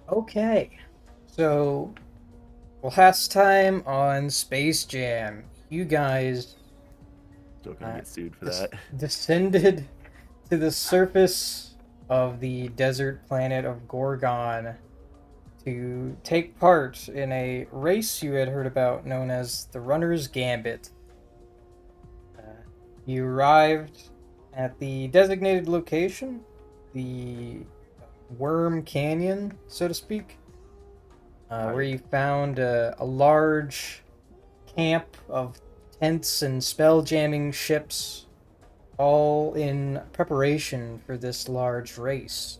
Okay, so last time on Space Jam, you guys Still gonna uh, get sued for that. descended to the surface of the desert planet of Gorgon to take part in a race you had heard about known as the Runner's Gambit. Uh, you arrived at the designated location, the Worm Canyon, so to speak, where Right. you found a large camp of tents and spell jamming ships, all in preparation for this large race.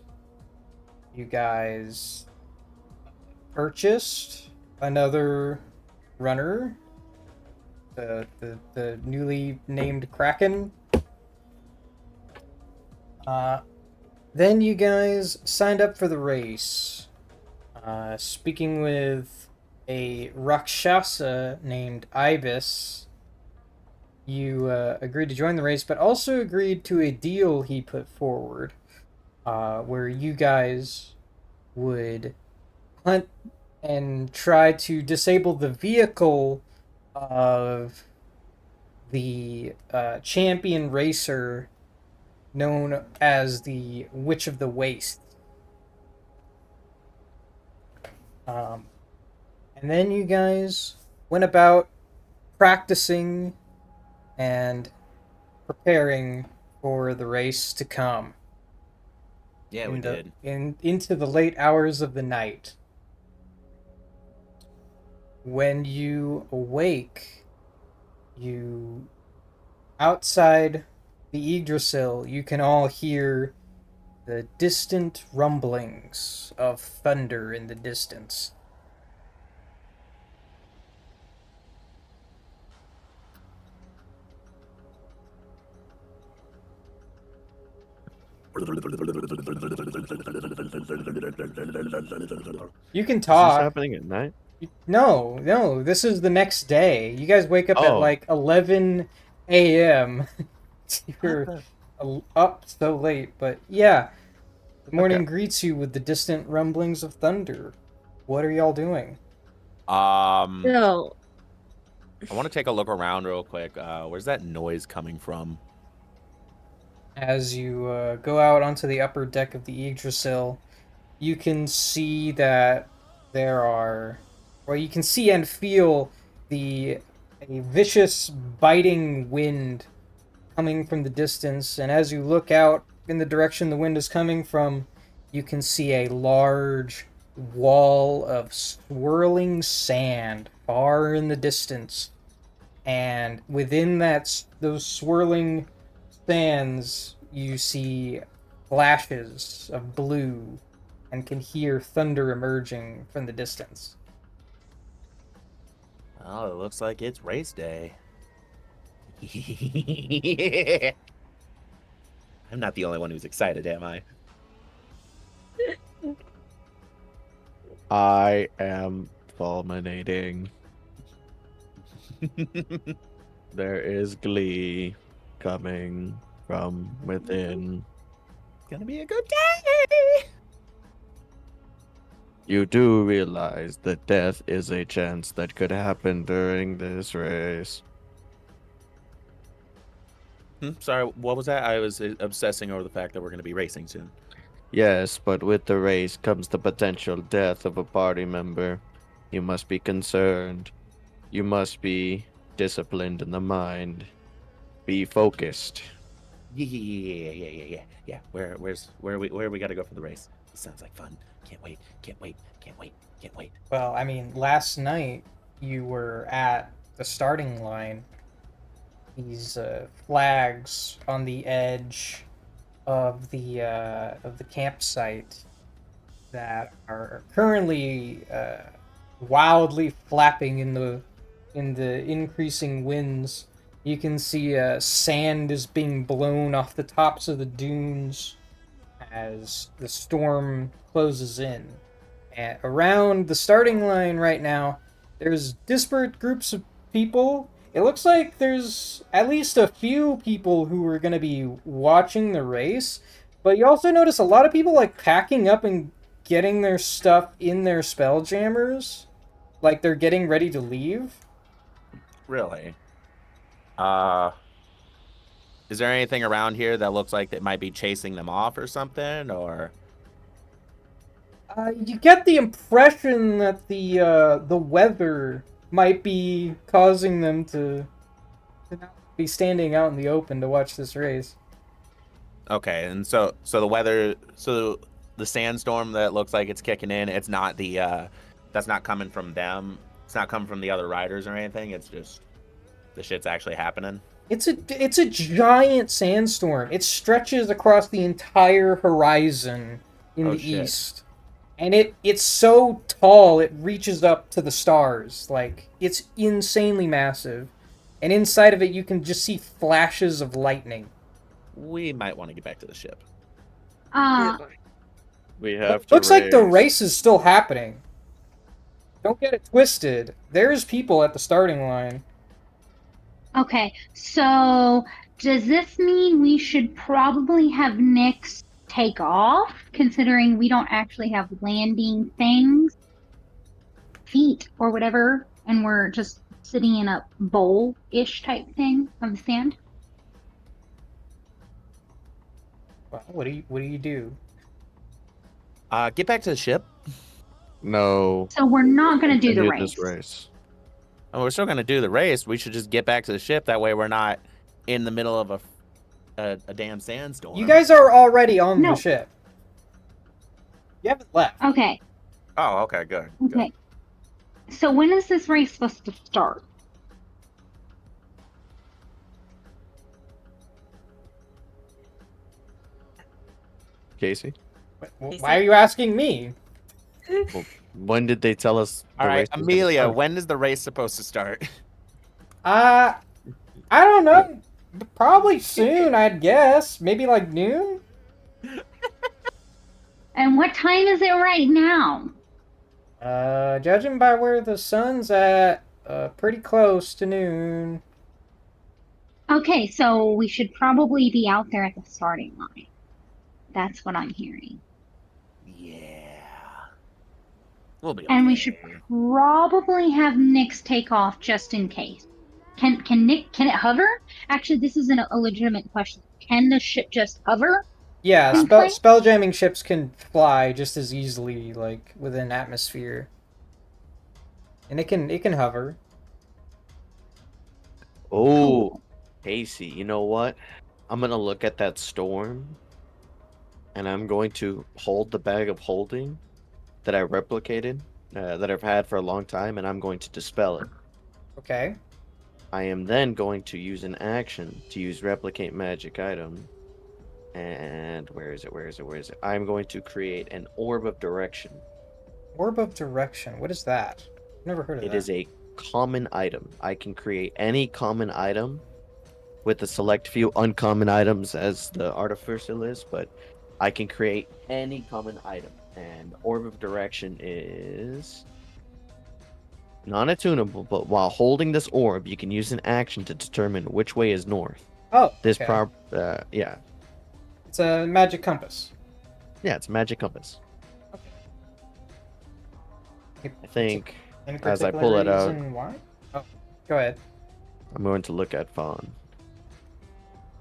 You guys purchased another runner, the newly named Kraken. Uh, then you guys signed up for the race. Speaking with a Rakshasa named Ibis, you agreed to join the race, but also agreed to a deal he put forward, where you guys would hunt and try to disable the vehicle of the champion racer known as the Witch of the Waste. Um, and then you guys went about practicing and preparing for the race to come Yeah, we did. into the late hours of the night. When you awake, you outside the Yggdrasil, you can all hear the distant rumblings of thunder in the distance. You can Is this talk. happening at night? No, no, this is the next day. You guys wake up at Oh, like 11 a.m. What You're the? up so late, but yeah, the okay. morning greets you with the distant rumblings of thunder. What are y'all doing? Um, No, I want to take a look around real quick. Where's that noise coming from? As you go out onto the upper deck of the Yggdrasil, you can see that there are, well, you can see and feel the a vicious biting wind coming from the distance, and as you look out in the direction the wind is coming from, you can see a large wall of swirling sand far in the distance, and within those swirling sands you see flashes of blue and can hear thunder emerging from the distance. Oh, it looks like it's race day. I'm not the only one who's excited, am I? I am fulminating. There is glee coming from within. Gonna be a good day. You do realize that death is a chance that could happen during this race. Sorry, what was that? I was obsessing over the fact that we're gonna be racing soon. Yes, but with the race comes the potential death of a party member. You must be concerned. You must be disciplined in the mind. Be focused. Yeah. Where we gotta go for the race? This sounds like fun. Can't wait. Well, I mean, last night you were at the starting line. These flags on the edge of the campsite that are currently wildly flapping in the increasing winds. You can see sand is being blown off the tops of the dunes as the storm closes in. And around the starting line right now, there's disparate groups of people. It looks like there's at least a few people who are going to be watching the race, but you also notice a lot of people like packing up and getting their stuff in their spelljammers, like they're getting ready to leave. Really? Uh, is there anything around here that looks like it might be chasing them off or something? Or You get the impression that the weather might be causing them to not be standing out in the open to watch this race. okay, and so the weather, so the sandstorm that looks like it's kicking in, it's not that's not coming from them. It's not coming from the other riders or anything. It's just the shit's actually happening. It's a giant sandstorm. It stretches across the entire horizon in Oh the shit. east. And it's so tall it reaches up to the stars. Like it's insanely massive. And inside of it you can just see flashes of lightning. We might want to get back to the ship. Uh, We have to Looks like the race. race is still happening. Don't get it twisted. There's people at the starting line. okay. So does this mean we should probably have Nyx take off, considering we don't actually have landing things, feet, or whatever, and we're just sitting in a bowl-ish type thing of sand? Well, what do you do? Get back to the ship. No. So we're not going to do the Continue race. this race. Oh, we're still gonna do the race. We should just get back to the ship. That way, we're not in the middle of a damn sandstorm. You guys are already on No. the ship. You haven't left. Okay. Oh, okay, good. Okay. So when is this race supposed to start? Casey? Why are you asking me? Well, when did they tell us the All right, race was gonna Amelia. start? When is the race supposed to start? I don't know. Probably soon, I'd guess. Maybe like noon? And what time is it right now? Judging by where the sun's at, pretty close to noon. Okay, so we should probably be out there at the starting line. That's what I'm hearing. Yeah. We'll be And we okay. should probably have Nyx take off just in case. Can it hover? Actually, this isn't a legitimate question. Can the ship just hover? Yeah, In place? spelljamming ships can fly just as easily, like within atmosphere, and it can hover. Oh, Cool. Casey, you know what? I'm gonna look at that storm and I'm going to hold the bag of holding that I replicated, that I've had for a long time, and I'm going to dispel it. Okay. I am then going to use an action to use replicate magic item. And where is it? I'm going to create an orb of direction. Orb of direction. What is that? Never heard of It that. is a common item. I can create any common item with a select few uncommon items as the artificial list, but I can create any common item. And orb of direction is non-attunable, but while holding this orb, you can use an action to determine which way is north. Oh, This okay. yeah. It's a magic compass. Yeah, it's a magic compass. Okay. I think Any as I particular pull it out, reason why? Oh, go ahead. I'm going to look at Fawn.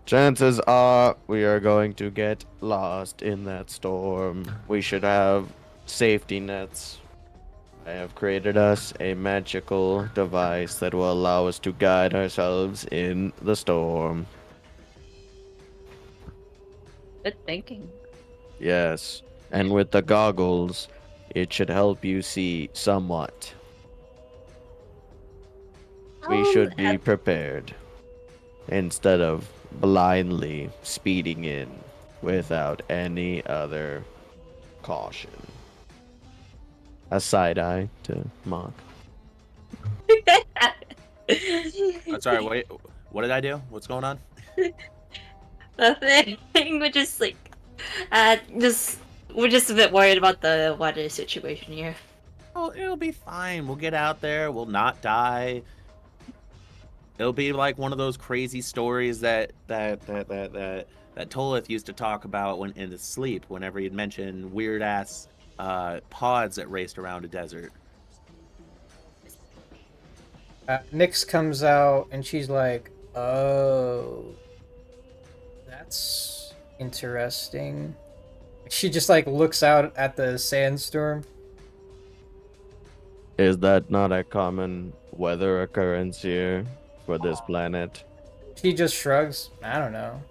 Chances are we are going to get lost in that storm. We should have safety nets. I have created us a magical device that will allow us to guide ourselves in the storm. Good thinking. Yes, and with the goggles, it should help you see somewhat. We should be prepared instead of blindly speeding in without any other caution. A side eye to Mock. Sorry, wait. What did I do? What's going on? Nothing. We're just like, we're just a bit worried about the water situation here. Oh, it'll be fine. We'll get out there. We'll not die. It'll be like one of those crazy stories that Tolith used to talk about when in his sleep. Whenever he'd mention weird ass pods that raced around a desert. Nyx comes out and she's like, "Oh, that's interesting." She just like looks out at the sandstorm. Is that not a common weather occurrence here for this planet? She just shrugs. I don't know.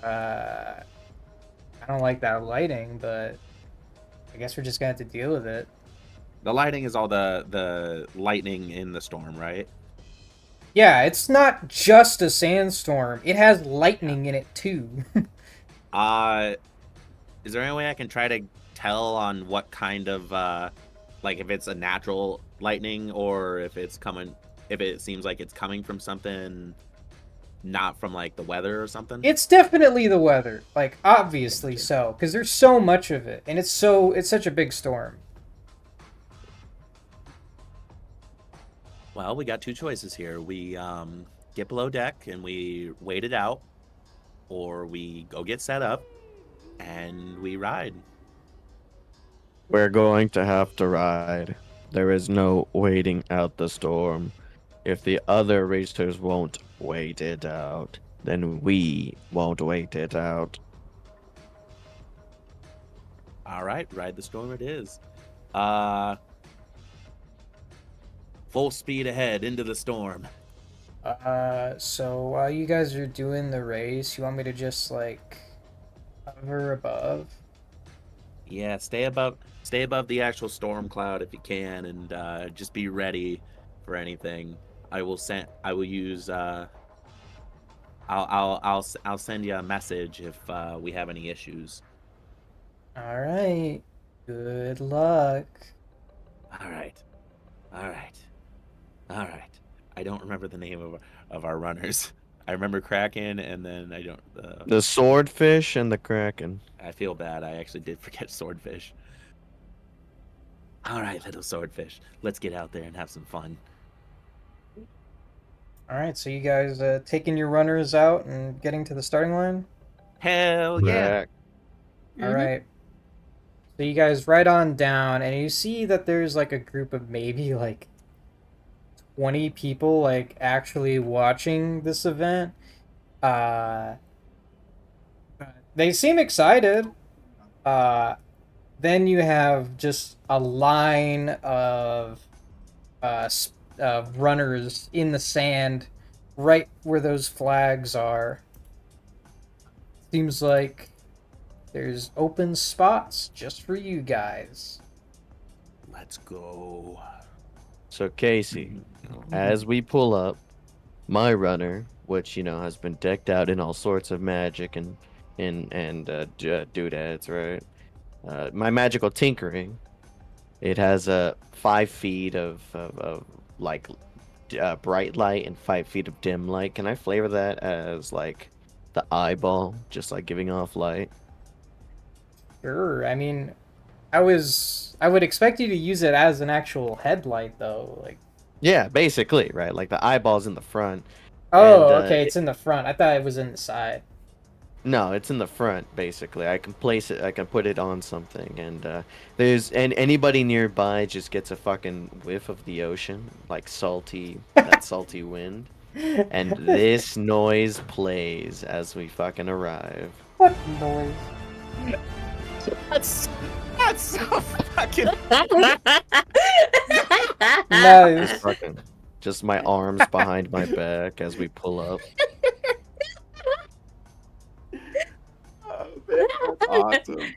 I don't like that lighting, but I guess we're just gonna have to deal with it. The lighting is all the lightning in the storm, right? Yeah, it's not just a sandstorm. It has lightning in it too. Uh, is there any way I can try to tell on what kind of like if it's a natural lightning or if it seems like it's coming from something not from like the weather or something? It's definitely the weather. Like obviously so, because there's so much of it and it's such a big storm. Well, we got two choices here. We get below deck and we wait it out, or we go get set up and we ride. We're going to have to ride. There is no waiting out the storm. If the other racers won't wait it out, then we won't wait it out. All right, ride the storm it is. Uh Full speed ahead into the storm. So while you guys are doing the race, you want me to just like hover above? Yeah, stay above the actual storm cloud if you can, and just be ready for anything. I will use I'll send you a message if we have any issues. All right. Good luck. All right. All right. All right. I don't remember the name of our runners. I remember Kraken, and then I don't. The swordfish and the kraken. I feel bad. I actually did forget Swordfish. All right, little Swordfish. Let's get out there and have some fun. All right, so you guys taking your runners out and getting to the starting line? Hell yeah! Correct. All right. So you guys ride on down, and you see that there's like a group of maybe like 20 people like actually watching this event. Uh, they seem excited. Uh, then you have just a line of runners in the sand, right where those flags are. Seems like there's open spots just for you guys. Let's go. So Casey, as we pull up, my runner, which has been decked out in all sorts of magic and doodads, right? My magical tinkering. It has 5 feet of like bright light and 5 feet of dim light. Can I flavor that as like the eyeball, just like giving off light? Sure. I mean, I would expect you to use it as an actual headlight though. Like, Yeah, basically, right? Like the eyeball's in the front, and oh, okay, it's in the front. I thought it was in the side. no, it's in the front. Basically, I can place it. I can put it on something, and there's anybody nearby just gets a fucking whiff of the ocean, like that salty wind, and this noise plays as we fucking arrive. What noise? That's so fucking. Nice. Just my arms behind my back as we pull up. Oh, man, that's awesome.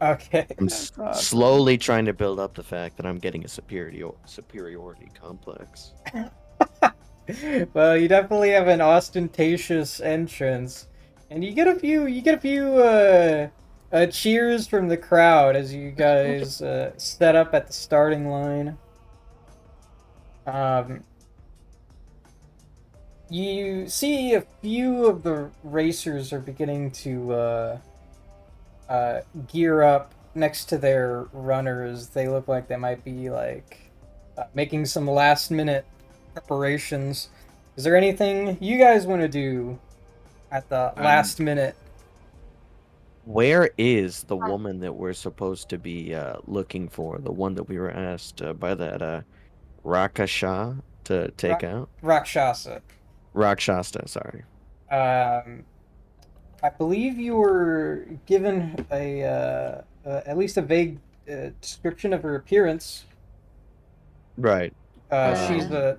Okay. I'm awesome. slowly trying to build up the fact that I'm getting a superiority complex. Well, you definitely have an ostentatious entrance, and you get a few cheers from the crowd as you guys set up at the starting line. You see a few of the racers are beginning to gear up next to their runners. They look like they might be like making some last minute preparations. Is there anything you guys want to do at the last minute? Where is the woman that we're supposed to be looking for? The one that we were asked by that Rakasha to take Ra- out? Rakshasa. Rakshasta, sorry. Um, I believe you were given at least a vague description of her appearance. Right. Uh, she's Um, a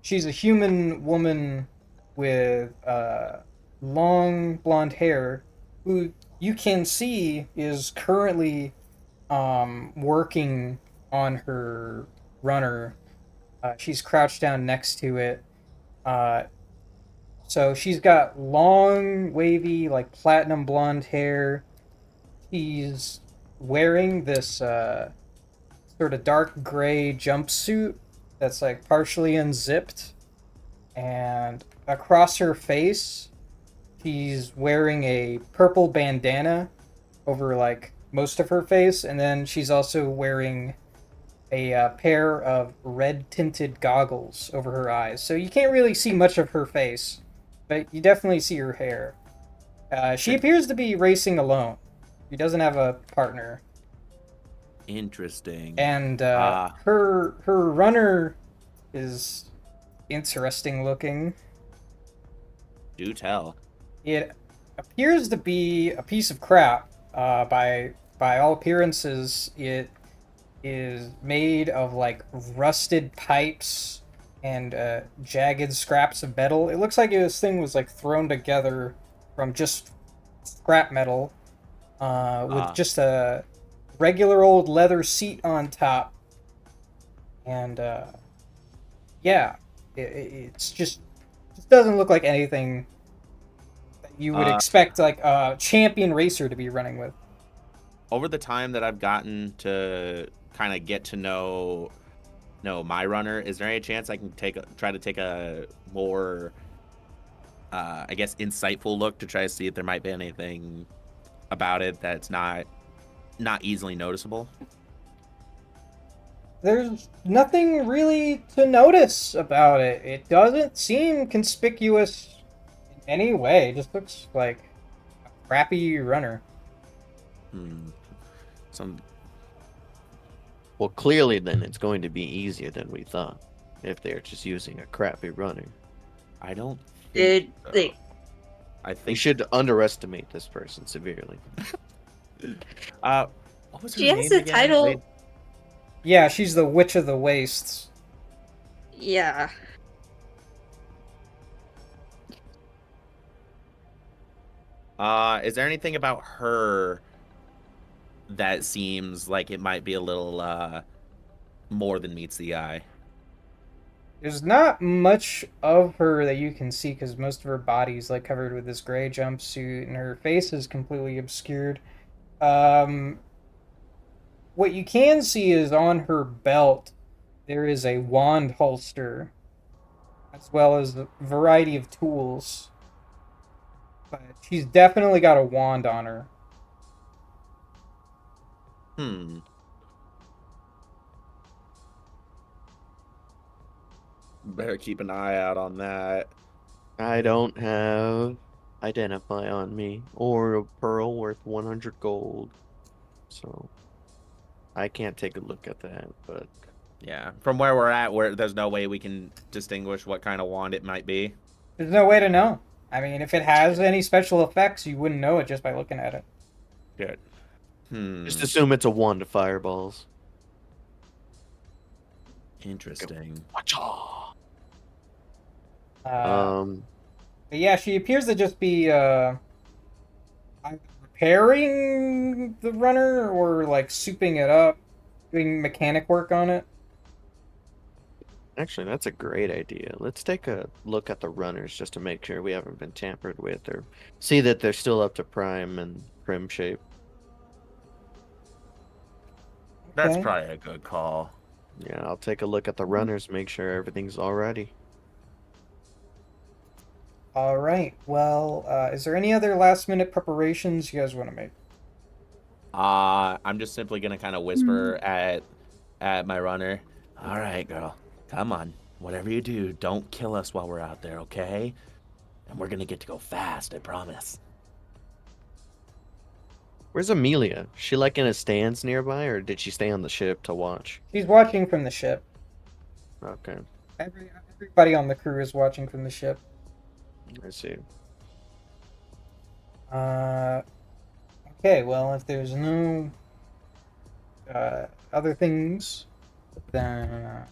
she's a human woman with long blonde hair, who you can see is currently working on her runner. She's crouched down next to it. Uh, so she's got long, wavy, like platinum blonde hair. She's wearing this sort of dark gray jumpsuit that's like partially unzipped, and across her face, she's wearing a purple bandana over like most of her face, and then she's also wearing a pair of red tinted goggles over her eyes. So you can't really see much of her face, but you definitely see her hair. She appears to be racing alone. She doesn't have a partner, Interesting. and her runner is interesting looking. Do tell. It appears to be a piece of crap. By all appearances, it is made of like rusted pipes and jagged scraps of metal. It looks like this thing was like thrown together from just scrap metal, with just a regular old leather seat on top, and yeah, it's just doesn't look like anything that you would Uh, expect like a champion racer to be running with. over the time that I've gotten to kind of get to know my runner, is there any chance I can try to take a more I guess insightful look to try to see if there might be anything about it that's not easily noticeable? There's nothing really to notice about it. It doesn't seem conspicuous in any way. It just looks like a crappy runner. Hmm. Some well, clearly then it's going to be easier than we thought if they're just using a crappy runner. I don't Dude, think so. like, I We think should underestimate this person severely. what was her she has name a again? title. Yeah, she's the Witch of the Wastes. Yeah. Is there anything about her that seems like it might be a little more than meets the eye? There's not much of her that you can see because most of her body's like covered with this gray jumpsuit, and her face is completely obscured. Um, what you can see is on her belt there is a wand holster, as well as a variety of tools. But she's definitely got a wand on her. Hmm. Better keep an eye out on that. I don't have identify on me or a pearl worth 100 gold. So I can't take a look at that, but Yeah, from where we're at, where there's no way we can distinguish what kind of wand it might be. There's no way to know. I mean, if it has any special effects, you wouldn't know it just by looking at it. Good. just Hmm. assume it's a wand of fireballs. Interesting. Watcha! Uh, but yeah, she appears to just be either repairing the runner or like souping it up, doing mechanic work on it. Actually, that's a great idea. Let's take a look at the runners just to make sure we haven't been tampered with or see that they're still up to prime and prim shape. That's Okay. probably a good call. Yeah, I'll take a look at the runners, make sure everything's all ready. All right. Well, is there any other last minute preparations you guys want to make? I'm just simply gonna kind of whisper at my runner. All right, girl, come on. Whatever you do, don't kill us while we're out there, okay? And we're gonna get to go fast, I promise. Where's Amelia? She like in a stands nearby, or did she stay on the ship to watch? She's watching from the ship. Okay, Everybody on the crew is watching from the ship. I see. Uh, okay, well, if there's no other things, then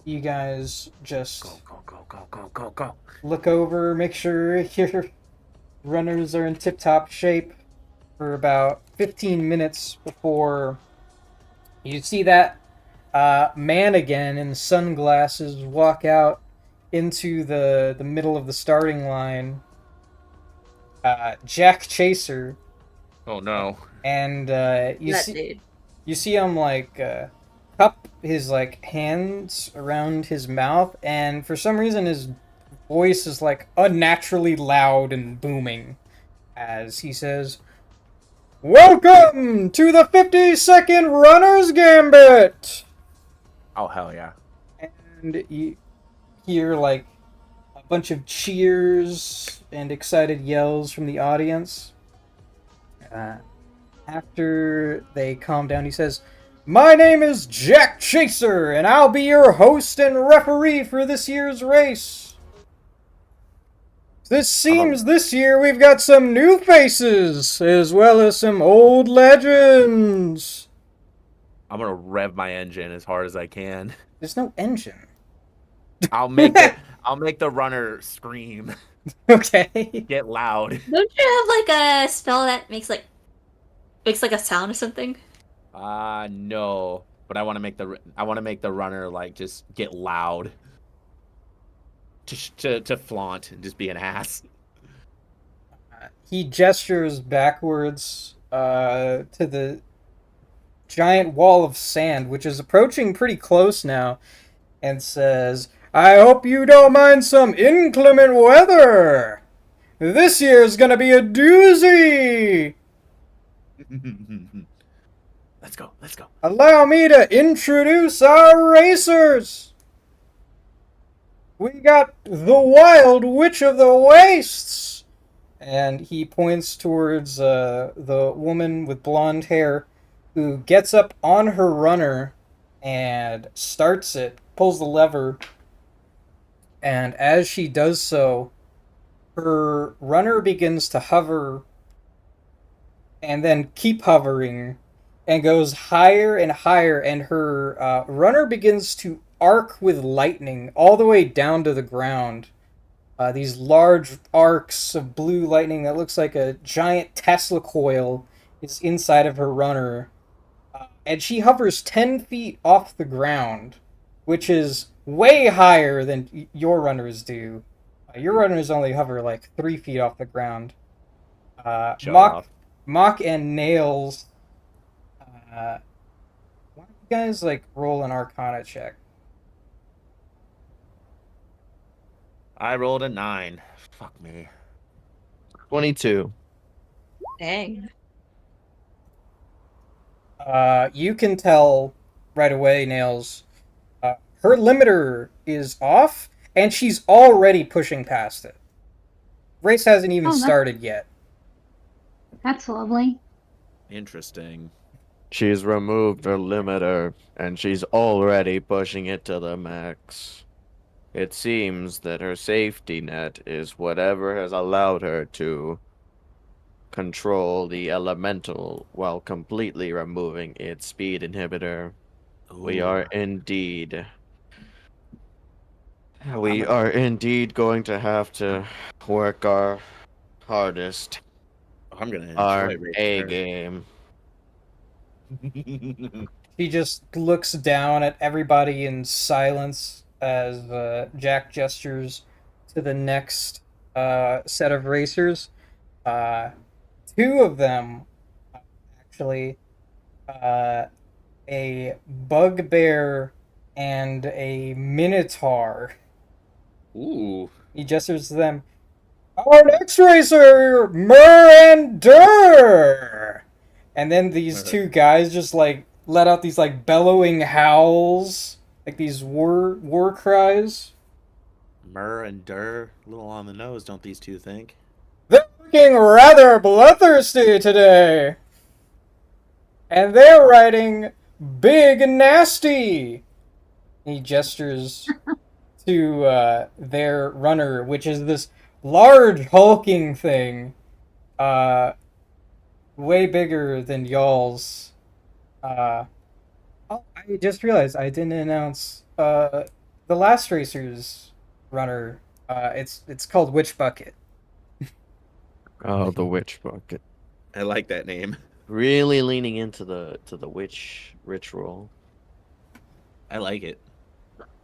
you guys just Go. look over, make sure your runners are in tip-top shape for about 15 minutes before you see that man again in sunglasses walk out into the middle of the starting line. Jack Chaser, Oh no. and That dude. you see him like cup his like hands around his mouth, and for some reason his voice is like unnaturally loud and booming as he says, "Welcome to the 50-second Runner's Gambit!" Oh hell yeah. And you hear like a bunch of cheers and excited yells from the audience. Uh, After they calm down, he says, "My name is Jack Chaser, and I'll be your host and referee for this year's race. This I'm a, seems this year we've got some new faces, as well as some old legends." I'm gonna rev my engine as hard as I can. There's no engine. I'll make the runner scream. Okay. Get loud. Don't you have like a spell that makes like a sound or something? No. But I want to make the runner like just get loud. To flaunt and just be an ass. He gestures backwards to the giant wall of sand, which is approaching pretty close now, and says, "I hope you don't mind some inclement weather. This year's gonna be a doozy. Let's go. Allow me to introduce our racers. We got the Wild Witch of the Wastes." And he points towards the woman with blonde hair who gets up on her runner and starts it, pulls the lever, and as she does so, her runner begins to hover and then keep hovering and goes higher and higher, and her runner begins to arc with lightning all the way down to the ground. These large arcs of blue lightning that looks like a giant Tesla coil is inside of her runner. And she hovers 10 feet off the ground, which is way higher than your runners do. Your runners only hover like 3 feet off the ground. Show off. Mock and Nails. Why don't you guys like roll an Arcana check? I rolled a 9. Fuck me. 22. Dang. You can tell right away, Nails. Her limiter is off, and she's already pushing past it. Race hasn't even started yet. That's lovely. Interesting. She's removed her limiter, and she's already pushing it to the max. It seems that her safety net is whatever has allowed her to control the elemental while completely removing its speed inhibitor. We Ooh. are indeed going to have to work our hardest, I'm gonna our enjoy A racing game. her. She just looks down at everybody in silence as Jack gestures to the next set of racers. Uh, Two of them, actually, a bugbear and a minotaur. Ooh. He gestures to them. "Our next racer, Murander!" And then these two guys just like let out these like bellowing howls, like these war cries. Mur and Dur, a little on the nose, don't these two think? "They're looking rather bloodthirsty today. And they're riding Big Nasty. He gestures to their runner, which is this large hulking thing, uh, way bigger than y'all's. Oh, I just realized I didn't announce the last racer's runner. It's called Witch Bucket. Oh, the witch bucket. I like that name. Really leaning into the witch ritual. I like it.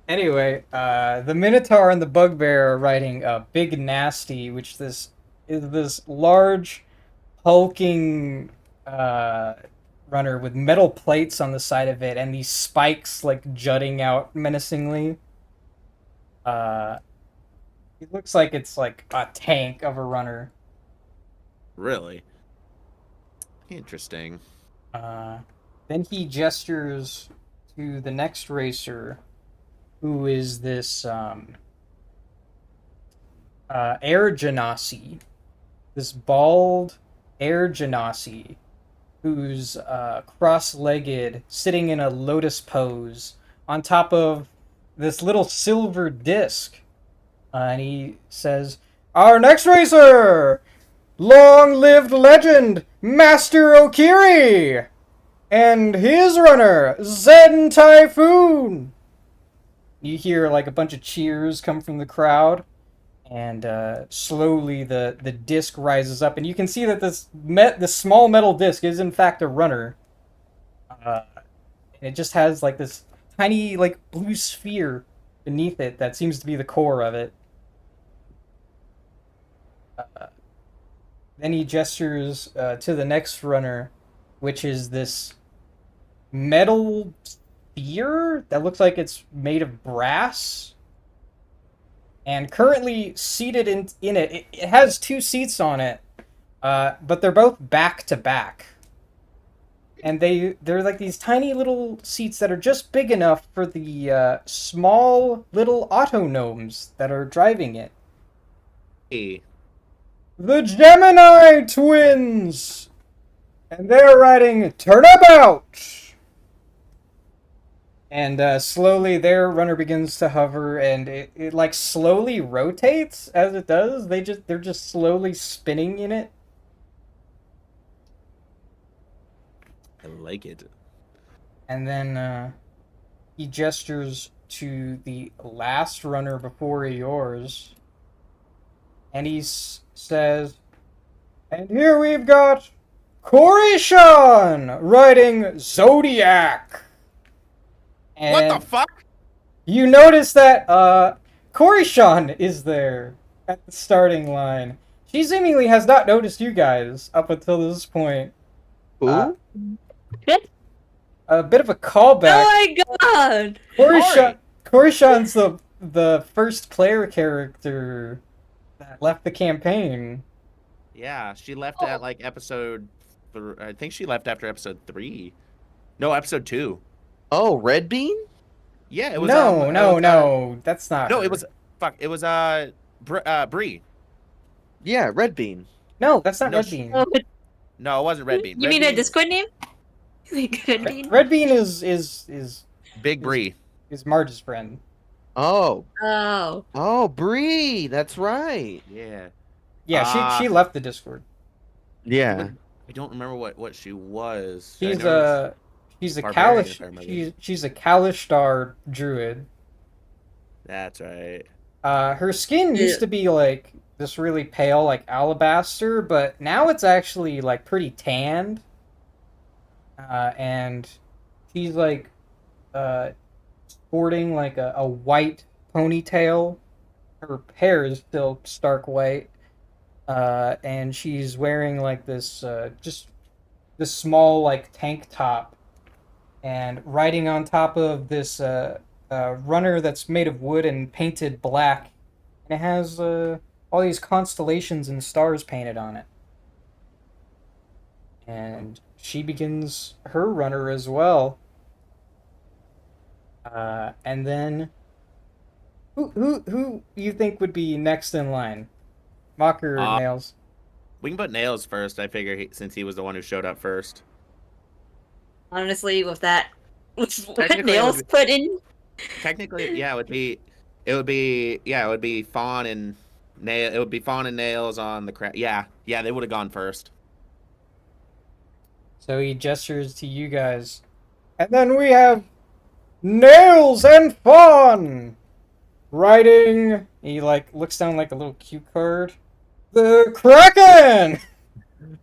Anyway, the Minotaur and the Bugbear are riding Big Nasty, which is this large, hulking uh, runner with metal plates on the side of it and these spikes like jutting out menacingly. Uh, it looks like it's like a tank of a runner. Really interesting. Uh, then he gestures to the next racer, who is this Air Genasi, this bald Air Genasi, who's cross-legged, sitting in a lotus pose on top of this little silver disc. And he says, "Our next racer, long-lived legend, Master Okiri, and his runner, Zen Typhoon." You hear like a bunch of cheers come from the crowd, and slowly the disc rises up, and you can see that this small metal disc is in fact a runner. Uh, it just has like this tiny like blue sphere beneath it that seems to be the core of it. Then he gestures to the next runner, which is this metal sphere that looks like it's made of brass. And currently seated in it, it has two seats on it, but they're both back to back. And they're like these tiny little seats that are just big enough for the small little auto gnomes that are driving it. Hey, The Gemini twins! And they're riding Turnabout! And slowly their runner begins to hover, and it like slowly rotates as it does. They're just slowly spinning in it. I like it. And then he gestures to the last runner before yours, and he says, "And here we've got Korishan riding Zodiac." And What the fuck? you notice that Korishan is there at the starting line. She seemingly has not noticed you guys up until this point. Ooh. A bit of a Oh callback. my god! Korishan's the first player character that left the campaign. Yeah, she left at like episode. I think she left after episode 3. No, episode 2. Oh, Red Bean? Yeah, it was. No, that's not. No, her. it was. Fuck, it was Bree. Yeah, Red Bean. No, that's not No, Red Bean. Oh, No, it wasn't Red Bean. you Red mean a Bean, Discord name? Like Red Bean? Red Bean is Big Bree. Marge's friend. Oh. Oh. Oh, Bree. That's right. Yeah. Yeah, she left the Discord. Yeah. I don't remember what she was. I She's know she's a Barbarian, Kalish if I remember. she's a Kalishtar druid. That's right. Her skin used to be like this really pale like alabaster, but now it's actually like pretty tanned. And she's like sporting like a white ponytail. Her hair is still stark white. And she's wearing like this just this small like tank top, and riding on top of this runner that's made of wood and painted black, and it has all these constellations and stars painted on it. And she begins her runner as well. And then who you think would be next in line? Mocker Nails. We can put Nails first. I figure since he was the one who showed up first. Honestly, with that, with what Technically, it would Nails be, put in. technically, yeah, it would be Fawn and Nail. It would be Fawn and Nails on the crap. Yeah, yeah, they would have gone first. So he gestures to you guys. And then we have Nails and Fawn riding. He like looks down like a little cue card. The Kraken!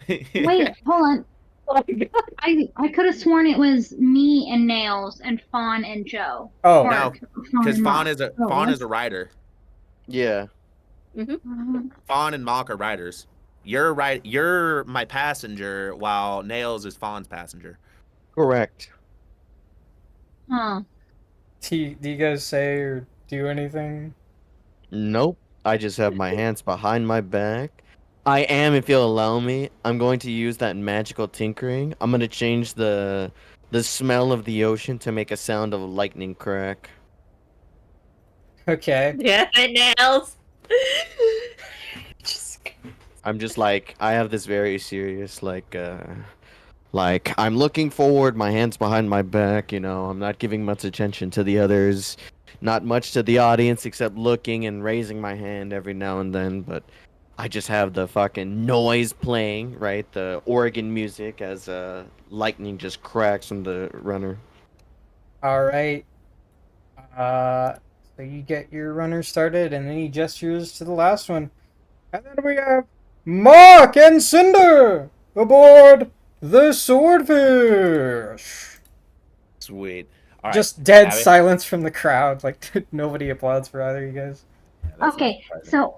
Wait, hold on. Oh my God. I could have sworn it was me and Nails and Fawn and Joe. Oh, Or No, Fawn because and Mock. Oh, Fawn is what? a rider. Yeah. Fawn and Mock are riders. You're right. You're my passenger, while Nails is Fawn's passenger. Correct. Huh. do you guys say or do anything? Nope. I just have my hands behind my back. I am, if you'll allow me, I'm going to use that magical tinkering. I'm going to change the smell of the ocean to make a sound of a lightning crack. Okay. Yeah, Nails. Just I'm just like I have this very serious like I'm looking forward, my hands behind my back, I'm not giving much attention to the others, not much to the audience except looking and raising my hand every now and then, but I just have the fucking noise playing, right? The organ music as lightning just cracks from the runner. All right. Uh, so you get your runner started, and then he gestures to the last one. And then we have Mark and Cinder aboard the Swordfish. Sweet. All right, Just dead Abby. silence from the crowd. Like, nobody applauds for either of you guys. Yeah, that's not Okay, surprising. so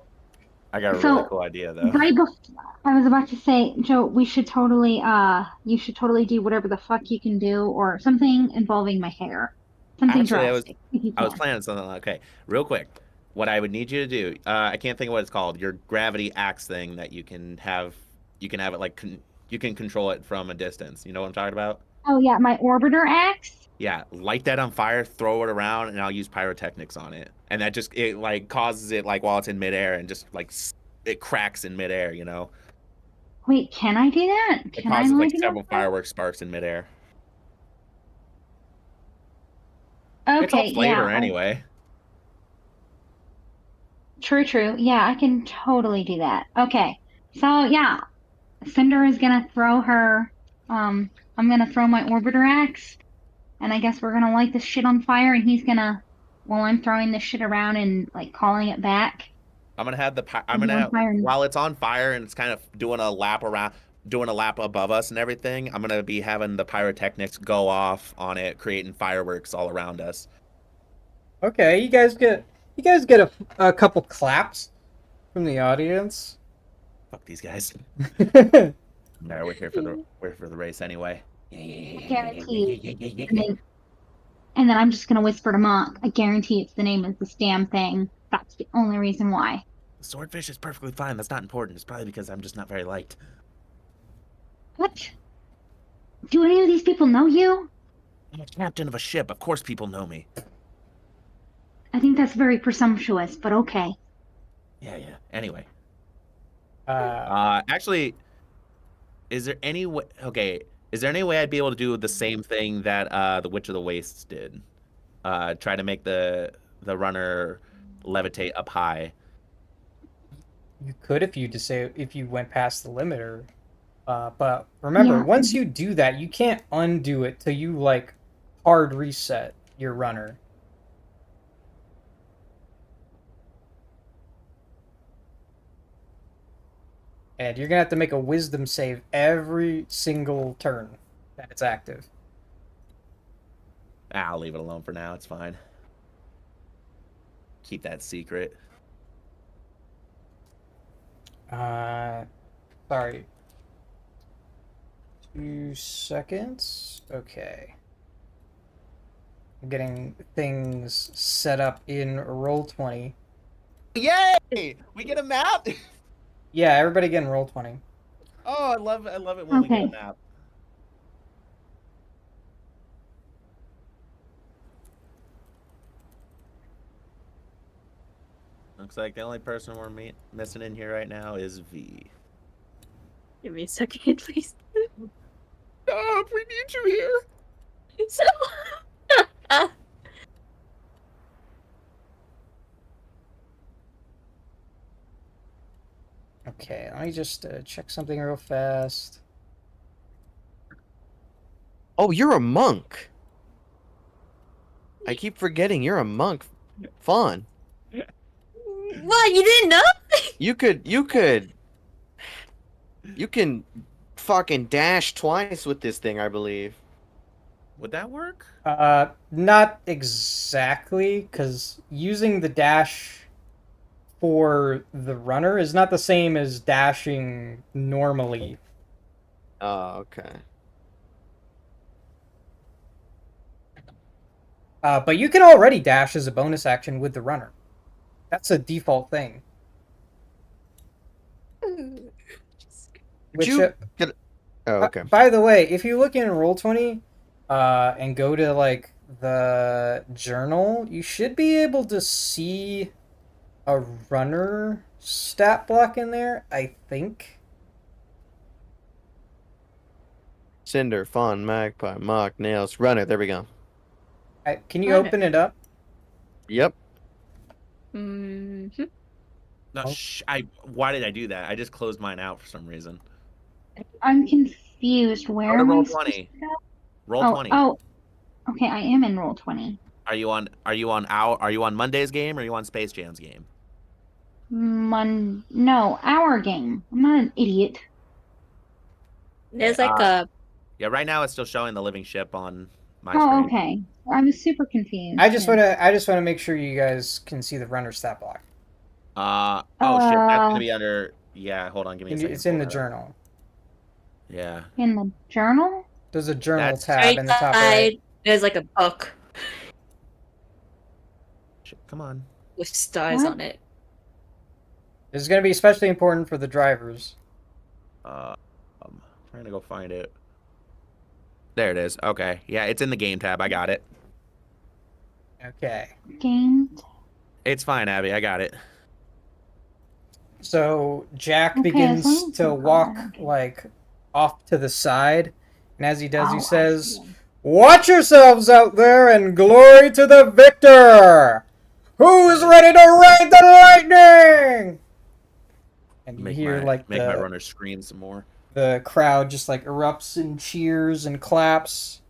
I got a really so cool idea though. right before I was about to say, Joe, we should totally you should totally do whatever the fuck you can do or something involving my hair. Something Actually, I was drastic if you I was can. planning something like, okay, real quick. What I would need you to do, I can't think of what it's called. Your gravity axe thing that you can have it like you can control it from a distance. You know what I'm talking about? Oh yeah, my orbiter axe. Yeah, light that on fire, throw it around, and I'll use pyrotechnics on it. And that just it like causes it like while it's in midair and just like it cracks in midair. Wait, can I do that? It Can I causes like light it on several fire? fireworks sparks in midair. It's all Okay, yeah. flavor anyway. True, true. Yeah, I can totally do that. Okay. So yeah, Cinder is gonna throw her I'm gonna throw my orbiter axe and I guess we're gonna light this shit on fire and he's gonna while I'm throwing this shit around and like calling it back. I'm gonna have I'm Is it gonna on have, fire? while it's on fire and it's kind of doing a lap around, doing a lap above us and everything. I'm gonna be having the pyrotechnics go off on it, creating fireworks all around us. Okay, you guys get a couple claps from the audience. Fuck these guys. No, we're here for the race anyway. I guarantee and then I'm just gonna whisper to Monk, I guarantee it's the name of this damn thing. That's the only reason why. The swordfish is perfectly fine. That's not important. It's probably because I'm just not very liked. What? Do any of these people know you? I'm a captain of a ship. Of course, people know me. I think that's very presumptuous, but okay. Yeah, yeah. Anyway, uh, actually, is there any way? Okay, is there any way I'd be able to do the same thing that the Witch of the Wastes did? Try to make the runner levitate up high. you could if you went past the limiter. But remember, Yeah, once you do that, you can't undo it till you like hard reset your runner. And you're gonna have to make a wisdom save every single turn that it's active. I'll leave it alone for now. It's fine. Keep that secret. Uh, sorry. 2 seconds. Okay. I'm getting things set up in Roll20. Yay! We get a map. Yeah, everybody get in Roll20. Oh, I love it when we get a okay. map. Looks like the only person we're missing in here right now is V. Give me a second, please. Stop! We need you here. So, Okay, let me just check something real fast. Oh, you're a monk. I keep forgetting you're a monk. Fawn. what? You didn't know? You can fucking dash twice with this thing, I believe. Would that work? Not exactly, because using the dash for the runner is not the same as dashing normally. Oh, okay. But you can already dash as a bonus action with the runner. That's a default thing. Would Which, you get? Oh, okay. by the way, if you look in Roll20, and go to like the journal, you should be able to see a runner stat block in there. I think. Cinder, Fawn, Magpie, Mock, Nails, Runner. There we go. Can you Runner. open it up? Yep. Mm-hmm. No, Oh. Why did I do that? I just closed mine out for some reason. I'm confused. Where Go to am I roll supposed 20. to go? Roll Oh, 20. oh, okay. I am in roll 20. Are you on Monday's game or are you on Space Jam's game? No, our game. I'm not an idiot. There's Okay, like a. yeah, right now it's still showing the living ship on my Oh, screen. okay. I was super confused. I just want to make sure you guys can see the runner stat block. Oh shit, that's gonna be under. Yeah, hold on, give me a second. It's to in pull the that up. journal. Yeah, In the journal? There's a journal That's- tab Right in the top side, right. there's like a book shit, come on. with stars What? on it. This is going to be especially important for the drivers. Trying to go find it. There it is. Okay, yeah, it's in the game tab. I got it. Okay. Game. It's fine, Abby. I got it. So Jack Okay, as long begins as to you walk got it, okay. like off to the side, and as he does, Oh, he I says, see. "Watch yourselves out there, and glory to the victor! Who's ready to ride the lightning?" And you hear like make my runner scream some more. the crowd just like erupts in cheers and claps.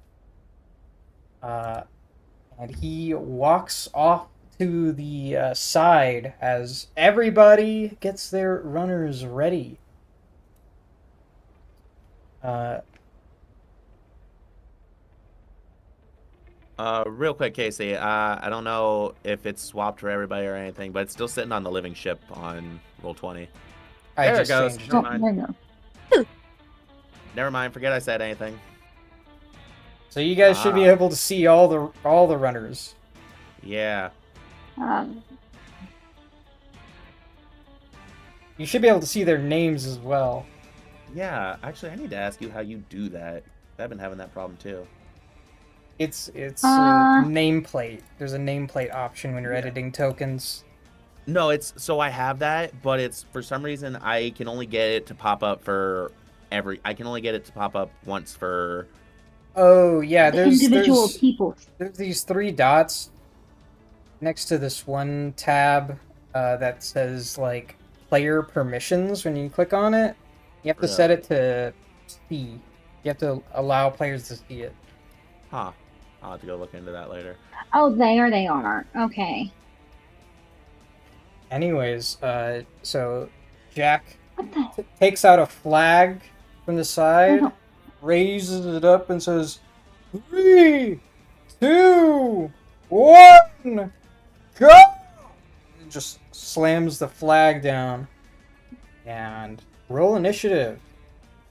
And he walks off to the side as everybody gets their runners ready. Real quick, Casey. I don't know if it's swapped for everybody or anything, but it's still sitting on the living ship on roll 20. I There it just goes. changed Never Oh, it. mind. there you go. Never mind. Forget I said anything. So you guys should be able to see all the runners. Yeah. Um, You should be able to see their names as well. Yeah. Actually, I need to ask you how you do that. I've been having that problem too. It's a Uh. nameplate. There's a nameplate option when you're Yeah. editing tokens. No, it's so I have that, but it's for some reason I can only get it to pop up for I can only get it to pop up once for. Oh yeah, the individual people. there's these 3 dots next to this one tab that says like player permissions. When you click on it, you have to Yeah. set it to see. You have to allow players to see it. Huh. I'll have to go look into that later. Oh, there they are. Okay. Anyways, so Jack What the? takes out a flag from the side, Hold on. raises it up, and says, 3, 2, 1, go! And just slams the flag down. And roll initiative.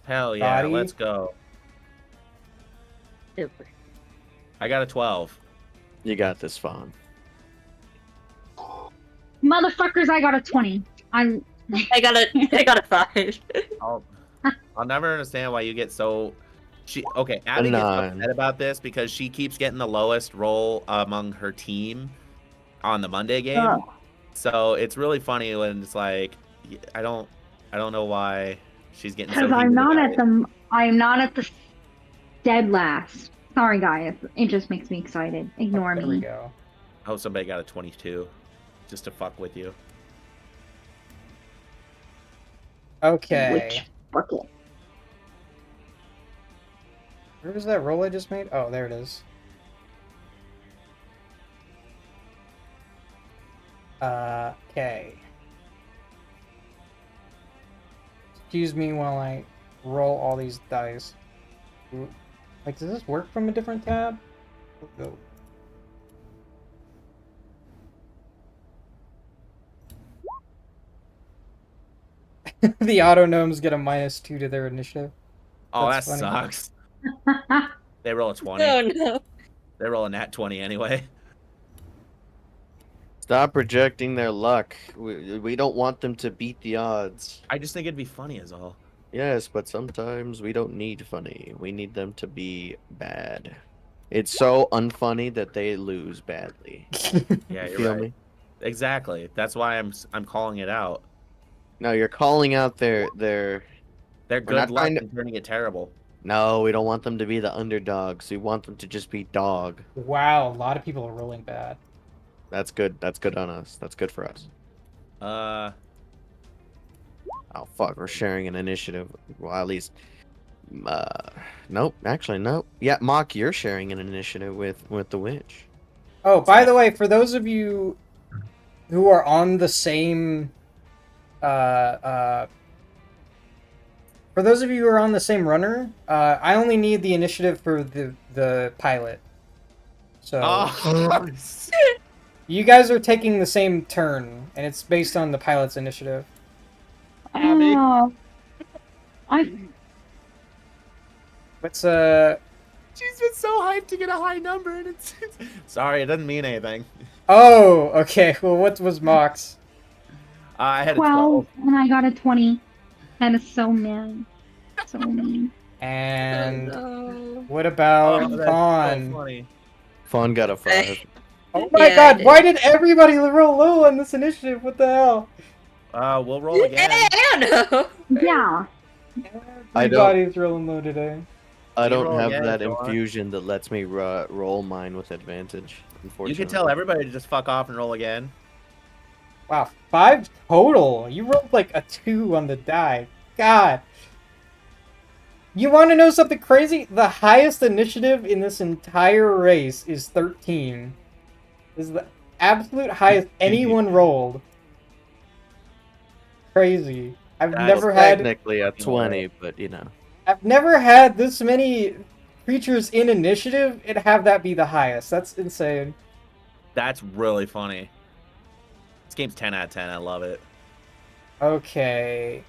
Hell yeah, Body. let's go. I got a 12. You got this, Fawn. Motherfuckers, I got a 20. I got a 5. I'll never understand why you get so. Abby gets 9. upset about this because she keeps getting the lowest roll among her team on the Monday game. Oh. So it's really funny when it's like, I don't know why She's getting so Because I'm heated not about at it. the I'm not at the dead last. Sorry, guys. It just makes me excited. Oh, Ignore there we me. go. I hope somebody got a 22, just to fuck with you. Okay. Which bucket? Where was that roll I just made? Oh, there it is. Okay. Excuse me while I roll all these dice. Like, does this work from a different tab? Oh. The auto gnomes get a -2 to their initiative. Oh, That's that funny. sucks. They roll a 20. Oh no. They roll a nat 20 anyway. Stop projecting their luck. We don't want them to beat the odds. I just think it'd be funny as all. Yes, but sometimes we don't need funny. We need them to be bad. It's so unfunny that they lose badly. Yeah, You you're feel right. me? Exactly. That's why I'm calling it out. No, you're calling out their. Their We're good not luck trying to. and turning it terrible. No, we don't want them to be the underdogs. We want them to just be dog. Wow, a lot of people are rolling bad. That's good. That's good on us. That's good for us. Uh, Oh fuck, we're sharing an initiative. Well, at least. Uh, nope. Actually, nope. Yeah, Mock, you're sharing an initiative with the witch. Oh, by Sad. the way, for those of you who are on the same for those of you who are on the same runner, I only need the initiative for the pilot. So oh, you guys are taking the same turn, and it's based on the pilot's initiative. Abby. Oh, I What's She's been so hyped to get a high number, and it's sorry, it doesn't mean anything. Oh, okay. Well, what was Mox? I had a 12 12. and I got a 20. That is so mean. So mean. Oh And no. what about Oh, that's so Fawn? funny. Fawn got a 5. Oh my Yeah, I god, why did. did everybody roll low on this initiative? What the hell? We'll roll Hey, again. I don't know. Yeah. I don't. Everybody's rolling low today. I You can don't roll have again that if you want. infusion that lets me roll mine with advantage. You Unfortunately. can tell everybody to just fuck off and roll again. Wow, 5 total. You rolled like a 2 on the die. God. You want to know something crazy? The highest initiative in this entire race is 13. This is the absolute highest anyone rolled. Crazy. I've That's never had Technically a fucking wild. 20, but you know. I've never had this many creatures in initiative and have that be the highest. That's insane. That's really funny. This game's 10 out of 10. I love it. Okay.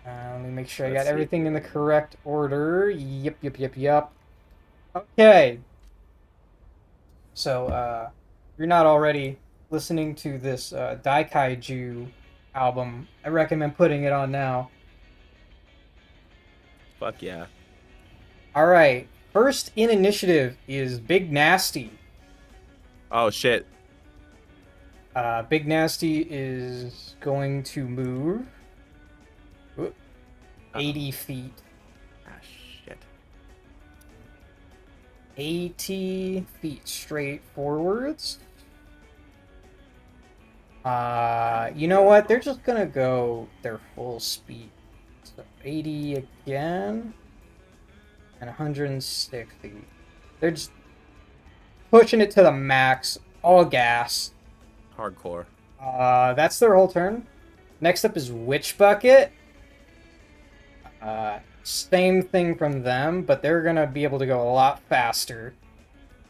Let me make sure I Let's got see everything in the here. correct order. Yep. Okay. So, if you're not already listening to this Daikaiju album, I recommend putting it on now. Fuck yeah. Alright. First in initiative is Big Nasty. Oh shit. Big Nasty is going to move 80 feet. Ah shit. 80 feet straight forwards. You know what? They're just gonna go their full speed. So 80 again. And 160. They're just pushing it to the max. All gas. Hardcore. That's their whole turn. Next up is Witch Bucket. Same thing from them, but they're gonna be able to go a lot faster.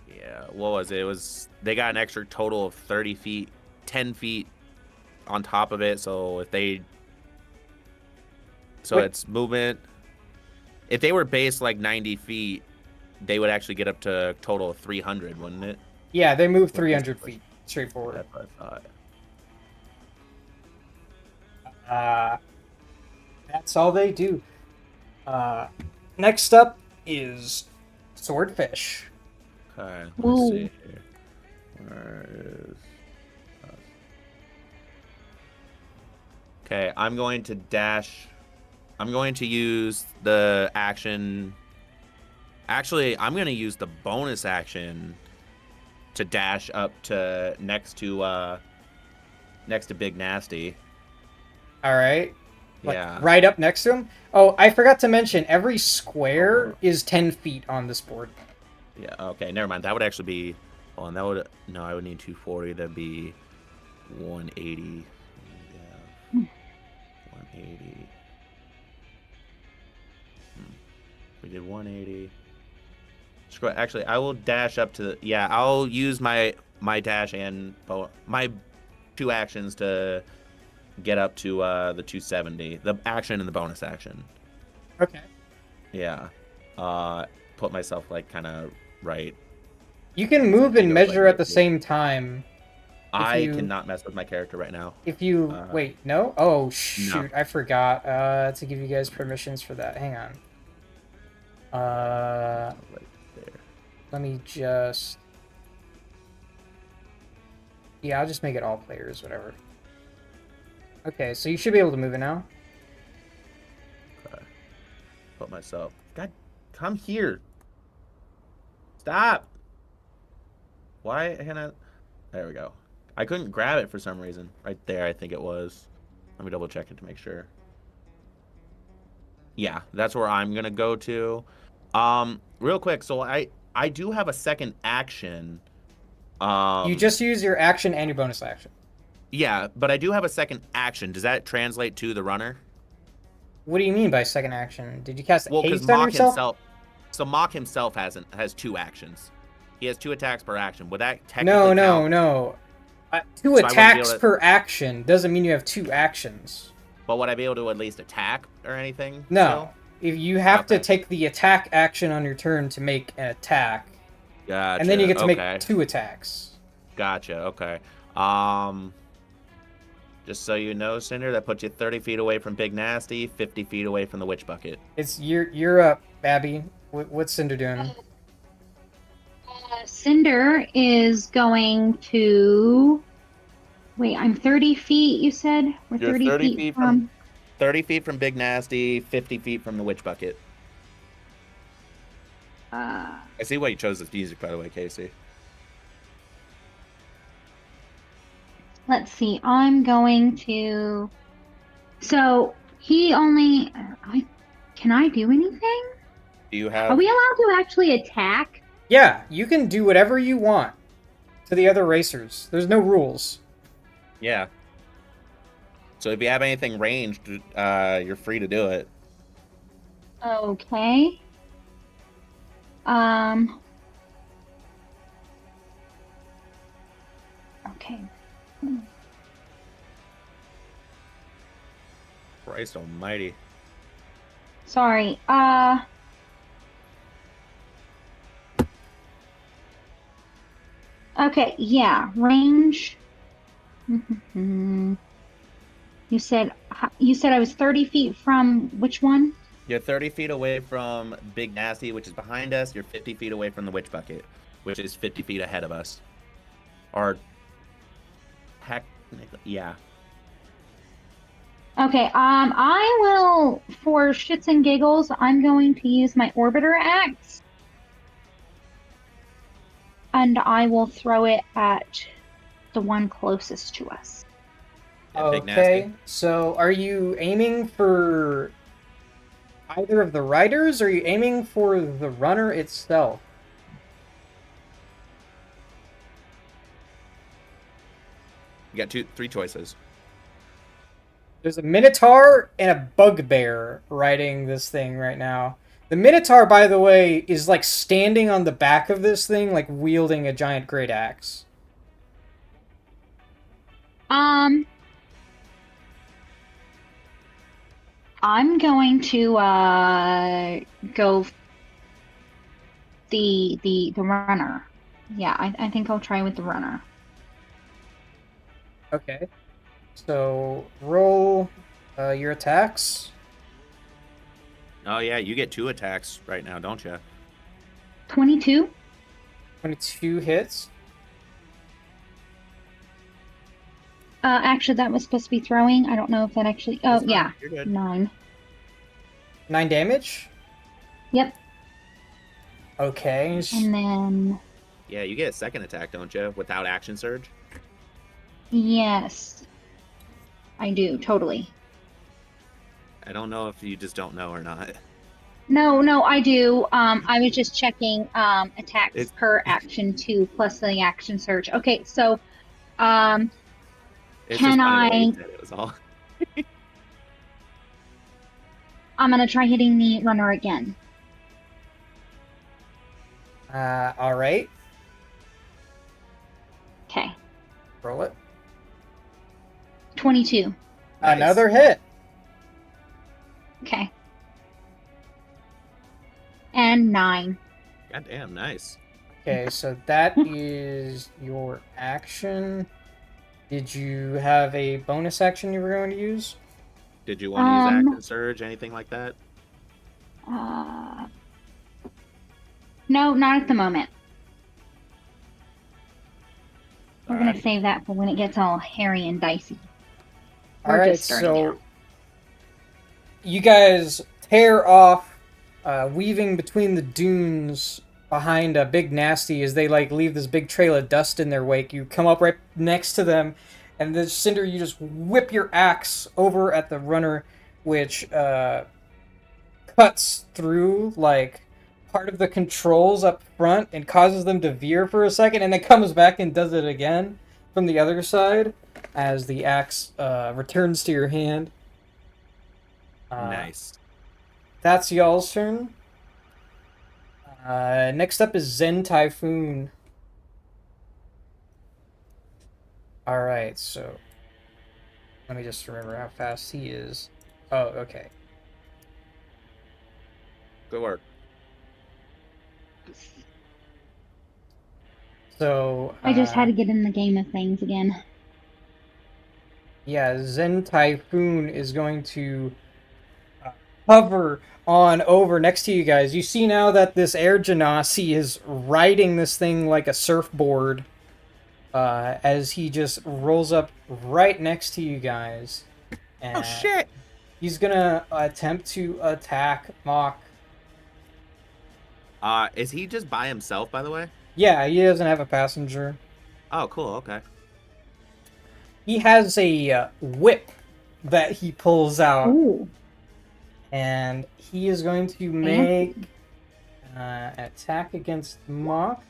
Yeah. What was it? It was they got an extra total of 30 feet, 10 feet on top of it. So if they Wait. it's movement. If they were based like 90 feet, they would actually get up to a total of 300, wouldn't it? Yeah, they move 300 feet straight forward. That's what I thought. That's all they do. Next up is Swordfish. Okay, let's Ooh. see here. Where is... Okay, I'm going to dash I'm going to use the action. Actually, I'm going to use the bonus action to dash up to next to Big Nasty. All right. Like Yeah. right up next to him. Oh, I forgot to mention every Oh. square is 10 feet on this board. Yeah. Okay. Never mind. That would actually be. Hold on. That would. No, I would need 240. That'd be 180. Yeah. 180. We did 180. Actually, I will dash up to the. Yeah, I'll use my dash and my 2 actions to get up to the 270. The action and the bonus action. Okay. Yeah. Put myself like kind of right. You can move He and goes, like, measure right at the here. same time. I cannot mess with my character right now. If you wait, no? Oh shoot, No. I forgot to give you guys permissions for that. Hang on. Right there. Let me just. Yeah, I'll just make it all players, whatever. Okay, so you should be able to move it now. Okay. Put myself. God, come here. Stop. Why can I? There we go. I couldn't grab it for some reason. Right there, I think it was. Let me double check it to make sure. Yeah, that's where I'm gonna go to. Real quick, so I do have a second action. You just use your action and your bonus action. Yeah, but I do have a second action. Does that translate to the runner? What do you mean by second action? Did you cast Well, because haste on Mock yourself? himself. So Mock himself has 2 actions. He has 2 attacks per action. Would that No, technically no, count? no. Two So I wouldn't be attacks able to- per action doesn't mean you have 2 actions. But would I be able to at least attack or anything? No. Still? If you have to Okay. take the attack action on your turn to make an attack, Gotcha. and then you get to okay. make 2 attacks. Gotcha. Okay. Just so you know, Cinder, that puts you 30 feet away from Big Nasty, 50 feet away from the Witch Bucket. You're up, Abby. What's Cinder doing? Cinder is going to. Wait, I'm 30 feet. You said we're You're 30 feet from. 30 feet from Big Nasty, 50 feet from the Witch Bucket. I see why you chose this music, by the way, Casey. Let's see. I'm going to. So he only. Can I do anything? Do you have? Are we allowed to actually attack? Yeah, you can do whatever you want to the other racers. There's no rules. Yeah. So if you have anything ranged, you're free to do it. Okay. Okay. Christ almighty. Sorry. Okay, yeah. Range. You said I was 30 feet from which one? You're 30 feet away from Big Nasty, which is behind us. You're 50 feet away from the Witch Bucket, which is 50 feet ahead of us. Or technically, yeah. Okay, I will, for shits and giggles, I'm going to use my Orbiter Axe. And I will throw it at the one closest to us. Yeah, Big Okay, Nasty. so are you aiming for either of the riders, or are you aiming for the runner itself? You got 3 choices. There's a Minotaur and a Bugbear riding this thing right now. The Minotaur, by the way, is like standing on the back of this thing, like wielding a giant great axe. I'm going to go the runner. Yeah, I think I'll try with the runner. Okay. So roll your attacks. Oh yeah, you get 2 attacks right now, don't you? 22. 22 hits. Actually, that was supposed to be throwing. I don't know if that actually. Oh, That's fine. yeah. You're good. 9. 9 damage? Yep. Okay. And then, Yeah, you get a second attack, don't you? Without action surge. yes, I do, totally. I don't know if you just don't know or not. No, I do. I was just checking attacks It's per action 2 plus the action surge. Okay, so um, it's can just funny the way you I? said it was all. I'm gonna try hitting the runner again. Alright. Okay, Roll it. 22. Nice. Another hit. Okay, and 9. Goddamn, nice. Okay, so that is your action. Did you have a bonus action you were going to use? Did you want to use Um, action surge, anything like that? uh, no, not at the moment. We're gonna Alrighty. save that for when it gets all hairy and dicey. We're Alright, just starting out. so you guys tear off, weaving between the dunes behind a big nasty as they like leave this big trail of dust in their wake. You come up right next to them, and the Cinder, you just whip your axe over at the runner, which cuts through like part of the controls up front and causes them to veer for a second, and then comes back and does it again from the other side as the axe returns to your hand. Nice. That's y'all's turn. Next up is Zen Typhoon. Alright, so let me just remember how fast he is. Oh, okay. Good work. So, I just had to get in the game of things again. yeah, Zen Typhoon is going to hover on over next to you guys. You see now that this air genasi is riding this thing like a surfboard as he just rolls up right next to you guys. And Oh shit! he's gonna attempt to attack Mock. Is he just by himself, by the way? Yeah, he doesn't have a passenger. Oh, cool. Okay. He has a whip that he pulls out, Ooh, and he is going to fancy. make an attack against Mock.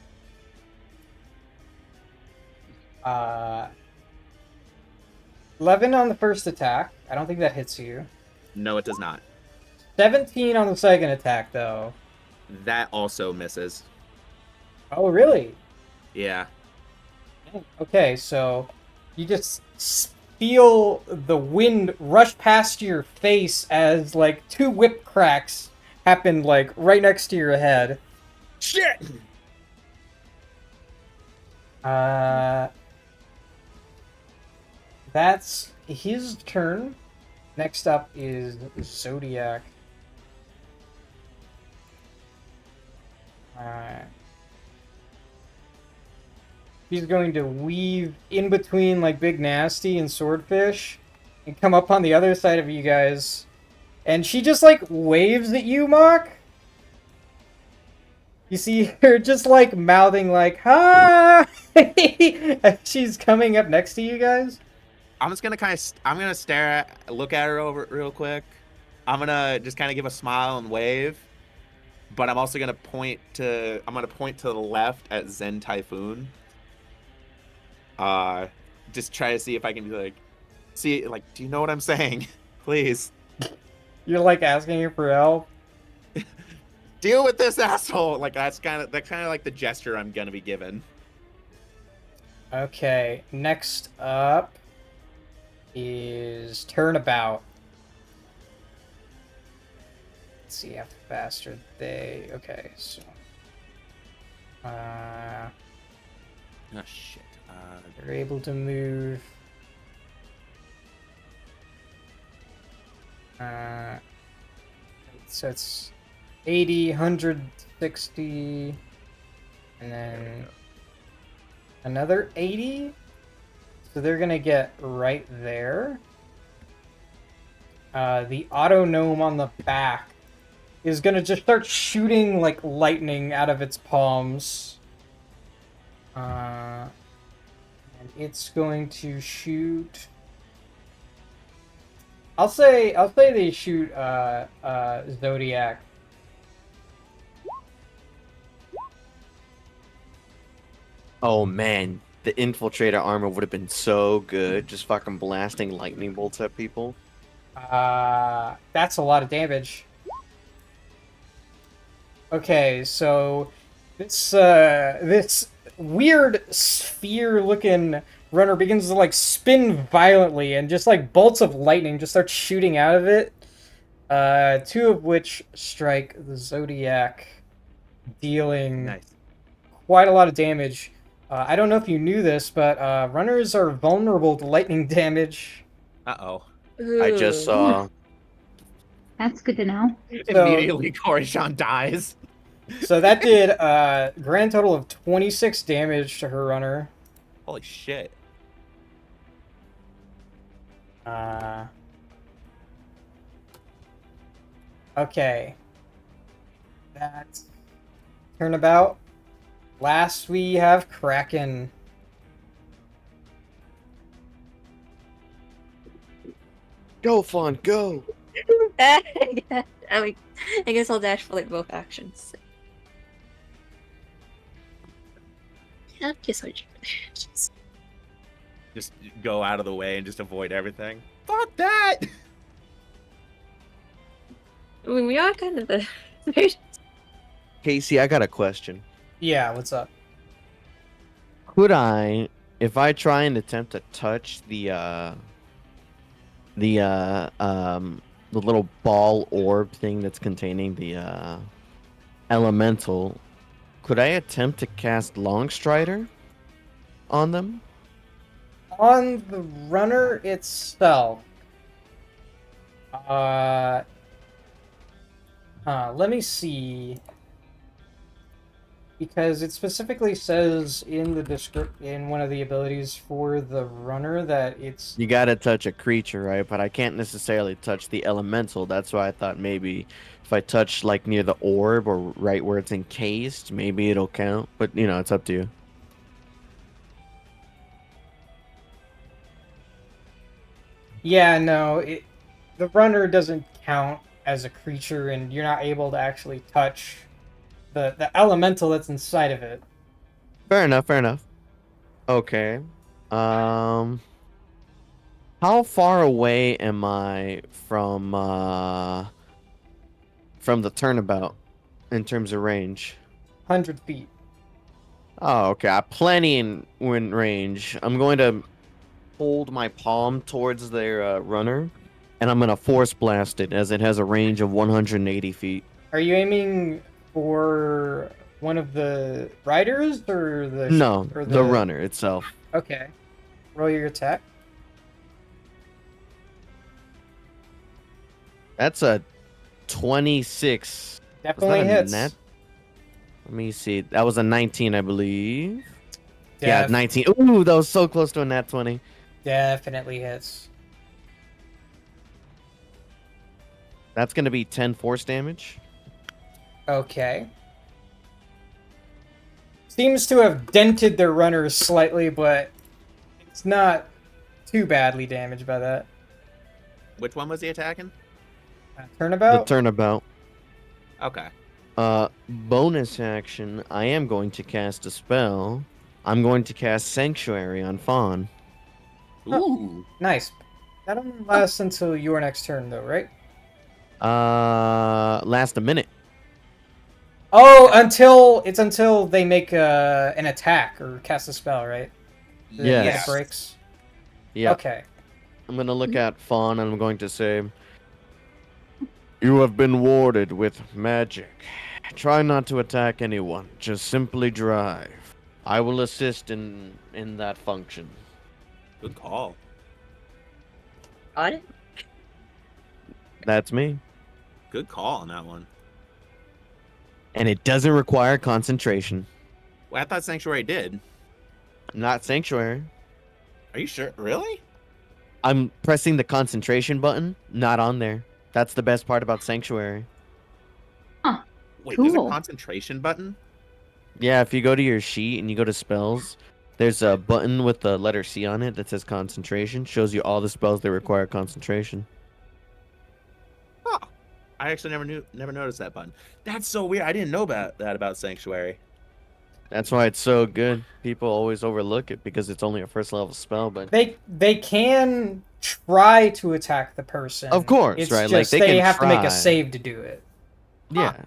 11 on the first attack. I don't think that hits you. No, it does not. 17 on the second attack, though. That also misses. Oh, really? Yeah. Okay, so you just feel the wind rush past your face as like two whip cracks happen like right next to your head. Shit! Uh, that's his turn. Next up is Zodiac. He's going to weave in between like Big Nasty and Swordfish and come up on the other side of you guys. And she just like waves at you, Mock. You see her just like mouthing like "hi." She's coming up next to you guys. I'm just gonna I'm gonna look at her over real quick. I'm gonna just kind of give a smile and wave, but I'm also gonna point to the left at Zen Typhoon. Just try to see if I can be like, do you know what I'm saying? Please You're like asking her for help. deal with this asshole. Like that's kind of like the gesture I'm gonna be given. Okay, next up is Turnabout. Let's see how fast are they. Okay, so Oh shit. they're able to move. So it's 80, 160, and then another 80. So they're gonna get right there. The auto gnome on the back is gonna just start shooting like lightning out of its palms. And it's going to shoot. I'll say they shoot Zodiac. Oh man, the infiltrator armor would have been so good, just fucking blasting lightning bolts at people. That's a lot of damage. Okay, so this weird sphere-looking runner begins to like spin violently, and just like bolts of lightning just start shooting out of it. Two of which strike the Zodiac, dealing Nice. quite a lot of damage. I don't know if you knew this, but runners are vulnerable to lightning damage. Uh-oh. I just Ooh. saw. That's good to know. So, Immediately, Coruscant dies. so that did a grand total of 26 damage to her runner. Holy shit. Okay. That's turnabout. Last we have Kraken. Go, Fawn, go! I mean, I guess I'll dash for like both actions. Yeah, guess I'll Just go out of the way and just avoid everything. Fuck that! I mean, we are kind of a. Casey, I got a question. Yeah, what's up? Could I, if I try and attempt to touch the little ball orb thing that's containing the elemental, could I attempt to cast Longstrider on them? On the runner itself, let me see, because it specifically says in the in one of the abilities for the runner that it's You gotta touch a creature, right? But I can't necessarily touch the elemental. That's why I thought maybe if I touch like near the orb or right where it's encased, maybe it'll count. But you know, it's up to you. yeah, no, the runner doesn't count as a creature, and you're not able to actually touch the elemental that's inside of it. Fair enough, fair enough. Okay. Um how far away am I from the turnabout in terms of range? 100 feet. Oh, okay. I plenty in range. I'm going to hold my palm towards their runner, and I'm going to force blast it as it has a range of 180 feet. Are you aiming for one of the riders or No, or the runner itself. Okay. Roll your attack. That's a 26. Definitely a hits. net? Let me see. That was a 19, I believe. Yeah, 19. Ooh, that was so close to a nat 20. Definitely hits. That's going to be 10 force damage. Okay. Seems to have dented their runners slightly, but it's not too badly damaged by that. Which one was he attacking? The Turnabout? turnabout. Okay. Bonus action. I am going to cast a spell. I'm going to cast Sanctuary on Fawn. Ooh. Nice. That only lasts until your next turn, though, right? Last a minute. Oh, until they make an attack or cast a spell, right? Then Yes. it breaks. Yeah. Okay. I'm going to look at Fawn and I'm going to say, you have been warded with magic. Try not to attack anyone. Just simply drive. I will assist in that function. Good call. Got it. That's me. Good call on that one. And it doesn't require concentration. Well, I thought Sanctuary did. Not Sanctuary. Are you sure? Really? I'm pressing the concentration button. Not on there. That's the best part about Sanctuary. Wait, there's a Cool. concentration button? Yeah, if you go to your sheet and you go to spells, there's a button with the letter C on it that says concentration. Shows you all the spells that require concentration. Huh. I actually never noticed that button. That's so weird. I didn't know about that about Sanctuary. That's why it's so good. People always overlook it because it's only a first level spell, but They can try to attack the of person. course, It's right? Like just they they can have to make a try. save to do it. Huh. Yeah.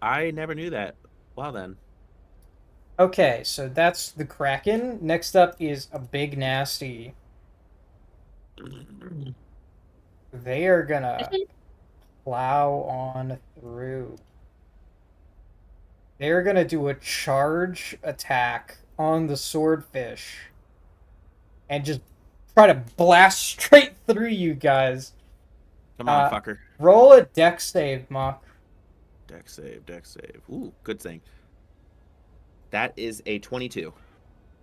I never knew that. Well then. Okay, so that's the Kraken. Next up is a big nasty. They are gonna plow on through. They're gonna do a charge attack on the swordfish and just try to blast straight through you guys. Come on, fucker. Roll a dex save, Mock. Dex save, dex save. Ooh, good thing. That is a 22.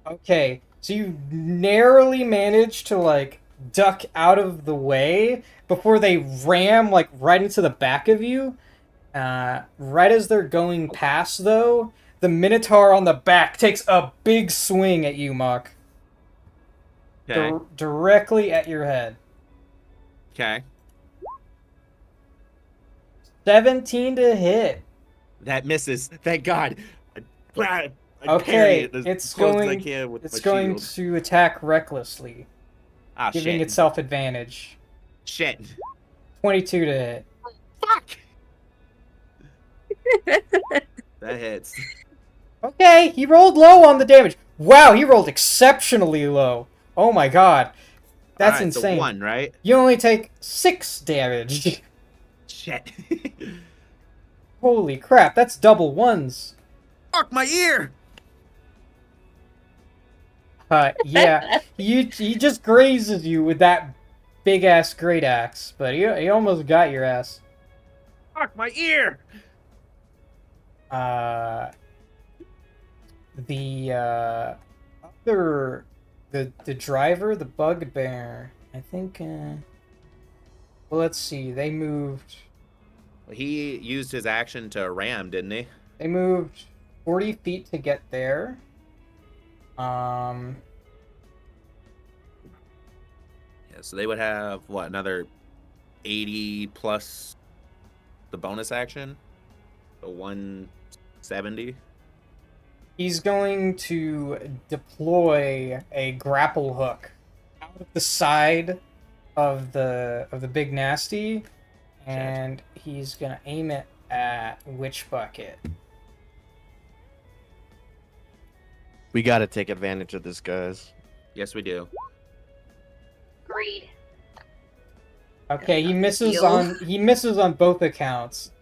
Okay, so you narrowly manage to like duck out of the way before they ram like right into the back of you. Right as they're going past, though, the Minotaur on the back takes a big swing at you, Mock. Okay. Directly at your head. Okay. 17 to hit. That misses. Thank God. I parry Okay, it as it's close as I going. can with It's my going shield. to attack recklessly, Ah, giving shit. itself advantage. Shit. 22 to hit. Fuck. That hits. Okay, he rolled low on the damage. Wow, he rolled exceptionally low. Oh my god. That's Alright, insane. So 1, right? You only take 6 damage. Shit. Holy crap, that's double ones. Fuck my ear. Yeah, he just grazes you with that big ass great axe, but he almost got your ass. Fuck my ear. The other the driver, the bugbear, I think. Well, let's see. They moved. He used his action to ram, didn't he? They moved 40 feet to get there. Yeah, so they would have what, another 80 plus the bonus action? So 170. He's going to deploy a grapple hook out of the side of the big nasty, and he's gonna aim it at Witch Bucket. We gotta take advantage of this, guys. Yes, we do. Agreed. Okay, he misses Deal. on both accounts.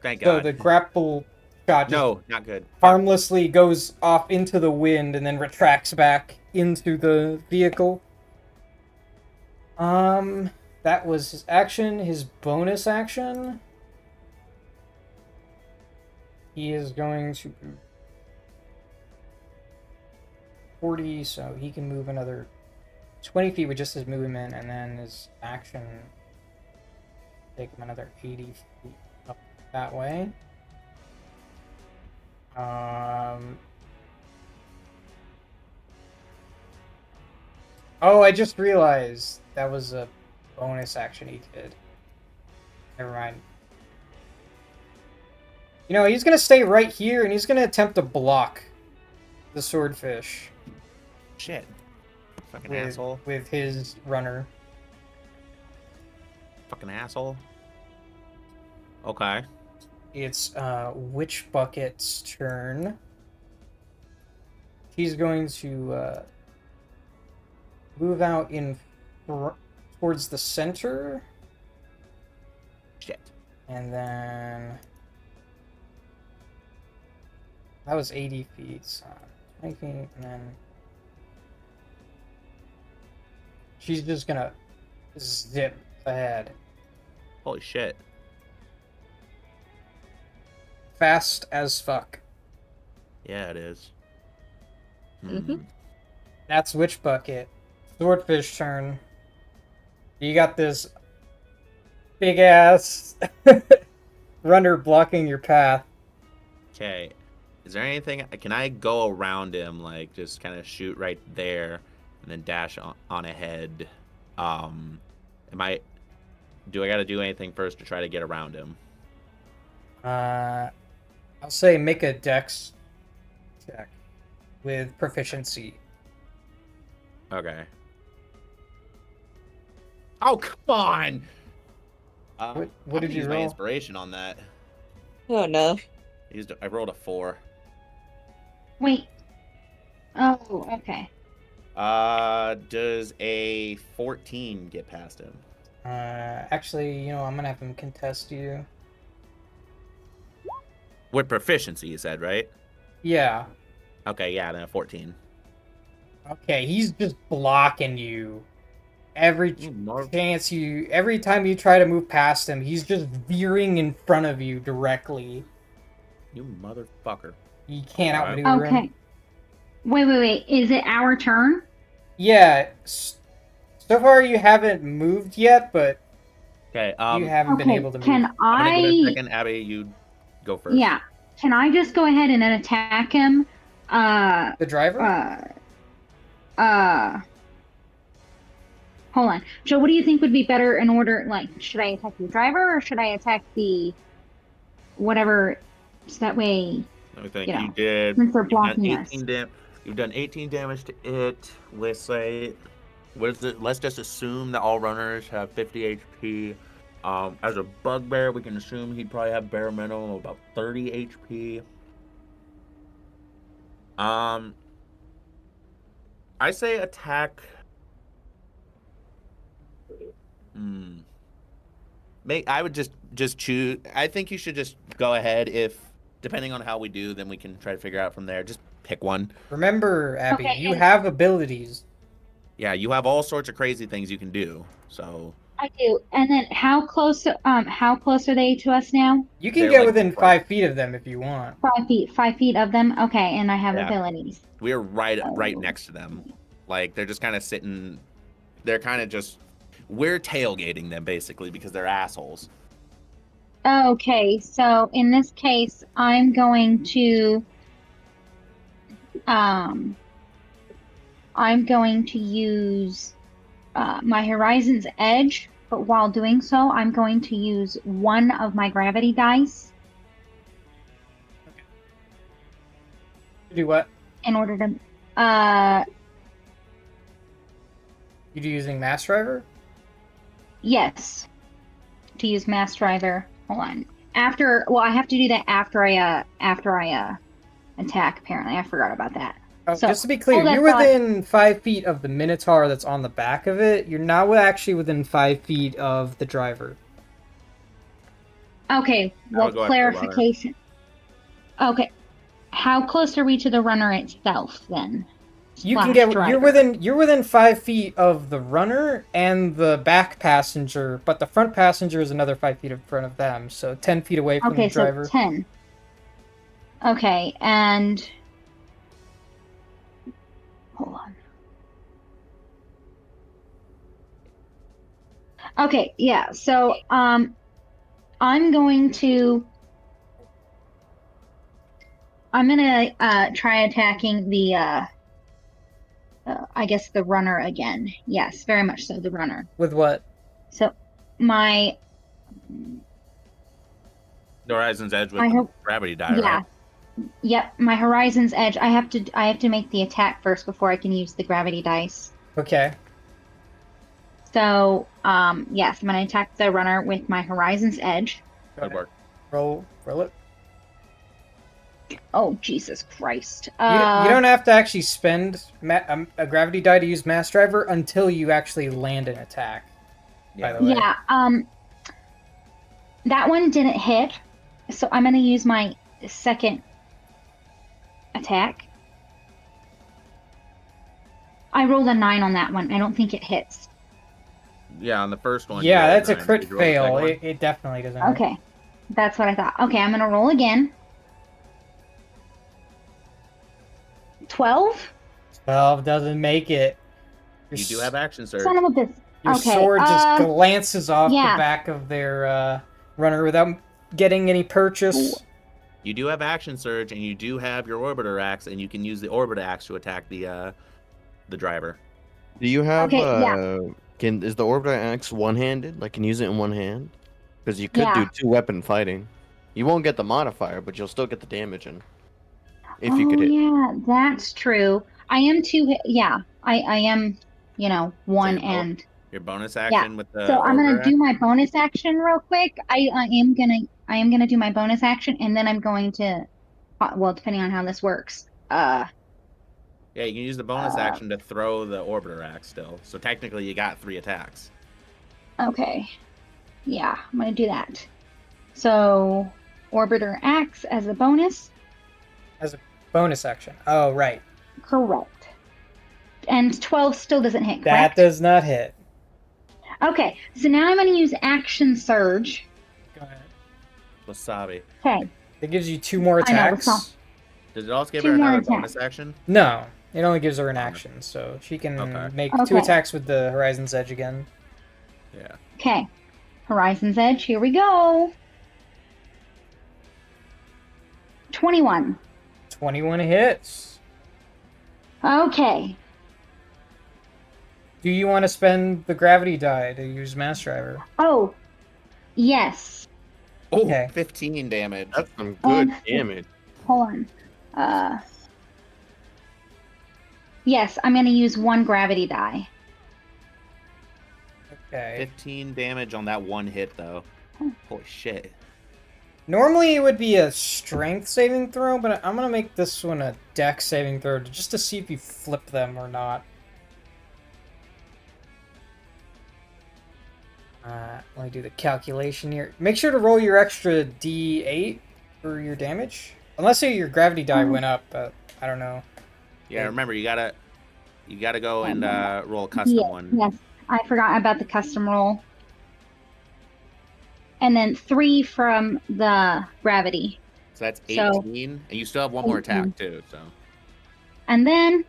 Thank So God. the grapple shot just No, not good. harmlessly goes off into the wind and then retracts back into the vehicle. That was his action. His bonus action, he is going to 40, so he can move another 20 feet with just his movement, and then his action take him another 80 feet up that way. Oh, I just realized that was a bonus action he did. Never mind. You know, he's gonna stay right here, and he's gonna attempt to block the swordfish Shit. Fucking asshole. with his runner. Fucking asshole. Okay. It's Witch Bucket's turn. She's going to move out in towards the center, Shit. and then that was 80 feet, so 20 feet, and then she's just gonna zip ahead. Holy shit. Fast as fuck. Yeah, it is. Mhm. That's Witch Bucket. Swordfish turn. You got this big ass runner blocking your path. Okay. Is there anything? Can I go around him, like just kind of shoot right there, and then dash on ahead? Am I? Do I got to do anything first to try to get around him? I'll say make a dex check with proficiency. Okay. Oh, come on! What I'm gonna did you use my roll? inspiration on that. Oh no. I rolled a 4. Wait. Oh, okay. Does a 14 get past him? Actually, I'm gonna have him contest you. With proficiency, you said, right? Yeah. Okay, yeah, then a 14. Okay, he's just blocking you. Every Marv. every time you try to move past him, he's just veering in front of you directly. You motherfucker. You can't Alright. outmaneuver him. Okay. Wait. Is it our turn? Yeah. So far you haven't moved yet, but Okay, you haven't been Okay. able to move. Can I'm gonna give it a I? second. Abby, you go first. Yeah. Can I just go ahead and then attack him? The driver? Uh. Hold on, Joe. What do you think would be better in order? Like, should I attack the driver or should I attack the whatever? So that way, Let me think. you know, You did. since they're You've done blocking us. 18 You've done 18 damage to it. Let's say, what is it? Let's just assume that all runners have 50 HP. As a bugbear, we can assume he'd probably have bare minimum of about 30 HP. I say attack. I would just choose. I think you should just go ahead. If depending on how we do, then we can try to figure out from there. Just pick one. Remember, Abby, Okay, you and- have abilities. Yeah, you have all sorts of crazy things you can do. So I do. And then how close? How close are they to us now? You can They're get like within right- 5 feet of them if you want. 5 feet. 5 feet of them. Okay, and I have Yeah. abilities. we're right Oh. next to them. Like they're just kind of sitting. They're kind of just. We're tailgating them basically because they're assholes. Okay, so in this case, I'm going to use my Horizon's Edge, but while doing so, I'm going to use one of my gravity dice Do what? in order to You using Mass Driver? yes, to use Mass Driver. Hold on. I have to do that after I attack. Apparently, I forgot about that. Oh, So, just to be clear, hold you're that thought. within 5 feet of the Minotaur that's on the back of it. You're not actually within 5 feet of the driver. Okay, well, would go after the runner. clarification. Okay, how close are we to the runner itself then? You can Slash get driver. you're within 5 feet of the runner and the back passenger, but the front passenger is another 5 feet in front of them, so 10 feet away from Okay, the driver. so 10. Okay, and hold on. Okay, yeah. So I'm gonna try attacking the I guess the runner again. Yes, very much so, the runner. With what? So my The Horizon's Edge with I the hope- gravity die, yeah. right? Yep, my Horizon's Edge. I have to make the attack first before I can use the gravity dice. Okay. So, yes, I'm gonna attack the runner with my Horizon's Edge. Good work. Roll it. Oh, Jesus Christ. You don't have to actually spend a gravity die to use Mass Driver until you actually land an attack. By the way. Yeah, that one didn't hit, so I'm gonna use my second attack. I rolled a 9 on that one. I don't think it hits. Yeah, on the first one. you Yeah, rolled that's a 9. crit Did you roll the second fail. one? It definitely doesn't hit. Okay, that's what I thought. Okay, I'm gonna roll again. 12? 12 doesn't make it. You do have action surge. Son of a bitch. Your Okay, sword just glances off yeah. the back of their runner without getting any purchase. You do have action surge, and you do have your orbiter axe, and you can use the orbiter axe to attack the driver. Do you have Okay, yeah. is the orbiter axe one-handed? Like, can you use it in one hand? Because you could Yeah. do two-weapon fighting. You won't get the modifier, but you'll still get the damage in. If you could Oh hit. yeah, that's true. I am yeah. I am, So one your and your bonus yeah. action with the So I'm gonna orbiter do axe. my bonus action real quick. I am gonna do my bonus action and then I'm going to well, depending on how this works. Yeah, you can use the bonus Uh action to throw the orbiter axe still. So technically, you got 3 attacks. okay. Yeah, I'm gonna do that. So orbiter axe as a bonus. As a bonus action. Oh, right. Correct. And 12 still doesn't hit, That correct? does not hit. Okay, so now I'm gonna use action surge. Go ahead. Wasabi. Okay. It gives you 2 more I know, it's not attacks. Does it also give 2 her more another attacks. bonus action? No, it only gives her an Okay. action, so she can Okay. make 2 Okay. attacks with the Horizon's Edge again. Yeah. Okay. Horizon's Edge, here we go. 21. 21 hits. Okay. Do you want to spend the gravity die to use Mass Driver? Oh, yes. Oh, Okay. 15 damage. That's some good And- damage. Hold on. Yes, I'm going to use 1 gravity die. Okay. 15 damage on that one hit, though. Holy shit. Normally it would be a strength saving throw, but I'm going to make this one a dex saving throw just to see if you flip them or not. Let me do the calculation here. Make sure to roll your extra d8 for your damage. Unless your gravity die went up, but I don't know. Yeah, remember, you gotta go and roll a custom one. Yes, I forgot about the custom roll. And then 3 from the gravity. So that's So- 18, and you still have 1 more 18. attack, too, so. And then,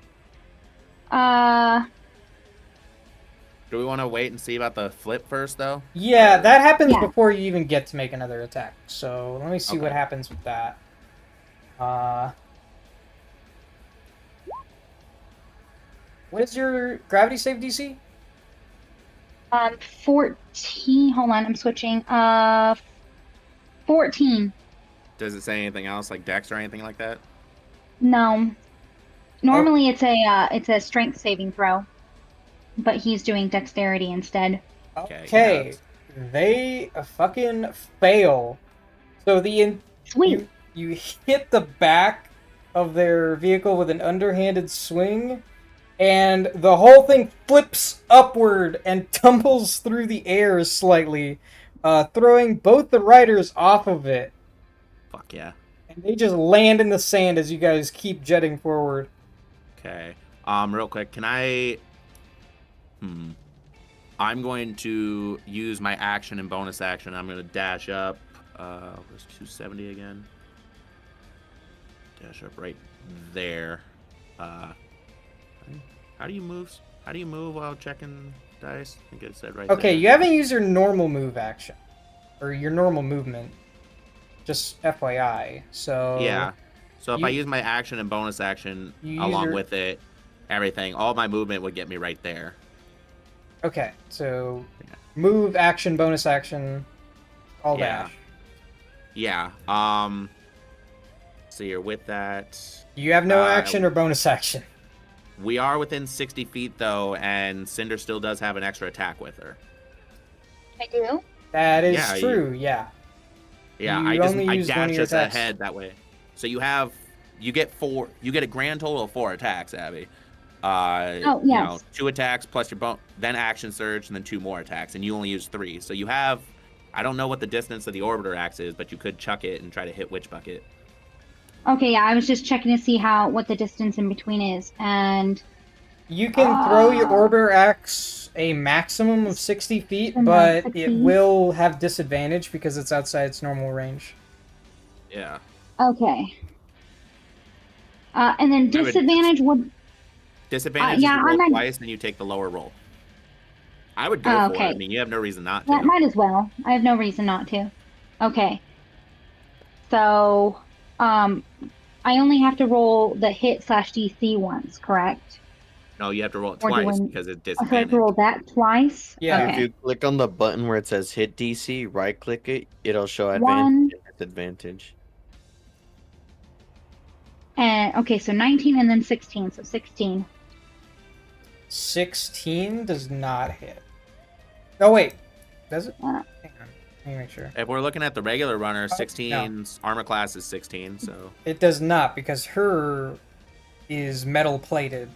Do we want to wait and see about the flip first, though? Yeah, that happens Yeah. before you even get to make another attack. So let me see what Okay. happens with that. What is your gravity save DC? 14. Hold on, I'm switching. 14. Does it say anything else, like dex or anything like that? No. Normally it's a strength saving throw, but he's doing dexterity instead. Okay, they fucking fail. So Sweet. you hit the back of their vehicle with an underhanded swing, and the whole thing flips upward and tumbles through the air slightly, throwing both the riders off of it. Fuck yeah. And they just land in the sand as you guys keep jetting forward. Okay. Real quick, can I... I'm going to use my action and bonus action. I'm going to dash up. Where's 270 again? Dash up right there. How do you move? How do you move while checking dice? I think it said right there. Okay, you haven't used your normal move action. Or your normal movement. Just FYI. So... Yeah. So if I You- use my action and bonus action You use along your- with it, everything, all my movement would get me right there. Okay, so move, action, bonus action, all Yeah. dash. Yeah. So you're with that. You have no action or bonus action. We are within 60 feet though, and Cinder still does have an extra attack with her. I do. That is Yeah, true, yeah. Yeah, You I only used one of dash your us attacks. ahead that way. So you get a grand total of 4 attacks, Abby. Oh, yes. 2 attacks plus your then action surge, and then 2 more attacks, and you only use 3. So you have, I don't know what the distance of the orbiter axe is, but you could chuck it and try to hit Witch Bucket. Okay, yeah, I was just checking to see what the distance in between is, and You can throw your orbiter axe a maximum of 60 feet, And but 60? it will have disadvantage because it's outside its normal range. Yeah. okay. And then Remember, disadvantage would. Disadvantage yeah, is you roll I might- twice, then you take the lower roll. I would go for Okay. it. I mean, you have no reason not to. That might as well. I have no reason not to. Okay. So I only have to roll the hit/DC once, correct? No, you have to roll it Or do I? twice because it's Oh, so I have to roll disadvantage. that twice? Yeah. If Okay. you click on the button where it says hit DC, right click it, it'll show advantage One and disadvantage. and okay, so 19 and then 16. So 16. 16 does not hit. Oh wait, does it? Uh, Hang on, let me make sure. If we're looking at the regular runner, Oh, 16's armor class is 16, so It does not because her is metal plated.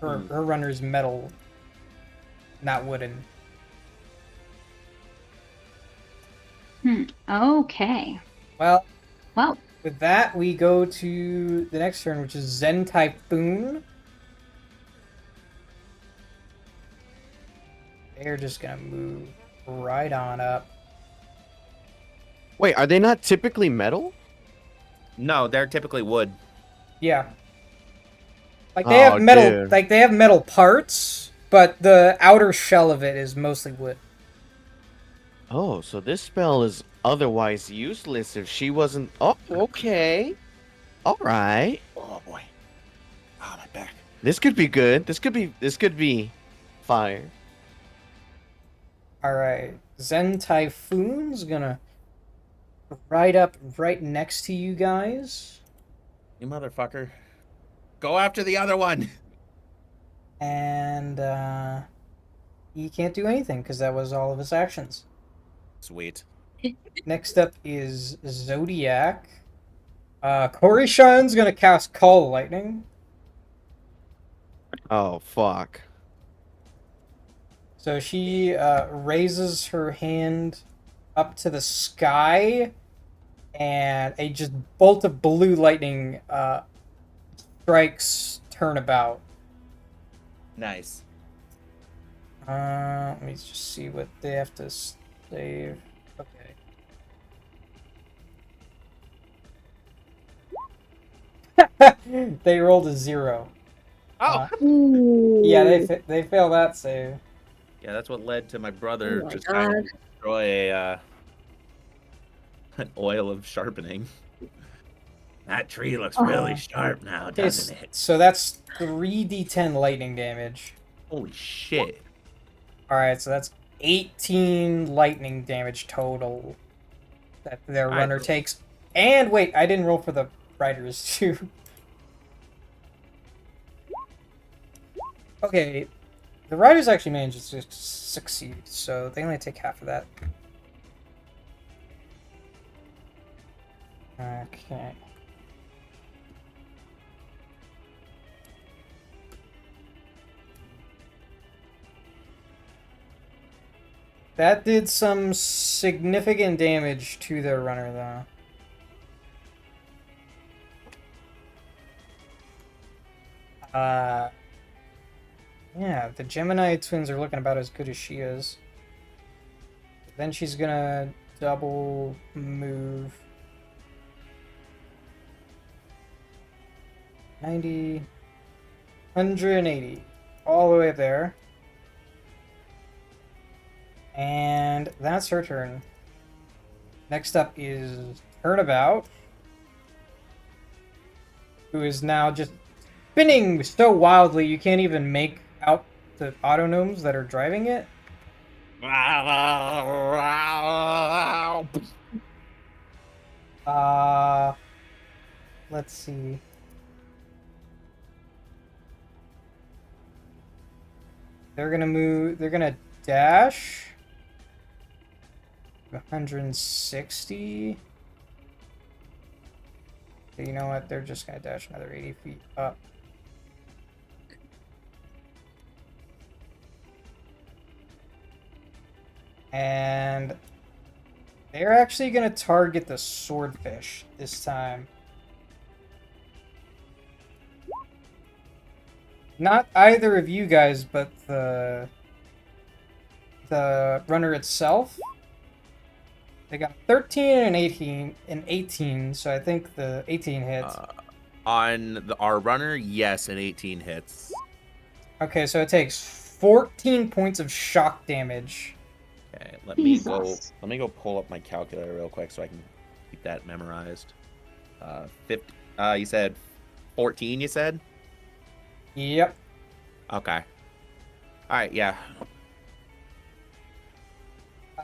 Her Hmm. her runner is metal, not wooden. Okay. Well, Well, with that we go to the next turn, which is Zen Typhoon. They're just gonna move right on up. Wait, are they not typically metal? no, they're typically wood. Yeah. Like they have Oh, metal, dude. like they have metal parts, but the outer shell of it is mostly wood. Oh, so this spell is otherwise useless if she wasn't. Oh, okay. All right. Oh boy. Ah, my back. This could be good. This could be fire. All right, Zen Typhoon's gonna ride up right next to you guys, You motherfucker. Go after the other one. and he can't do anything because that was all of his actions. Sweet. Next up is Zodiac. Korishan's gonna cast Call Lightning. Oh, fuck. So she raises her hand up to the sky, and a just bolt of blue lightning strikes Turnabout. Nice. Let me just see what they have to save. Okay. They rolled a 0. Oh. Yeah, they fail that save. Yeah, that's what led to my brother Oh my just trying God. to destroy an oil of sharpening. That tree looks really sharp now, Okay, doesn't it? so that's 3d10 lightning damage. Holy shit. Alright, so that's 18 lightning damage total that their Alright, runner so- takes. And wait, I didn't roll for the riders too. Okay, the riders actually managed to succeed, so they only take half of that. Okay. That did some significant damage to their runner, though. Yeah, the Gemini twins are looking about as good as she is. Then she's gonna double move. 90, 180, all the way up there. And that's her turn. Next up is Turnabout, who is now just spinning so wildly you can't even make out the autonomes that are driving it. Let's see. They're gonna move. They're gonna dash. 160. You know what? They're just gonna dash another 80 feet up. And they're actually gonna target the swordfish this time. Not either of you guys, but the runner itself. They got 13 and 18, so I think the 18 hits. On our runner, yes, an 18 hits. Okay, so it takes 14 points of shock damage. Okay, let me Jesus. go pull up my calculator real quick so I can keep that memorized. 50. You said 14. You said. Yep. Okay. All right. Yeah.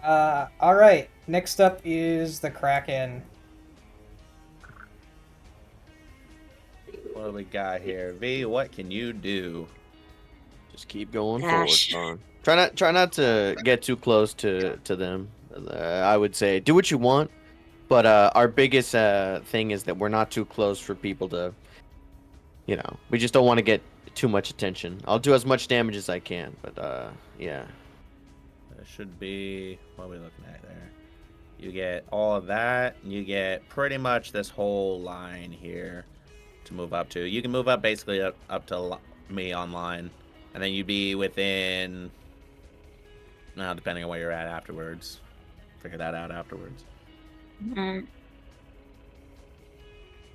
All right. Next up is the Kraken. What do we got here? V, what can you do? Just keep going forward, Dash. Spawn. Try not to get too close to them. I would say do what you want, but our biggest thing is that we're not too close for people to, we just don't want to get too much attention. I'll do as much damage as I can, but yeah. That should be, what are we looking at there? You get all of that, and you get pretty much this whole line here to move up to. You can move up basically up to me online, and then you'd be within, now depending on where you're at afterwards. Figure that out afterwards. Mm,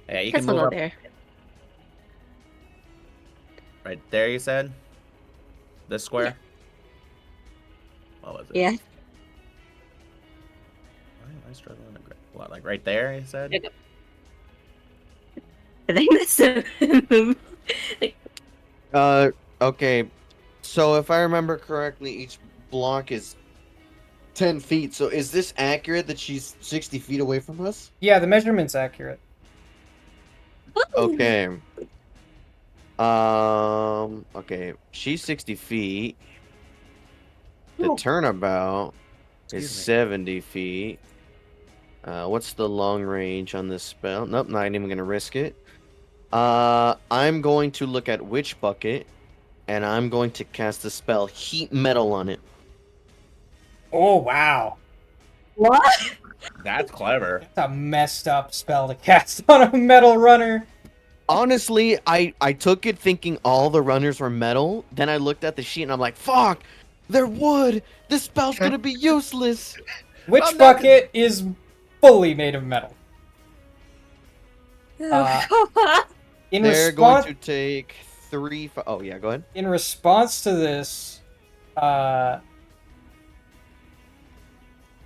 Yeah, you guess can we'll move go up there. right there, you said? This square? What was it? Yeah. Why am I struggling to what, like right there, you said? Yep. I think that's the Okay. So if I remember correctly, each block is 10 feet. So is this accurate that she's 60 feet away from us? Yeah, the measurement's accurate. Okay. Okay. She's 60 feet. The Ooh. turnabout is Excuse me. 70 feet. What's the long range on this spell? Nope, not even gonna risk it. I'm going to look at Witch Bucket, and I'm going to cast the spell Heat Metal on it. Oh, wow. What? That's clever. That's a messed up spell to cast on a metal runner. Honestly, I took it thinking all the runners were metal. Then I looked at the sheet and I'm like, fuck, they're wood. This spell's gonna be useless. Witch I'm not Bucket is fully made of metal. In They're going response, to take 3. Oh yeah, go ahead. in response to this,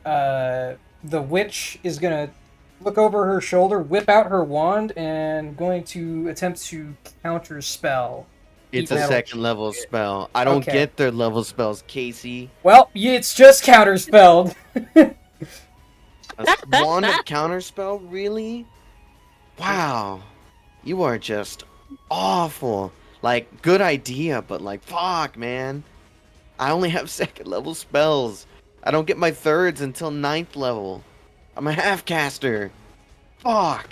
the witch is gonna look over her shoulder, whip out her wand, and going to attempt to counter spell. It's Heat a metal. second level spell. I don't Okay. get their level spells, Casey. Well, it's just counterspelled. A wand of counterspell, really? Wow, you are just awful. Like, good idea, but like, fuck, man. I only have second level spells. I don't get my thirds until 9th level. I'm a half caster. Fuck.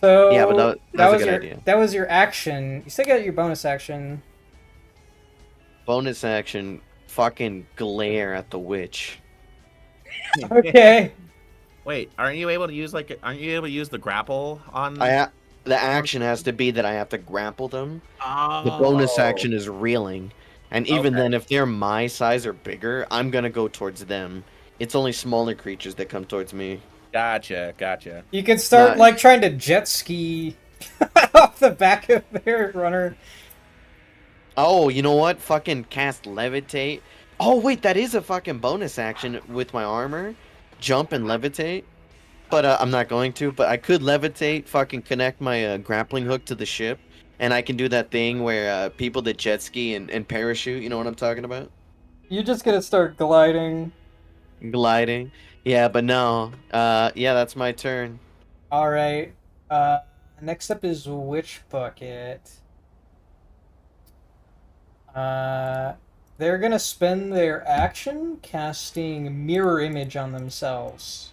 So Yeah, but that that was a was good your idea. that was your action. You still got your bonus action. Bonus action, fucking glare at the witch. Okay. Wait, aren't you able to use the grapple on? The action has to be that I have to grapple them. The bonus action is reeling. And even Okay. then, if they're my size or bigger, I'm gonna go towards them. It's only smaller creatures that come towards me. Gotcha. You can start Nah. like trying to jet ski off the back of their runner. Oh, you know what? Fucking cast levitate. Oh wait, that is a fucking bonus action with my armor. Jump and levitate. But I'm not going to. But I could levitate, fucking connect my grappling hook to the ship, and I can do that thing where people that jet ski and parachute. You know what I'm talking about? You're just gonna start gliding. Gliding. Yeah, but no. Yeah, that's my turn. All right. Uh, next up is Witch Bucket. Uh, they're gonna spend their action casting Mirror Image on themselves.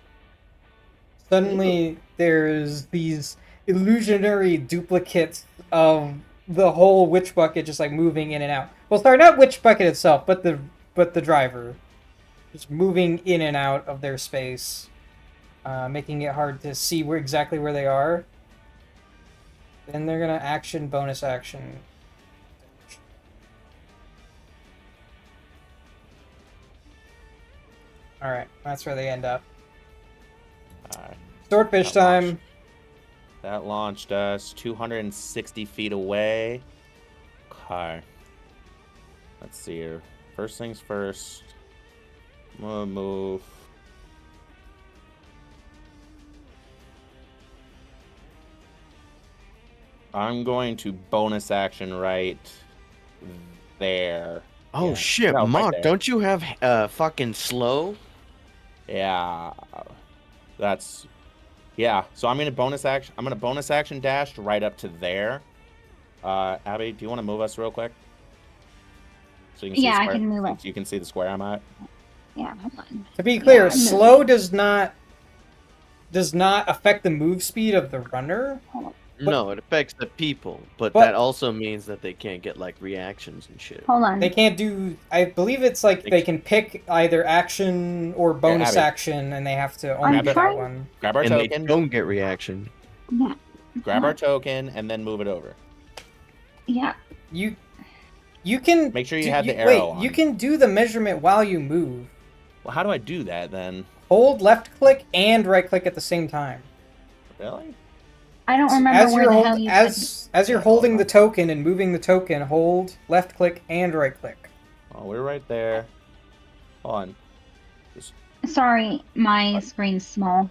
Suddenly, there's these illusionary duplicates of the whole Witch Bucket just like moving in and out. Well, sorry, not Witch Bucket itself, but the driver, just moving in and out of their space, making it hard to see exactly where they are. Then they're gonna action bonus action. All right, that's where they end up. Alright. Swordfish That launched. time. That launched us 260 feet away. Okay. Let's see here. First things first. I'm gonna move. I'm going to bonus action right there. Oh Yeah. shit, No, right Mock, there. don't you have fucking slow? Yeah. That's yeah. So I'm gonna bonus action. I'm gonna bonus action dash right up to there. Abby, do you want to move us real quick so you can see the Yeah, I square? can move it. So you can see the square I'm at. Yeah, hold on. To be Yeah, clear, I'm slow moving. does not affect the move speed of the runner. Hold on. But No, it affects the people, but that but also means that they can't get like reactions and shit. Hold they on. can't do. I believe it's like they can pick either action or Here, bonus Abby, action, and they have to only I'm grab do it. that trying. one. Grab our And they token. don't get reaction. Yeah. Grab our token and then move it over. Yeah. You you can Make sure you do, have the wait. arrow You on. can do the measurement while you move. Well, how do I do that then? Hold left click and right click at the same time. Really? I don't remember where the hell you said. As you're Yeah, hold holding the on. token and moving the token, hold left click and right click. Oh, we're right there. Hold on. Just, Sorry, my screen's small.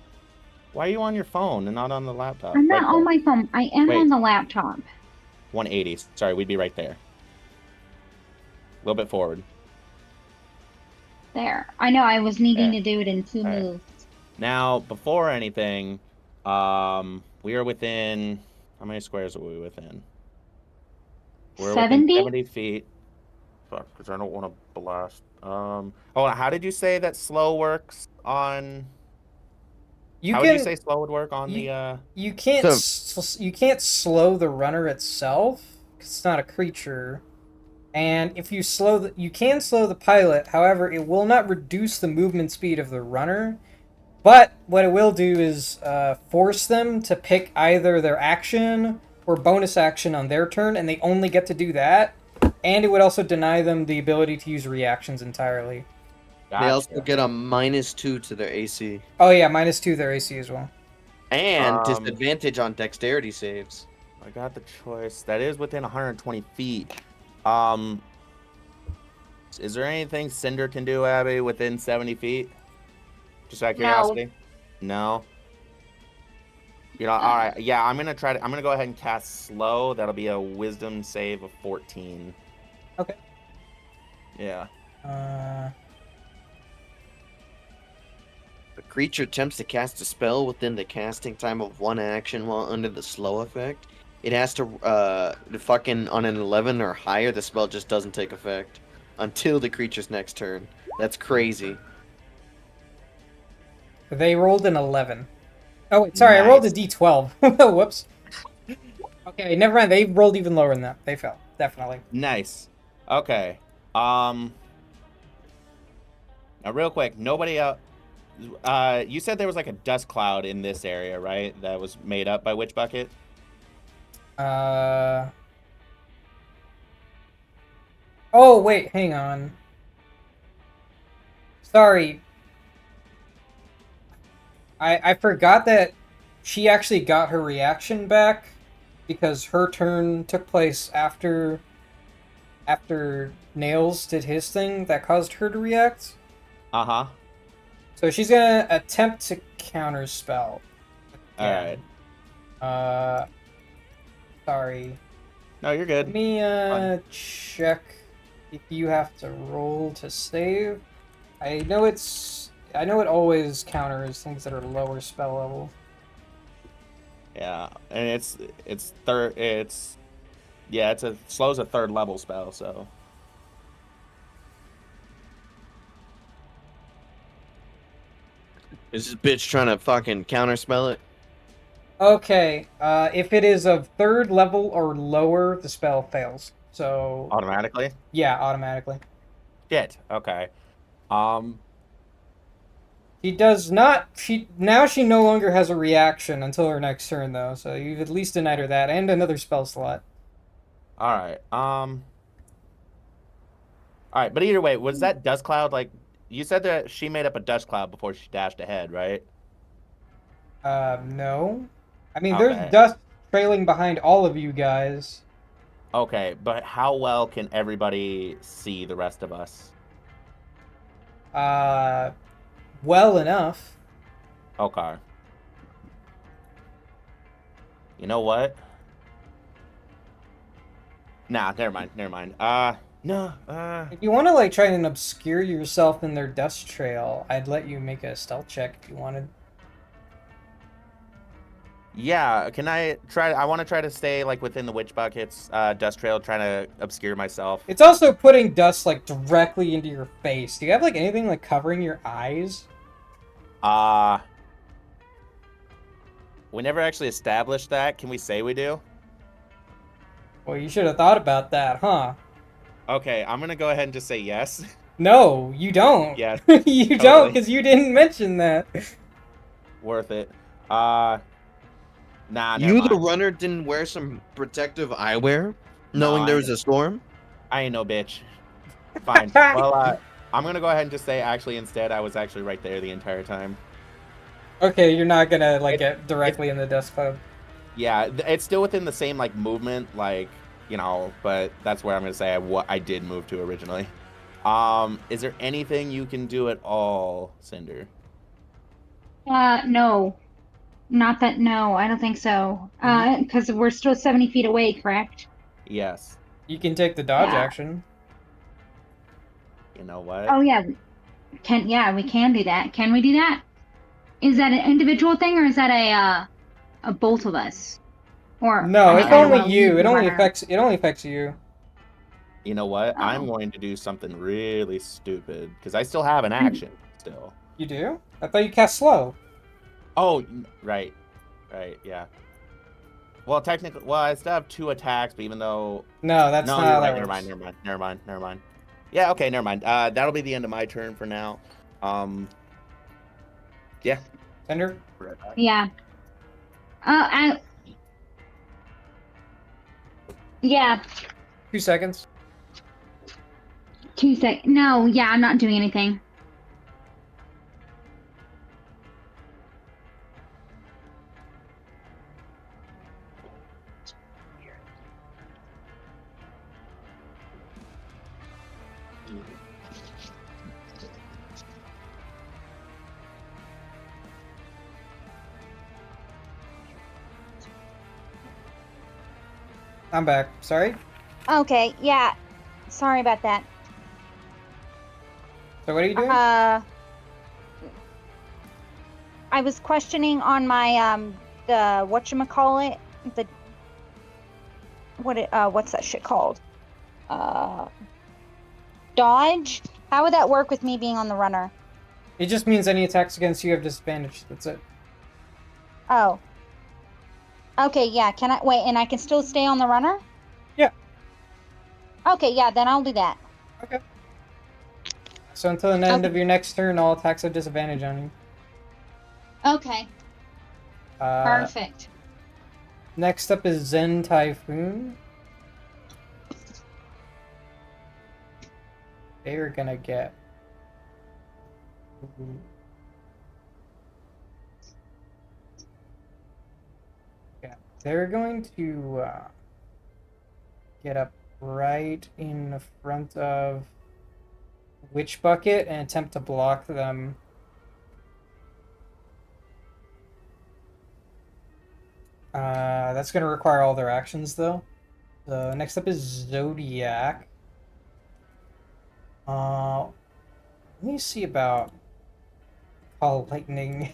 why are you on your phone and not on the laptop? I'm Right not on there. my phone. I am Wait. on the laptop. 180. Sorry, we'd be right there. A little bit forward. There. I know I was needing There. to do it in two Alright. moves. Now, before anything, we are within. How many squares are we within? We're within 70? 70 feet. Fuck, because I don't want to blast. Oh, how did you say that slow works on? You How would you can say slow would work on you the? you can't So- you can't slow the runner itself 'cause it's not a creature. And if you you can slow the pilot. However, it will not reduce the movement speed of the runner. But what it will do is force them to pick either their action or bonus action on their turn, and they only get to do that. And it would also deny them the ability to use reactions entirely. They also Gotcha. get a -2 to their AC. Oh yeah, -2 their AC as well. And Um, disadvantage on dexterity saves. I got the choice. That is within 120 feet. Um, is there anything Cinder can do, Abby, within 70 feet? Just out of No. curiosity. No. You know, all right. Yeah, I'm gonna try to. I'm gonna go ahead and cast slow. That'll be a Wisdom save of 14. Okay. Yeah. A creature attempts to cast a spell within the casting time of one action while under the slow effect. It has to fucking on an 11 or higher, the spell just doesn't take effect until the creature's next turn. That's crazy. They rolled an 11. Oh wait, sorry, I rolled a Nice. d12. Whoops. Okay, never mind. They rolled even lower than that. They fell, definitely. Nice. Okay. Now, real quick, nobody else. You said there was like a dust cloud in this area, right? That was made up by which bucket? Oh wait, hang on. Sorry. I forgot that she actually got her reaction back because her turn took place after Nails did his thing that caused her to react. Uh-huh. So she's gonna attempt to counter spell. All right. Sorry. No, you're good. Let me Fine. check if you have to roll to save. I know it always counters things that are lower spell level. Yeah, and it's third. It's a slow's a third level spell, so. Is this bitch trying to fucking counterspell it? Okay, if it is of third level or lower, the spell fails. So Automatically? yeah, automatically. Shit. Okay. Um. She does not. She no longer has a reaction until her next turn, though. So you've at least denied her that and another spell slot. All right. All right. But either way, was that dust cloud like? You said that she made up a dust cloud before she dashed ahead, right? No. I mean, there's Okay. dust trailing behind all of you guys. Okay, but how well can everybody see the rest of us? Well enough. Okay. You know what? Nah, never mind, never mind. No, If you want to like try and obscure yourself in their dust trail, I'd let you make a stealth check if you wanted. yeah, can I try? I want to try to stay like within the witch buckets, dust trail, trying to obscure myself. It's also putting dust like directly into your face. Do you have like anything like covering your eyes? Uh, we never actually established that. Can we say we do? Well, you should have thought about that, huh? Okay, I'm gonna go ahead and just say yes. No, you don't. Yes, You don't, totally. because you didn't mention that. Worth it. Uh, nah, never You, the mind. runner, didn't wear some protective eyewear, No, knowing there was a storm? I ain't no bitch. Fine. Well, I'm gonna go ahead and just say actually instead I was actually right there the entire time. Okay, you're not gonna like It, get it's directly in the dust cloud. yeah, it's still within the same like movement, like but that's where I'm gonna say what I did move to originally. Is there anything you can do at all, Cinder? No. Not that, no, I don't think so. Because we're still 70 feet away, correct? Yes. You can take the dodge Yeah. action. You know what? Oh, yeah. Yeah, we can do that. Can we do that? Is that an individual thing or is that a both of us? Or No, it's I don't only want to you. leave It the only runner. affects you. You know what? I'm Oh. going to do something really stupid because I still have an action still. You do? I thought you cast slow. Oh, right, right, yeah. Well, technically, well, I still have 2 attacks, but even though No, that's no, not you're how right. that Never mind. works. Never mind. Yeah, okay, never mind. That'll be the end of my turn for now. Yeah. Tender? Yeah. I, yeah. 2 seconds. 2 sec. No, yeah, I'm not doing anything. I'm back. Sorry. Okay, yeah. Sorry about that. So what are you doing? I was questioning on my the whatchamacallit, the what's that shit called? Dodge? How would that work with me being on the runner? It just means any attacks against you have disadvantage. That's it. Oh. Okay, yeah, can I wait and I can still stay on the runner? Yeah. Okay, yeah, then I'll do that. Okay. So until the end of your next turn, all attacks have disadvantage on you. Okay. Perfect. Next up is Zen Typhoon. They are gonna get. Yeah, they're going to get up right in front of Witch Bucket and attempt to block them. That's going to require all their actions, though. So next up is Zodiac. Let me see about Call Lightning.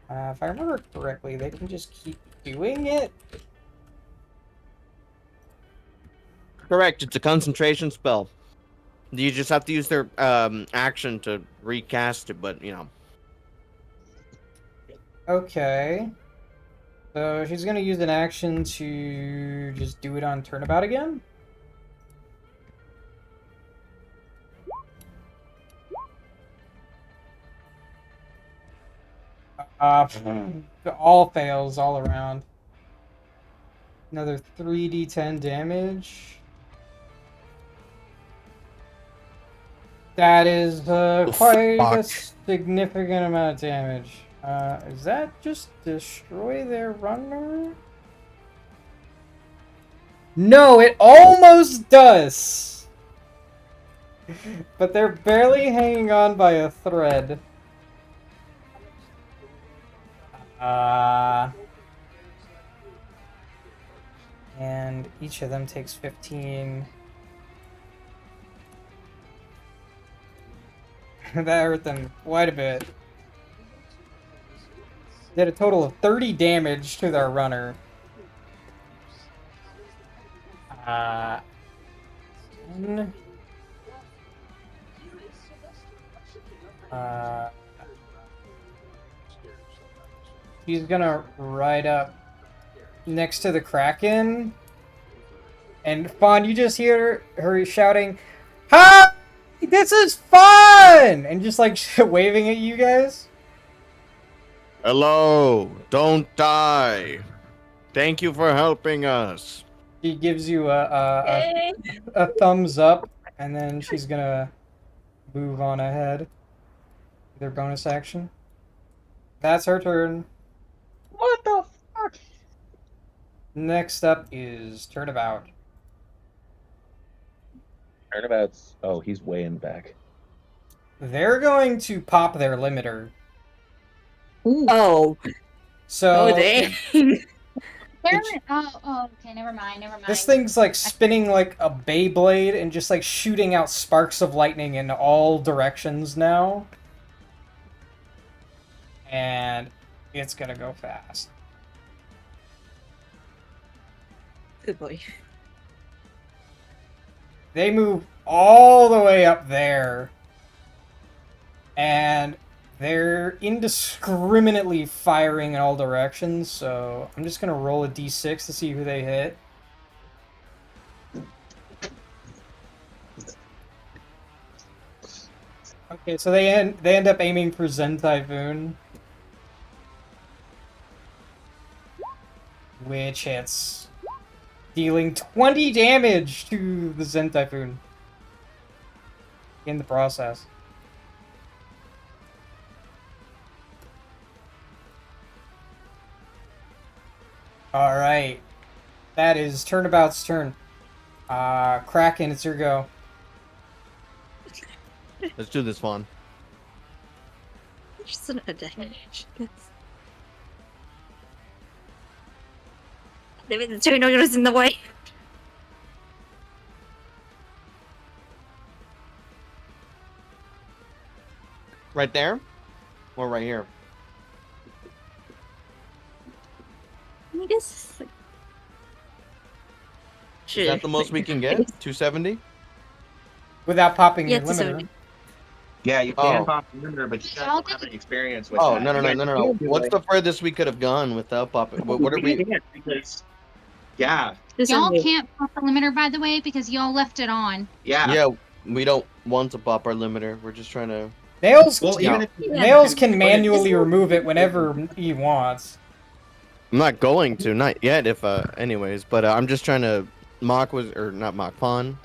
If I remember correctly, they can just keep doing it. Correct, it's a concentration spell. You just have to use their action to recast it, but Okay. So she's gonna use an action to just do it on turnabout again. All fails all around. Another 3d10 damage. That is quite a fuck. significant amount of damage. Is that just destroy their runner? No, it almost does! But they're barely hanging on by a thread. And each of them takes 15. That hurt them quite a bit. Did a total of 30 damage to their runner. Uh, 10. She's gonna ride up next to the Kraken. And Fawn, you just hear her shouting, "Hi! This is fun!" And just like waving at you guys. Hello, don't die. Thank you for helping us. She gives you Yay. a thumbs up, and then she's gonna move on ahead with her bonus action. That's her turn. What the fuck? Next up is Turnabout. Turnabout's. Oh, he's way in the back. They're going to pop their limiter. Oh. So Oh, dang. Okay, never mind. this thing's like spinning like a Beyblade and just like shooting out sparks of lightning in all directions now. And it's gonna go fast. Good boy. They move all the way up there. And they're indiscriminately firing in all directions, so I'm just gonna roll a d6 to see who they hit. Okay, so they end up aiming for Zen Typhoon, which hits, dealing 20 damage to the Zen Typhoon in the process. Alright. That is Turnabout's turn. Kraken, it's your go. Let's do this one. Just an advantage. The tornado was in the way. Right there? Or right here? I guess. Is that the most we can get? 270? Without popping Yeah, your it's limiter. Yeah, you Oh. can pop the limiter, but you don't have any experience with Oh, that. no. You guys No. can do What's it. the furthest we could have gone without popping? What are we? can't because, yeah, Y'all can't pop the limiter, by the way, because y'all left it on. yeah. Yeah, we don't want to pop our limiter. We're just trying to. Nails, Well, Yeah. even if you Nails can but manually it's- remove it whenever he wants. I'm not going to, not yet. If anyways, but I'm just trying to. Mock was or not Mock Pawn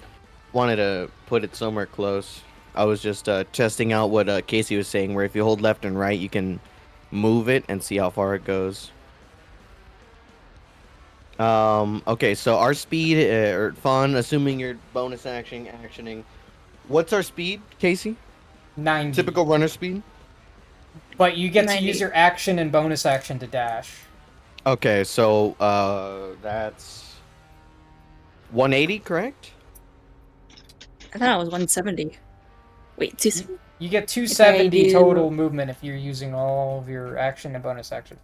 wanted to put it somewhere close. I was just testing out what Casey was saying, where if you hold left and right, you can move it and see how far it goes. Okay, so our speed or Fawn, assuming your bonus actioning. What's our speed, Casey? 90. Typical runner speed. But you get to 90. use your action and bonus action to dash. Okay, so that's 180, correct? I thought it was 170. Wait, 270? You get 270 do- total movement if you're using all of your action and bonus action.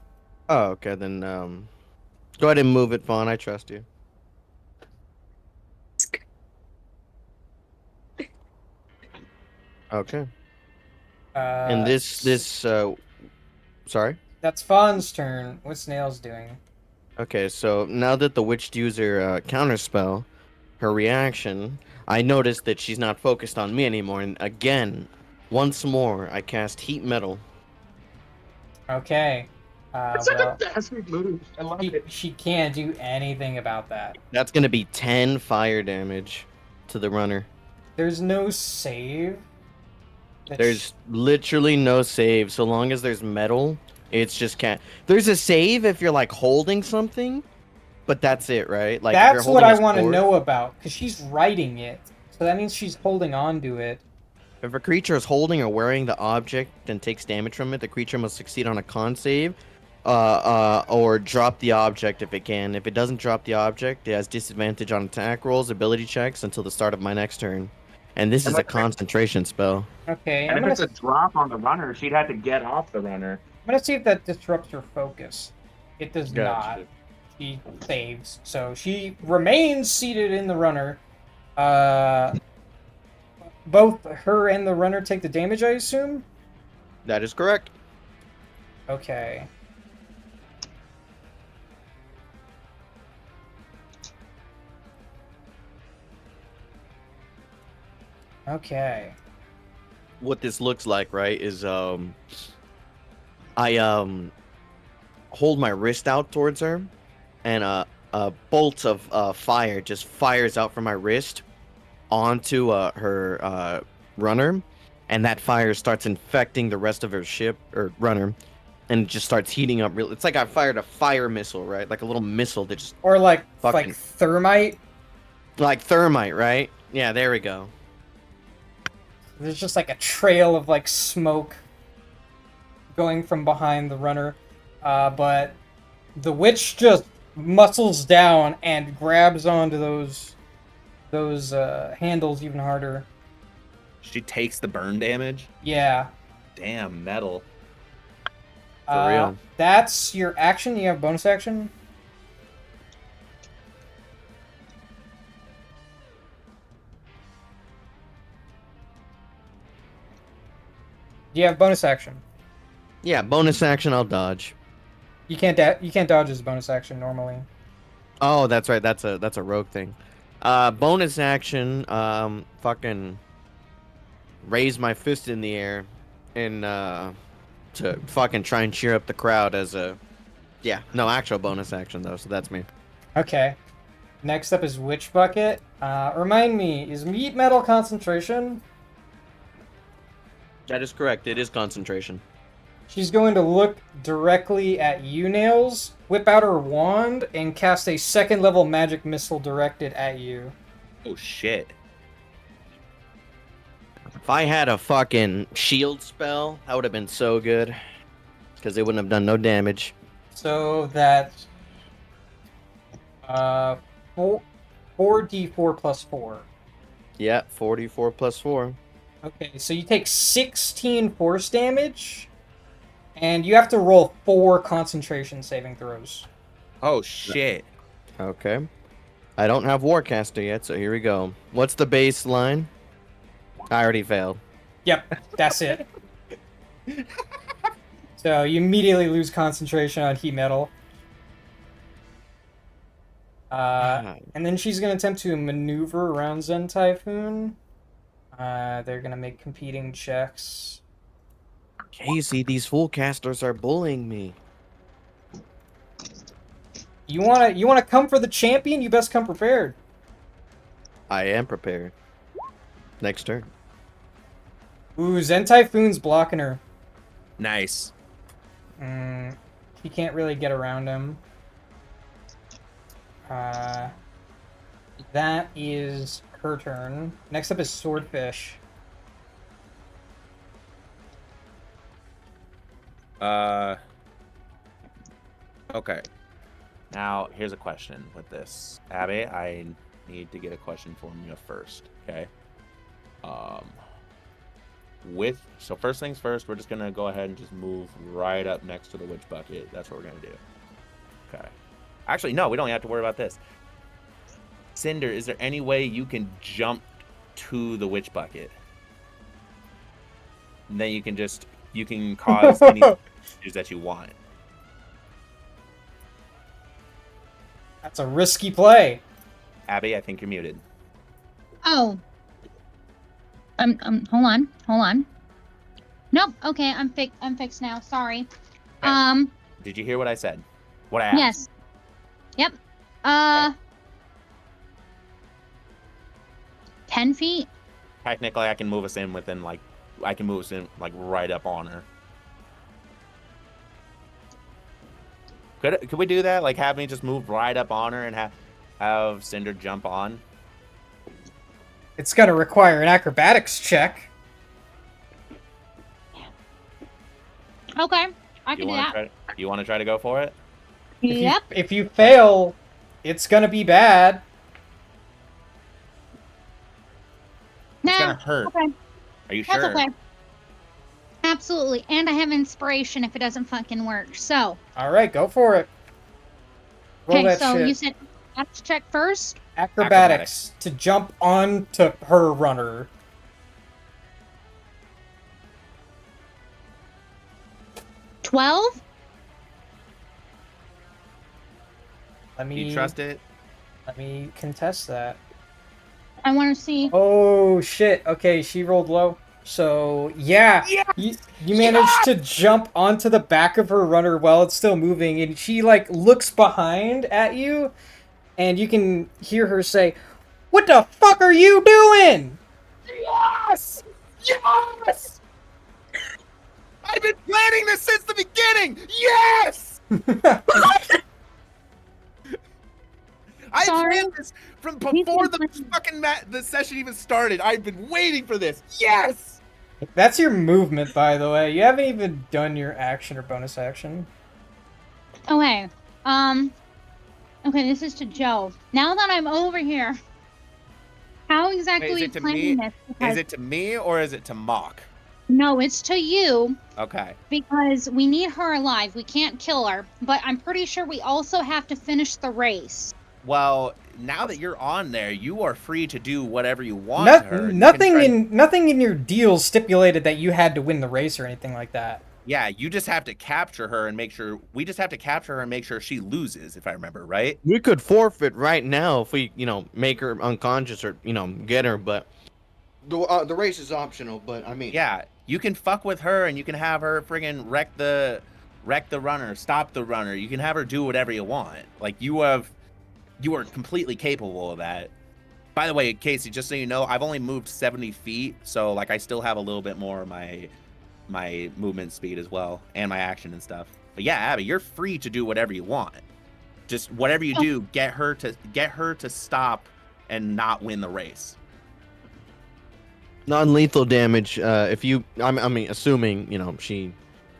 Oh, okay, then go ahead and move it, Fawn. I trust you. Okay. And this sorry. That's Fawn's turn. What's Nails doing? Okay, so now that the witch used her counterspell, her reaction, I noticed that she's not focused on me anymore, and again, once more, I cast Heat Metal. Okay. It's Well, like a bastard move. I love it. she can't do anything about that. That's gonna be 10 fire damage to the runner. There's no save. that There's literally no save. So long as there's metal, it's just can't. There's a save if you're like holding something, but that's it, right? Like if you're That's what holding I a want to sword. know about, because she's writing it. So that means she's holding on to it. If a creature is holding or wearing the object and takes damage from it, the creature must succeed on a con save or drop the object if it can. If it doesn't drop the object, it has disadvantage on attack rolls, ability checks until the start of my next turn. And this And is a concentration spell. Okay, if it's a drop on the runner, she'd have to get off the runner. I'm gonna see if that disrupts her focus. It does not. Gotcha. She saves, so she remains seated in the runner. Uh, both her and the runner take the damage, I assume. That is correct. Okay. Okay. What this looks like, right, is I hold my wrist out towards her, and a bolt of fire just fires out from my wrist onto her runner, and that fire starts infecting the rest of her ship or runner, and it just starts heating up. It's like I fired a fire missile, right? Like a little missile that just Or like fucking thermite. like thermite, right? Yeah, there we go. There's just like a trail of like smoke going from behind the runner. But the witch just muscles down and grabs onto those handles even harder. She takes the burn damage. Yeah. Damn, metal. For real. That's your action. You have bonus action. Do you have bonus action? Yeah, bonus action, I'll dodge. You can't dodge as bonus action normally. Oh, that's right. That's a rogue thing. Bonus action. Fucking raise my fist in the air, and to fucking try and cheer up the crowd as a. Yeah, no actual bonus action though. So that's me. Okay. Next up is Witch Bucket. Remind me, is meat metal concentration? That is correct. It is concentration. She's going to look directly at you, Nails, whip out her wand, and cast a second level magic missile directed at you. Oh shit. If I had a fucking shield spell, that would have been so good. Because it wouldn't have done no damage. So that's 4d4 plus 4. Yeah, 44 plus 4. Okay, so you take 16 force damage, and you have to roll 4 concentration saving throws. Oh shit. Okay. I don't have Warcaster yet, so here we go. What's the baseline? I already failed. Yep, that's it. So you immediately lose concentration on heat metal. And then she's going to attempt to maneuver around Zen Typhoon. They're going to make competing checks. Casey, these full casters are bullying me. You wanna come for the champion? You best come prepared. I am prepared. Next turn. Ooh, Zen Typhoon's blocking her. Nice. She can't really get around him. That is her turn. Next up is Swordfish. Okay. Now, here's a question with this. Abby, I need to get a question from you first, okay? So first things first, we're just gonna go ahead and just move right up next to the witch bucket. That's what we're gonna do. Okay. Actually, no, we don't have to worry about this. Cinder, is there any way you can jump to the witch bucket? And then you can cause any issues that you want. That's a risky play. Abby, I think you're muted. Oh. Hold on. Nope. Okay, I'm fixed now. Sorry. Okay. Did you hear what I said? What I asked? Yes. Yep. Okay. 10 feet. Technically, I can move us in right up on her. Could we do that? Like, have me just move right up on her and have Cinder jump on? It's gonna require an acrobatics check. Okay, I can do wanna that. You want to try to go for it? Yep. If you fail, it's gonna be bad. It's Nah. gonna hurt. Okay. Are you That's sure? okay. Absolutely. And I have inspiration if it doesn't fucking work. So, All right, go for it. Roll okay, that so you shit. said let's check first. Acrobatics to jump onto her runner. 12? Let me You trust it? Let me contest that. I want to see. Oh shit. Okay, she rolled low. So yeah, Yes! you managed to jump onto the back of her runner while it's still moving, and she like looks behind at you, and you can hear her say, "What the fuck are you doing?" Yes! Yes! I've been planning this since the beginning! Yes! I Sorry. planned this from He's before the been- fucking the session even started. I've been waiting for this. Yes! That's your movement, by the way. You haven't even done your action or bonus action. Okay. Okay, this is to Joe. Now that I'm over here, how exactly Wait, are is you it to planning me? this? Is Because it to me or is it to Mock? no, it's to you Okay. because we need her alive. We can't kill her, but I'm pretty sure we also have to finish the race. Well, now that you're on there, you are free to do whatever you want to her. You can Nothing try to- in your deal stipulated that you had to win the race or anything like that. Yeah, you just have to capture her and make sure. We just have to capture her and make sure she loses, if I remember right. We could forfeit right now if we, make her unconscious or, get her. But the race is optional. But I mean, Yeah, you can fuck with her and you can have her friggin' wreck the runner, stop the runner. You can have her do whatever you want. Like you are completely capable of that. By the way, Casey, just so you know, I've only moved 70 feet, so like I still have a little bit more of my movement speed as well and my action and stuff. But yeah, Abby, you're free to do whatever you want. Just whatever you do, get her to stop and not win the race. non-lethal damage. If you, I mean, assuming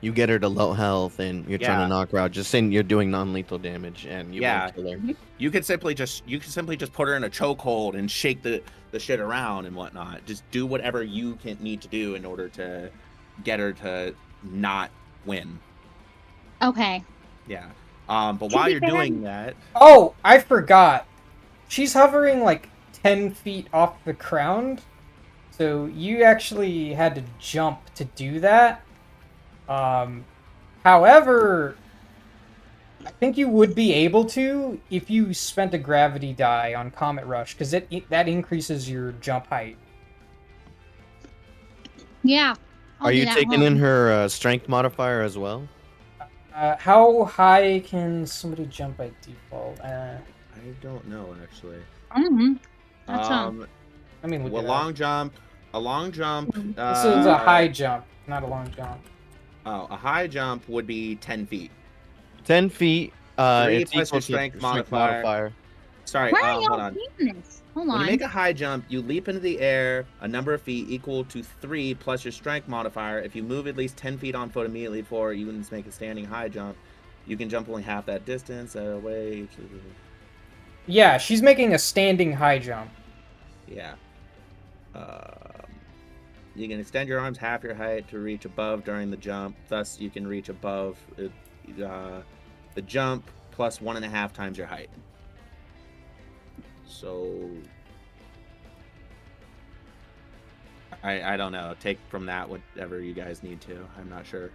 you get her to low health and you're trying to Yeah. knock her out. Just saying you're doing non-lethal damage and you Yeah. won't kill her. You could simply just put her in a chokehold and shake the shit around and whatnot. Just do whatever you can need to do in order to get her to not win. Okay. Yeah. But while you're doing that, Oh, I forgot. She's hovering like 10 feet off the ground. So you actually had to jump to do that. However, I think you would be able to if you spent a gravity die on Comet Rush, because that increases your jump height. Yeah. I'll Are do you that. taking Hold in on. her strength modifier as well? How high can somebody jump by default? I don't know actually. Mhm. That's Let me look Well, it up. a long jump. This is a high jump, not a long jump. Oh, a high jump would be 10 feet. 10 feet. 3 It's plus equal your to strength strength modifier. Sorry, Where are hold y'all on. seeing this? Hold When you on. make a high jump, you leap into the air a number of feet equal to 3 plus your strength modifier. If you move at least 10 feet on foot immediately before you can make a standing high jump, you can jump only half that distance away. Yeah, she's making a standing high jump. Yeah. You can extend your arms half your height to reach above during the jump. Thus, you can reach above the jump plus 1.5 times your height. So I don't know. Take from that whatever you guys need to. I'm not sure.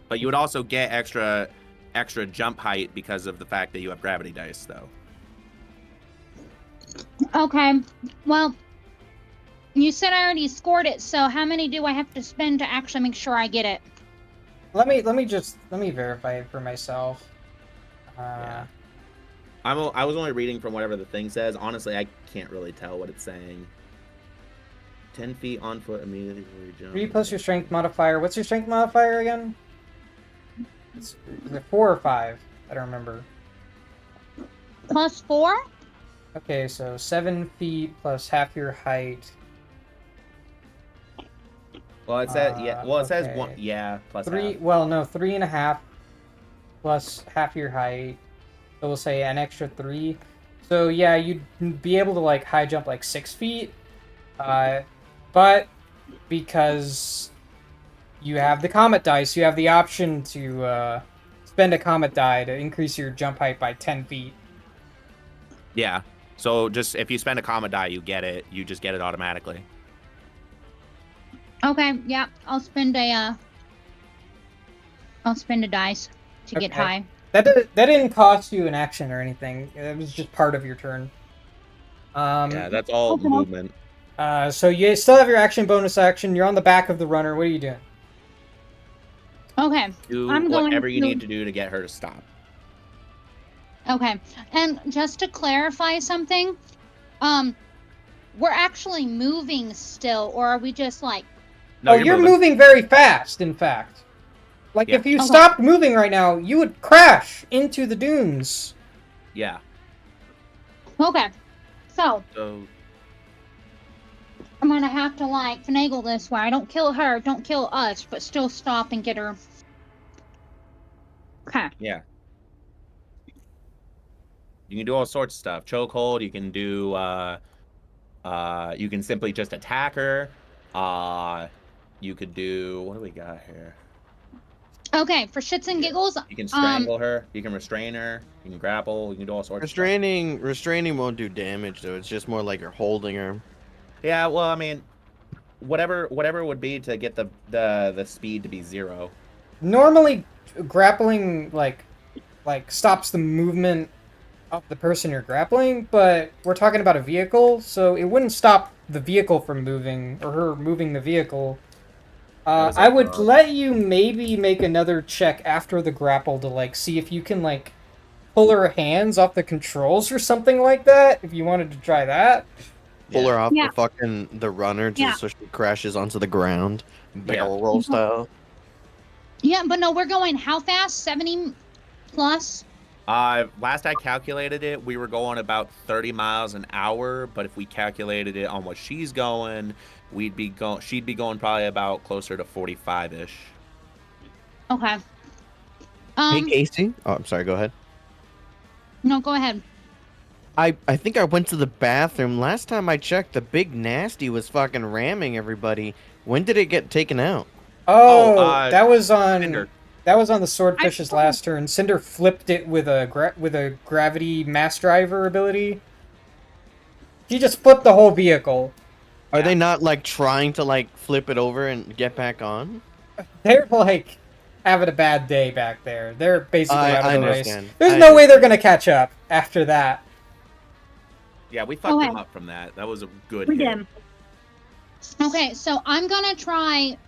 But you would also get extra jump height because of the fact that you have gravity dice, though. Okay. Well, you said I already scored it, so how many do I have to spend to actually make sure I get it? Let me verify it for myself. Yeah. I was only reading from whatever the thing says. Honestly, I can't really tell what it's saying. 10 feet on foot immediately before you jump. 3 plus your strength modifier. What's your strength modifier again? Is it 4 or 5? I don't remember. Plus 4? Okay, so 7 feet plus half your height. Well, it says yeah. Well, it says one. Okay. Yeah, plus Three. half. Well, no, 3.5 plus half your height. So we'll say an extra 3. So yeah, you'd be able to like high jump like 6 feet. But because you have the comet dice, you have the option to spend a comet die to increase your jump height by 10 feet. Yeah. So just if you spend a comma die, you get it. You just get it automatically. Okay, yeah, I'll spend a dice to get Okay. high. That didn't cost you an action or anything. It was just part of your turn. Yeah, that's all Okay. movement. So you still have your action, bonus action. You're on the back of the runner. What are you doing? Okay, Do I'm going whatever you to- need to do to get her to stop. Okay, and just to clarify something, we're actually moving still, or are we just like? No, Oh, you're moving very fast. In fact, like Yeah. if you Okay. stopped moving right now, you would crash into the dunes. Yeah. Okay, so So I'm gonna have to like finagle this where I don't kill her, don't kill us, but still stop and get her. Okay. yeah. You can do all sorts of stuff. Chokehold. You can do. You can simply just attack her. You could do. What do we got here? Okay, for shits and Yeah. giggles, You can strangle her. You can restrain her. You can grapple. You can do all sorts. Restraining won't do damage though. It's just more like you're holding her. Of stuff. Yeah. Well, I mean, whatever it would be to get the speed to be 0. Normally, grappling like stops the movement of the person you're grappling, but we're talking about a vehicle, so it wouldn't stop the vehicle from moving or her moving the vehicle. was I like, would let you maybe make another check after the grapple to like see if you can like pull her hands off the controls or something like that. If you wanted to try that. Pull her off Yeah. the runner Yeah. so she crashes onto the ground, barrel Yeah. roll style. yeah, but no, we're going how fast? 70 plus. Last I calculated it, we were going about 30 miles an hour, but if we calculated it on what she's going, she'd be going probably about closer to 45-ish. Okay. Hey Casey. Oh, I'm sorry. Go ahead. No, go ahead. I think I went to the bathroom. Last time I checked, the big nasty was fucking ramming everybody. When did it get taken out? Oh, that was on Cinder. that was on the swordfish's last turn. Cinder flipped it with a gravity mass driver ability. He just flipped the whole vehicle. Are Yeah. they not like trying to like flip it over and get back on? They're like having a bad day back there. They're basically out of I the race. understand. There's I no way they're gonna catch up after that. Yeah, we fucked Okay. him up from that. That was a good We hit. did. Okay, so I'm gonna try,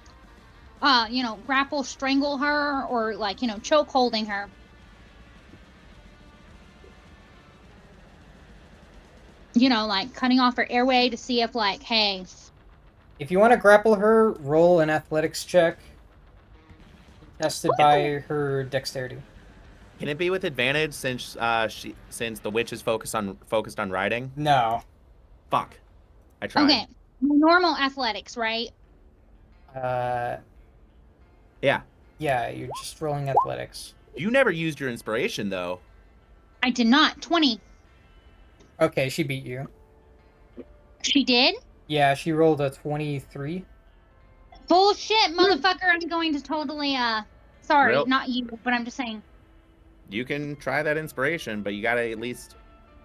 grapple strangle her or like, choke holding her. Like cutting off her airway to see if like, hey. If you want to grapple her, roll an athletics check. Tested by her dexterity. Can it be with advantage since the witch is focused on riding? No. Fuck. I tried. Okay, normal athletics, right? Yeah. Yeah, you're just rolling athletics. You never used your inspiration though. I did not. 20. Okay, she beat you. She did? Yeah, she rolled a 23. Bullshit, motherfucker. I'm going to totally, sorry, Real- not you, but I'm just saying. You can try that inspiration, but you gotta at least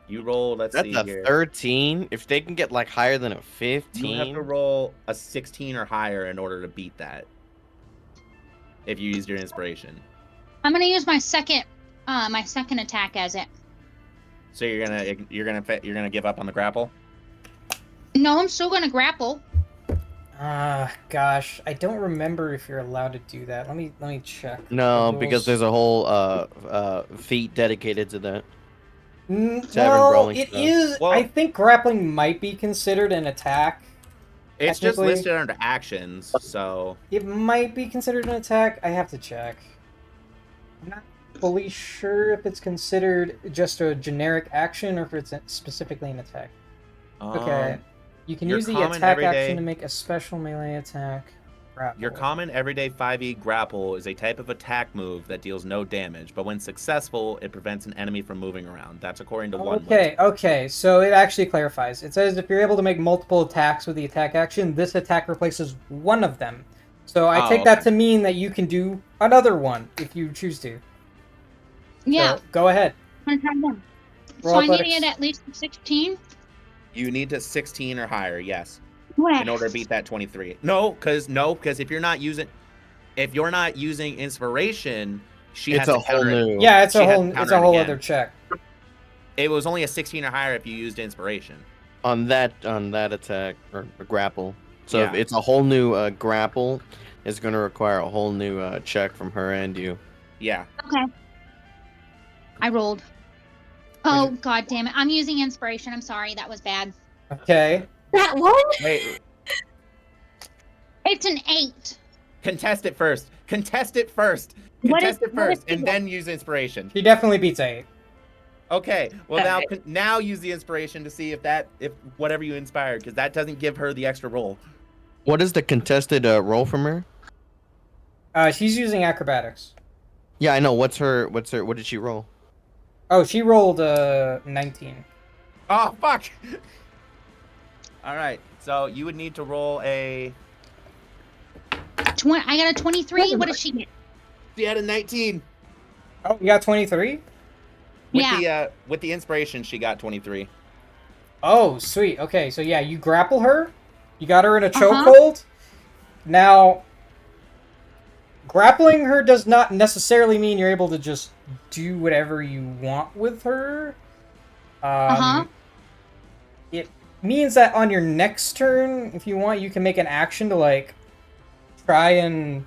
you roll. Let's That's see a here. 13. If they can get like higher than a You 15, have to roll a 16 or higher in order to beat that. If you used your inspiration. I'm gonna use my second attack as it. So you're gonna give up on the grapple? No, I'm still gonna grapple. Gosh, I don't remember if you're allowed to do that. Let me check. no, the because rules. there's a whole feat dedicated to that. Tavern Well, brawling it stuff. is. Well- I think grappling might be considered an attack. It's just Technically- listed under actions, so It might be considered an attack. I have to check. I'm not fully sure if it's considered just a generic action or if it's specifically an attack. Okay. You can your use the common attack everyday- action to make a special melee attack. Grapple. Your common everyday 5e grapple is a type of attack move that deals no damage, but when successful, it prevents an enemy from moving around. That's according to one list. Okay, so it actually clarifies. It says if you're able to make multiple attacks with the attack action, this attack replaces one of them. So I take that to mean that you can do another one if you choose to. Yeah. So go ahead. I'm gonna try one. Roll So I need to athletics. get at least 16. You need to 16 or higher, yes, What? in order to beat that 23. No, because if you're not using inspiration, she It's has a to whole counter it. new. Yeah, it's She a has whole to it's counter a it whole again. other check. It was only a 16 or higher if you used inspiration. On that attack or grapple. So if Yeah. it's a whole new grapple, it's going to require a whole new check from her and you. Yeah. Okay. I rolled. Oh, god damn it. I'm using inspiration. I'm sorry. That was bad. Okay. That one? Wait, It's an 8. contest it first. Contest it first. What Contest is- it what is first, and it? then use inspiration. She definitely beats 8. Okay. Well, Alright. now use the inspiration to see if whatever you inspired, because that doesn't give her the extra roll. What is the contested roll from her? She's using acrobatics. Yeah, I know. What did she roll? Oh, she rolled 19. Oh fuck! All right. So you would need to roll a. I got a 23. What does she get? She had a 19. Oh, you got 23? With the inspiration, she got 23. Oh, sweet. Okay, so yeah, you grapple her. You got her in a Uh-huh. chokehold. Now, grappling her does not necessarily mean you're able to just do whatever you want with her. It means that on your next turn, if you want, you can make an action to, like, try and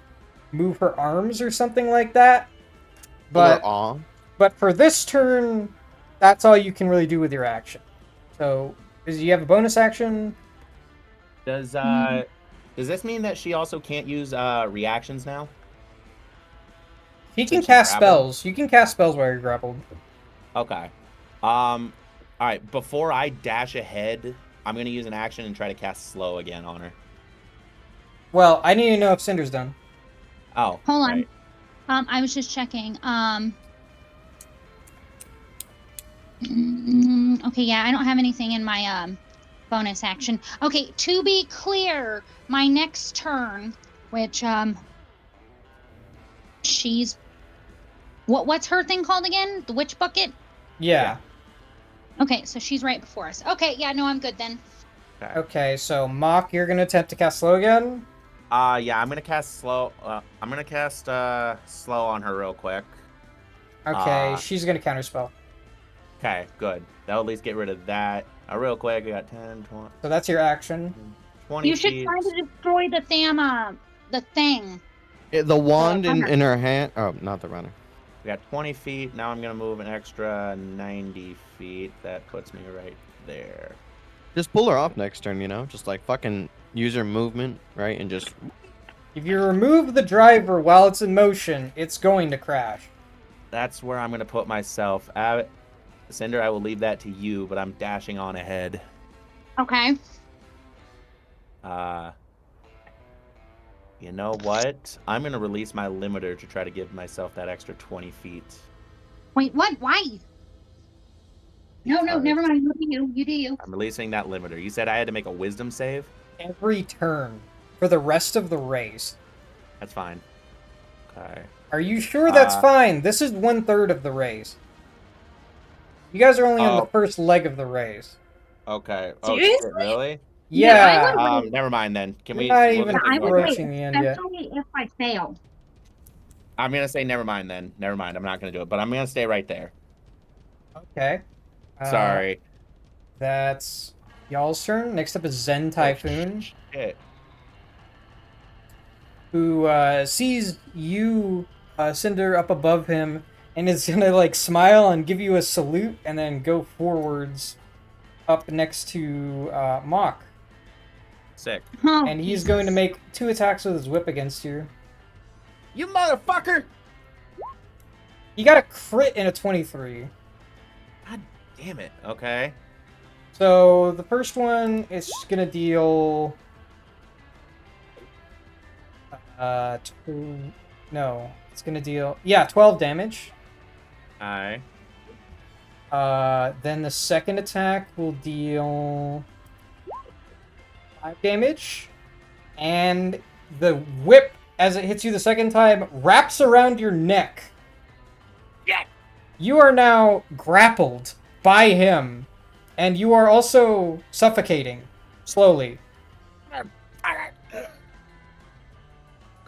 move her arms or something like that. But for this turn, that's all you can really do with your action. So, do you have a bonus action? Does this mean that she also can't use reactions now? She can Since she's cast grappled? spells. You can cast spells while you're grappled. Okay. All right. Before I dash ahead, I'm gonna use an action and try to cast slow again on her. Well, I need to know if Cinder's done. Oh. Hold on. Right. I was just checking. Okay, yeah, I don't have anything in my bonus action. Okay, to be clear, my next turn, which she's what's her thing called again? The witch bucket? Yeah. Okay, so she's right before us. Okay, yeah, no, I'm good then. Okay, so Mock, you're gonna attempt to cast slow again. Yeah, I'm gonna cast slow. I'm gonna cast slow on her real quick. Okay, she's gonna counterspell. Okay, good. That'll at least get rid of that. Real quick, I got 10, 20, So that's your action. 20 You should feet. try to destroy the thing. The wand in her hand. Oh, not the runner. We got 20 feet. Now I'm gonna move an extra 90 feet. That puts me right there. Just pull her off next turn, you know? Just like fucking use her movement, right? And just. If you remove the driver while it's in motion, it's going to crash. That's where I'm gonna put myself. Cinder, I will leave that to you, but I'm dashing on ahead. Okay. You know what? I'm gonna release my limiter to try to give myself that extra 20 feet. Wait, what? Why? No, Alright. never mind. You do you. You do you. I'm releasing that limiter. You said I had to make a wisdom save? Every turn for the rest of the race. That's fine. Okay. Are you sure that's fine? This is 1/3 of the race. You guys are only on the first leg of the race. Okay. Seriously? Oh, shit, really? Yeah. Never mind then. Can we? Not we'll even just ignore that. approaching the end yet. Especially if I fail. I'm gonna say never mind then. Never mind. I'm not gonna do it, but I'm gonna stay right there. Okay. Sorry. That's y'all's turn. Next up is Zen Typhoon, Shit. who sees you, Cinder, up above him, and is gonna like smile and give you a salute, and then go forwards, up next to Mock, Sick. Oh, and he's going to make 2 attacks with his whip against you. You motherfucker! He got a crit in a 23. God damn it. Okay. So the first one is gonna deal No, it's gonna deal 12 damage. Aye. Then the second attack will deal 5 damage, and the whip, as it hits you the second time, wraps around your neck. Yeah. You are now grappled by him, and you are also suffocating slowly.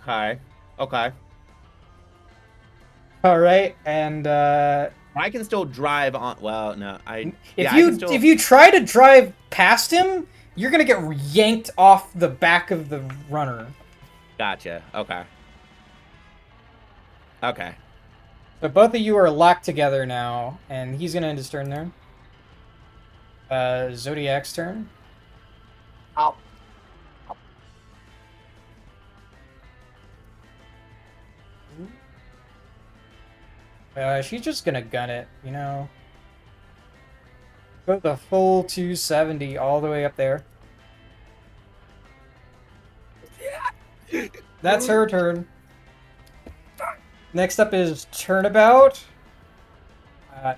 Okay. Okay. All right, and I can still drive on. Well, no, if I can you still. if you try to drive past him, you're gonna get yanked off the back of the runner. Gotcha. Okay. Okay. So both of you are locked together now, and he's gonna end his turn there. Zodiac's turn. Oh. She's just gonna gun it, you know. Go the full 270 all the way up there. That's her turn. Next up is Turnabout.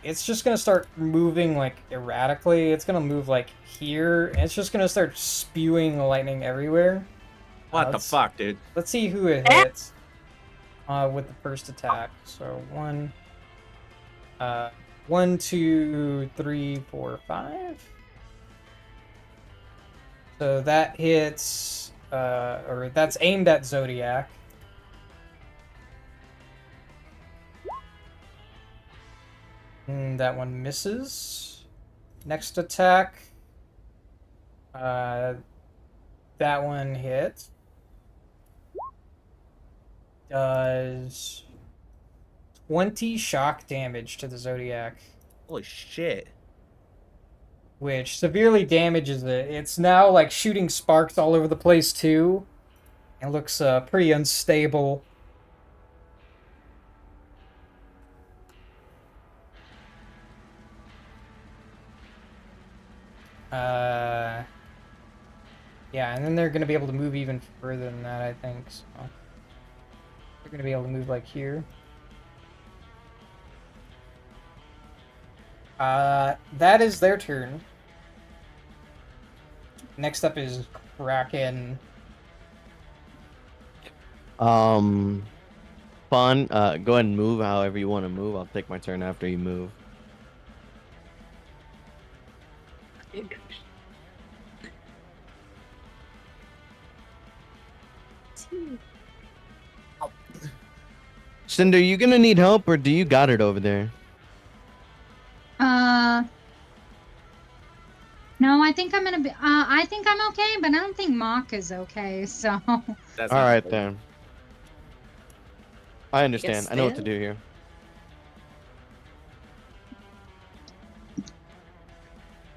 It's just gonna start moving like erratically. It's gonna move like here, and it's just gonna start spewing lightning everywhere. What the fuck, dude? Let's see who it hits with the first attack. So 1, 2, 3, 4, 5. So that hits, or that's aimed at Zodiac. That one misses. Next attack. That one hits. Does 20 shock damage to the Zodiac. Holy shit. Which severely damages it. It's now like shooting sparks all over the place too. It looks pretty unstable. Yeah, and then they're gonna be able to move even further than that, I think. So they're gonna be able to move like here. That is their turn. Next up is Kraken. Fun. Go ahead and move however you want to move. I'll take my turn after you move. Cinder, you gonna need help, or do you got it over there? No, I think I'm gonna be. I think I'm okay, but I don't think Mock is okay. So. That's All not right good. then. I understand. I know what to stand? do here.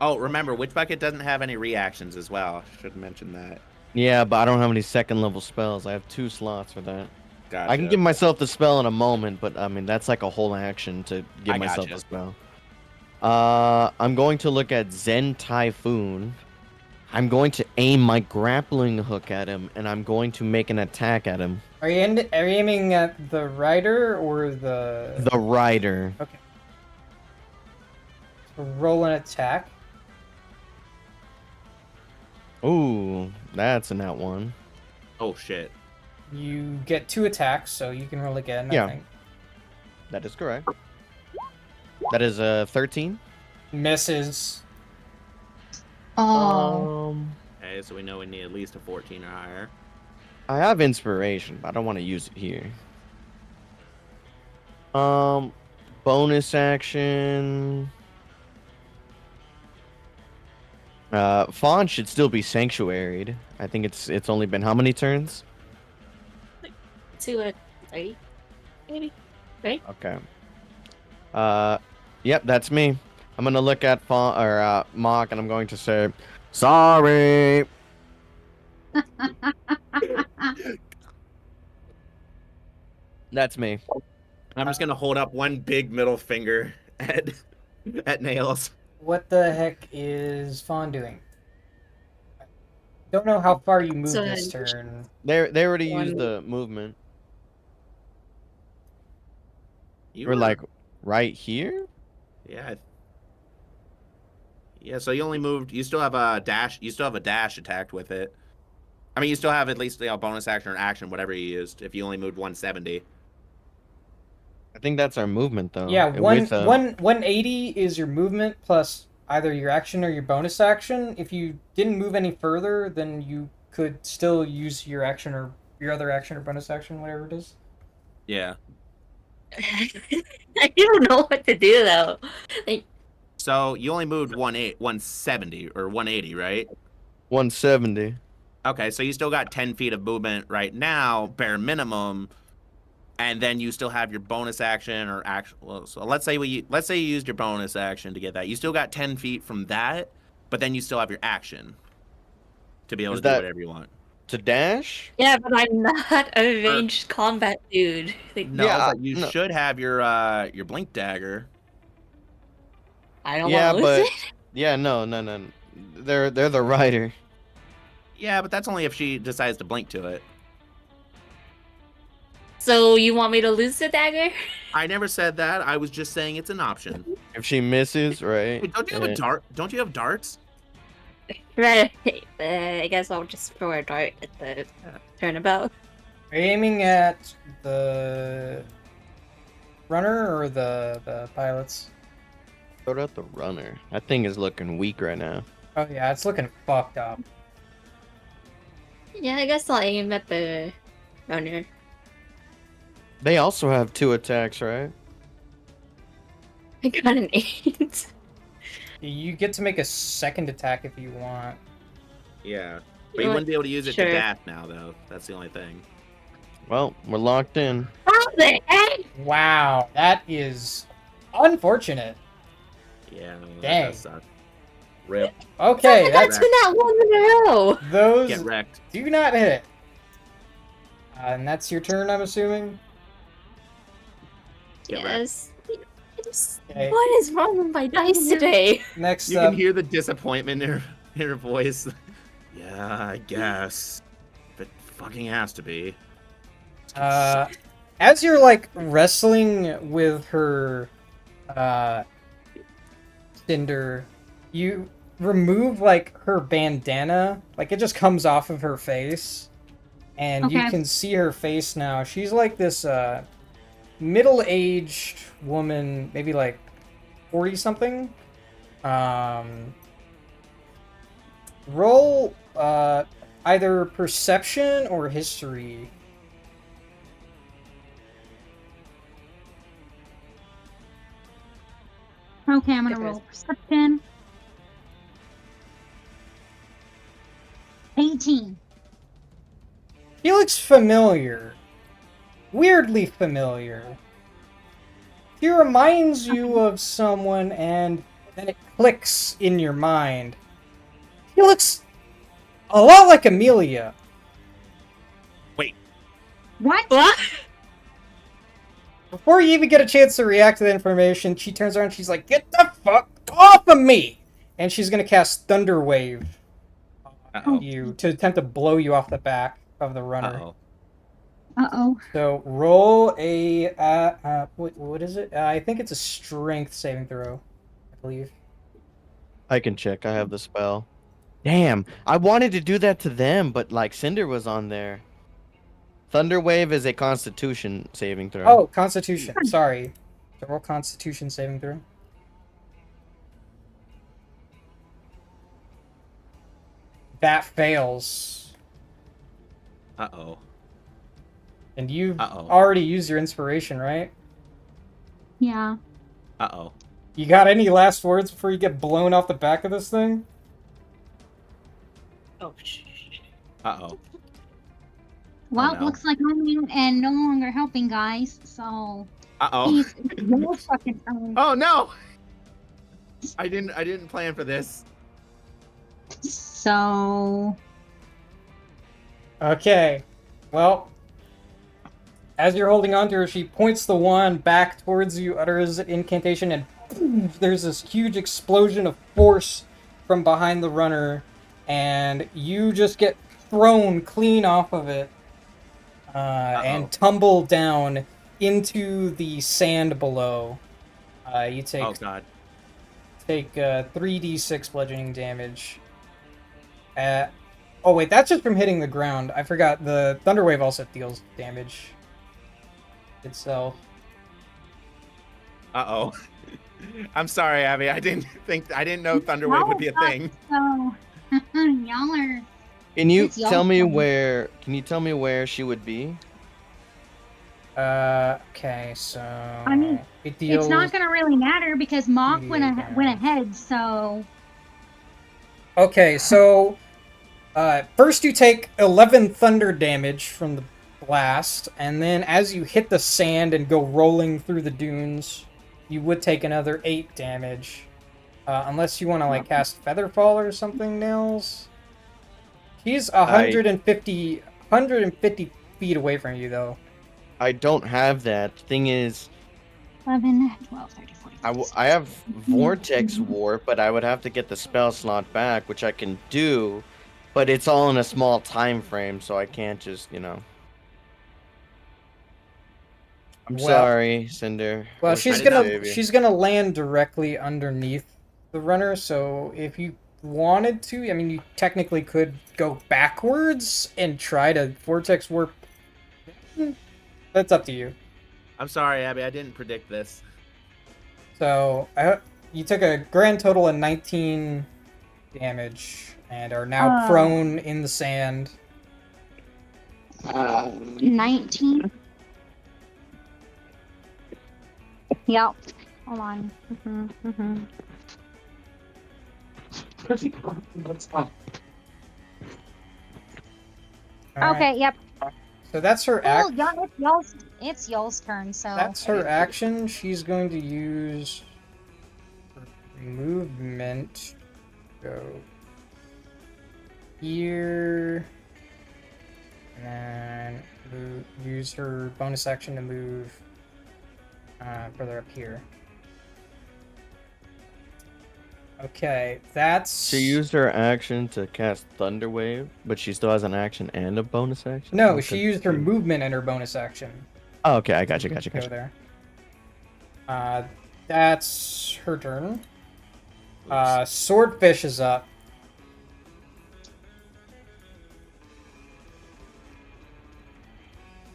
Oh, remember, Witch Bucket doesn't have any reactions as well. Should mention that. Yeah, but I don't have any second level spells. I have 2 slots for that. Gotcha. I can give myself the spell in a moment, but I mean that's like a whole action to give I myself gotcha. a spell. I'm going to look at Zen Typhoon. I'm going to aim my grappling hook at him, and I'm going to make an attack at him. Are you aiming at the rider or the... The rider. Okay. So roll an attack. Ooh, that's a nat 1. Oh, shit. You get 2 attacks, so you can roll again, Yeah. I think. That is correct. That is a 13. Misses. Oh. Okay, so we know we need at least a 14 or higher. I have inspiration, but I don't want to use it here. Bonus action. Fawn should still be sanctuaried. I think it's only been how many turns? 2 at 3, maybe. Right? Okay. Yep, that's me. I'm gonna look at Fawn or Mock, and I'm going to say, sorry. That's me. I'm just gonna hold up one big middle finger at Nails. What the heck is Fawn doing? Don't know how far you move So this turn. They already One. used the movement. You We're were like right here. yeah. Yeah, so you only moved. You still have a dash. You still have a dash attacked with it. I mean, you still have at least a bonus action or action, whatever you used. If you only moved 170. I think that's our movement though. Yeah, With 180 is your movement plus either your action or your bonus action. If you didn't move any further, then you could still use your action or your other action or bonus action, whatever it is. Yeah. I don't know what to do though. Like, So you only moved 170 or 180, right? 170. Okay, so you still got 10 feet of movement right now, bare minimum, and then you still have your bonus action or action. Well, so let's say you used your bonus action to get that. You still got 10 feet from that, but then you still have your action to be able Is to do that whatever you want. to dash? yeah, but I'm not a ranged combat dude. Like, No, Yeah, but you no. should have your blink dagger. I don't Yeah, want to lose but it. yeah, no. They're the rider. Yeah, but that's only if she decides to blink to it. So you want me to lose the dagger? I never said that. I was just saying it's an option. If she misses, right? Wait, don't you have a dart? Don't you have darts? Right. I guess I'll just throw a dart at the turnabout. Are you aiming at the runner or the pilots? Throw out the runner. That thing is looking weak right now. Oh yeah, it's looking fucked up. Yeah, I guess I'll aim at the runner. They also have 2 attacks, right? I got an 8. You get to make a second attack if you want. Yeah. But you wouldn't be able to use it Sure. to dash now, though. That's the only thing. Well, we're locked in. How the heck? Wow, that is unfortunate. Yeah, that Dang. does suck. Rip. Okay, That's been that one in a row. those Get wrecked. do not hit. And that's your turn, I'm assuming. Get wrecked. Yes. Okay. What is wrong with my dice today? Next You up, can hear the disappointment in her voice. Yeah, I guess. If it fucking has to be. as you're like wrestling with her, Cinder, you remove like her bandana, like it just comes off of her face, and you Okay. can see her face now. She's like this middle-aged woman, maybe like 40 something. Roll either perception or history. Okay, I'm gonna Okay. roll perception. 18. He looks familiar. Weirdly familiar. He reminds you of someone, and then it clicks in your mind. He looks a lot like Amelia. What? What? Before you even get a chance to react to the information, she turns around and she's like, "Get the fuck off of me!" And she's gonna cast Thunder Wave Uh-oh. you to attempt to blow you off the back of the runner. Uh-oh. Uh-oh. So roll a what is it? I think it's a strength saving throw, I believe. I can check. I have the spell. Damn, I wanted to do that to them, but like Cinder was on there. Thunder Wave is a Constitution saving throw. Oh, Constitution. Sorry. So roll Constitution saving throw. That fails. Uh-oh. And you've Uh-oh. already used your inspiration, right? Yeah. Uh-oh. You got any last words before you get blown off the back of this thing? Oh, Uh-oh. Well, no. looks like I'm in and no longer helping, guys. So Uh-oh. please, your fucking turn. Oh no! I didn't plan for this. So Okay. Well, as you're holding on to her, she points the wand back towards you, utters an incantation, and boom, there's this huge explosion of force from behind the runner. and you just get thrown clean off of it and tumble down into the sand below. You take Oh god. 3d6 bludgeoning damage. Oh wait, that's just from hitting the ground. I forgot the Thunderwave also deals damage itself. Uh-oh. I'm sorry, Abby. I didn't know Thunderwave would be a thing. So, y'all are. Can you It's y'all tell me turn. where? Can you tell me where she would be? Okay, so I mean, it deals. It's not gonna really matter because Mock went 3d8 went damage. ahead. So Okay, so first you take 11 thunder damage from the blast, and then as you hit the sand and go rolling through the dunes, you would take another 8 damage. Unless you want to like cast Featherfall or something, Nails. He's 150 feet away from you, though. I don't have that. Thing is, 11, 12, 13, 14. I have Vortex Warp, but I would have to get the spell slot back, which I can do, but it's all in a small time frame, so I can't just, I'm sorry, Cinder. Well, Wish I she's could gonna save you. she's gonna land directly underneath the runner. So if you wanted to, I mean, you technically could go backwards and try to vortex warp. That's up to you. I'm sorry, Abby. I didn't predict this. So you took a grand total of 19 damage and are now prone in the sand. 19. Yep. Hold on. All Okay. right. Yep. So that's her Well, action. it's y'all's turn. So That's her action. She's going to use her movement. Go here. And then use her bonus action to move further up here. Okay, that's... She used her action to cast Thunder Wave, but she still has an action and a bonus action? No, she used her movement and her bonus action. Oh, okay, I got you. Go there. That's her turn. Swordfish is up.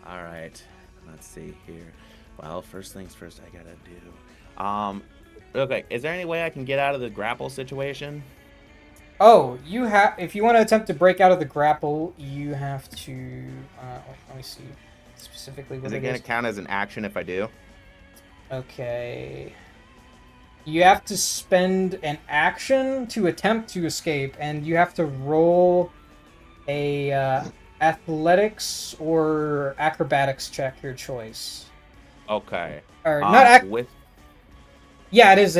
All right. Let's see here. Well, first things first, I gotta do. Real quick, is there any way I can get out of the grapple situation? Oh, you have. If you want to attempt to break out of the grapple, you have to. Let me see specifically what Is it gonna count as an action if I do? Okay. You have to spend an action to attempt to escape, and you have to roll a athletics or acrobatics check, your choice. Okay. Or not with Yeah, it is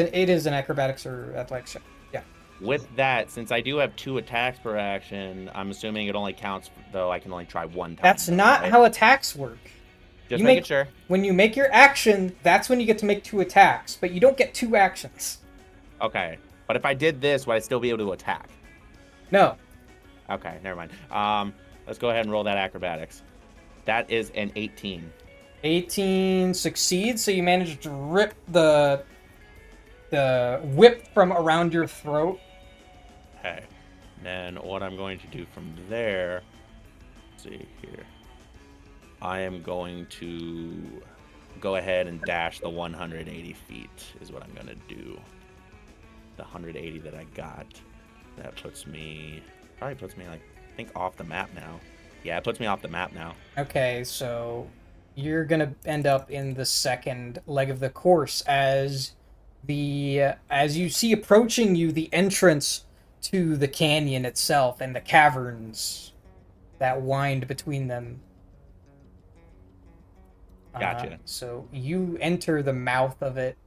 an acrobatics or athletics check. Yeah. With that, since I do have 2 attacks per action, I'm assuming it only counts though I can only try one time. That's not how attacks work. Just making sure. When you make your action, that's when you get to make 2 attacks, but you don't get 2 actions. Okay. But if I did this, would I still be able to attack? No. Okay, never mind. Let's go ahead and roll that acrobatics. That is an 18. 18 succeeds, so you manage to rip the whip from around your throat. Okay. Then what I'm going to do from there, let's see here. I am going to go ahead and dash the 180 feet is what I'm going to do. The 180 that I got, that probably puts me like, I think off the map now. Yeah, it puts me off the map now. Okay, so you're gonna end up in the second leg of the course as you see approaching you the entrance to the canyon itself and the caverns that wind between them. Gotcha. So you enter the mouth of it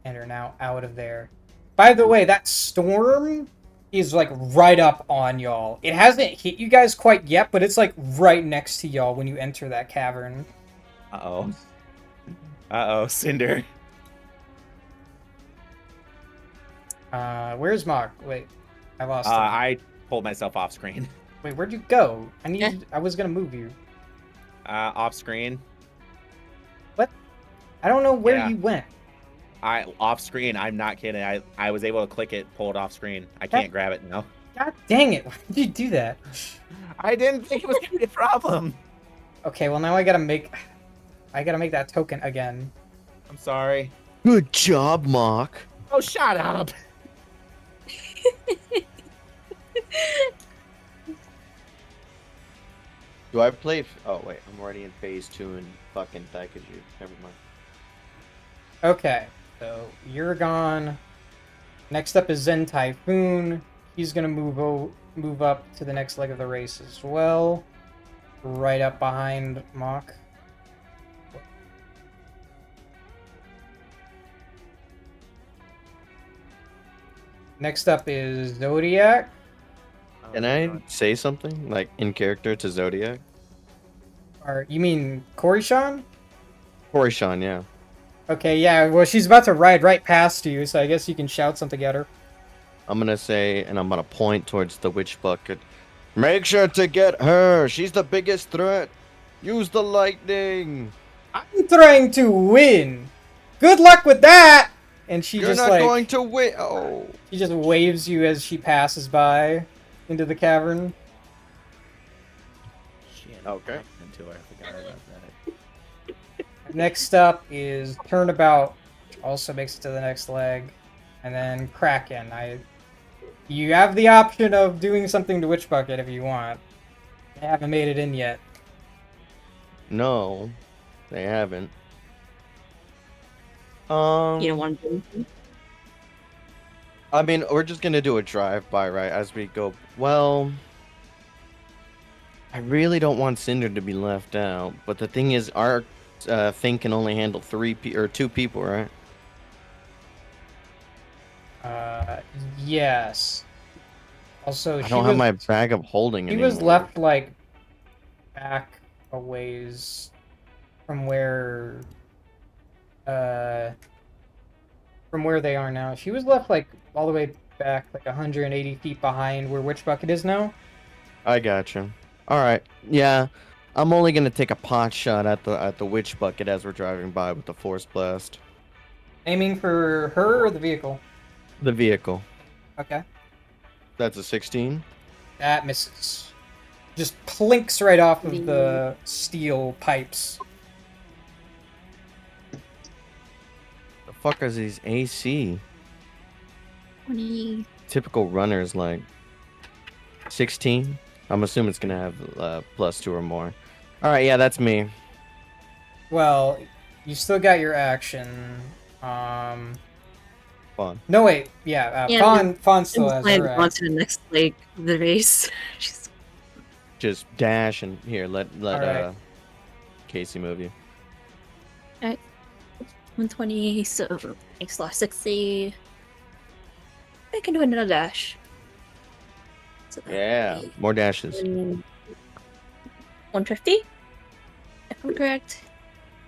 and are now out of there. By the way, that storm is like right up on y'all. It hasn't hit you guys quite yet, but it's like right next to y'all when you enter that cavern. Uh-oh. Uh-oh, Cinder. Where's Mark? Wait, I lost him. pulled myself off screen. Wait, where'd you go? I was gonna move you. Off screen. What? I don't know where Yeah. you went. Off screen. I'm not kidding. I was able to click it, pull it off screen. I That- can't grab it now. God dang it! Why did you do that? I didn't think it was gonna be a problem. Okay, well now I gotta make that token again. I'm sorry. Good job, Mark. Oh, shut up. Do I play? Oh wait, I'm already in phase 2 and fucking Daikaju. Never mind. Okay, so you're gone. Next up is Zen Typhoon. He's gonna move up to the next leg of the race as well. Right up behind Mach. Next up is Zodiac. Oh, Can I God. say something like in character to Zodiac? Or you mean Korishan? Korishan, yeah. Okay, yeah. Well, she's about to ride right past you, so I guess you can shout something at her. I'm gonna say, and I'm gonna point towards the witch bucket. Make sure to get her. She's the biggest threat. Use the lightning. I'm trying to win. Good luck with that. And she You're just not like going to win. Oh. she just waves you as she passes by into the cavern. Shit. Okay. Into her. I forgot about that. Next up is Turnabout, which also makes it to the next leg, and then Kraken. You have the option of doing something to Witch Bucket if you want. They haven't made it in yet. No, they haven't. You don't want to do anything? I mean, we're just gonna do a drive-by, right, as we go. Well, I really don't want Cinder to be left out, but the thing is, our thing can only handle 2 people, right? Yes. Also, I don't have my bag of holding He anymore. was left like back a ways from where they are now. She was left like all the way back like 180 feet behind where Witch Bucket is now. I gotcha. All right, yeah, I'm only gonna take a pot shot at the witch bucket as we're driving by with the force blast. Aiming for her or the vehicle. The vehicle. Okay. That's a 16. That misses. Just plinks right off of the steel pipes. The fuck are these AC? 20. Typical runners like 16. I'm assuming it's gonna have +2 or more. All right, yeah, that's me. Well, you still got your action. Fun. No wait, yeah, Yeah, Fawn still I'm has planning her on action. to the next leg of the race. She's Just dash and here let Alright. Casey move you. 120, so makes last 60. I can do another dash. So that Yeah, would be more dashes. 150? If I'm correct.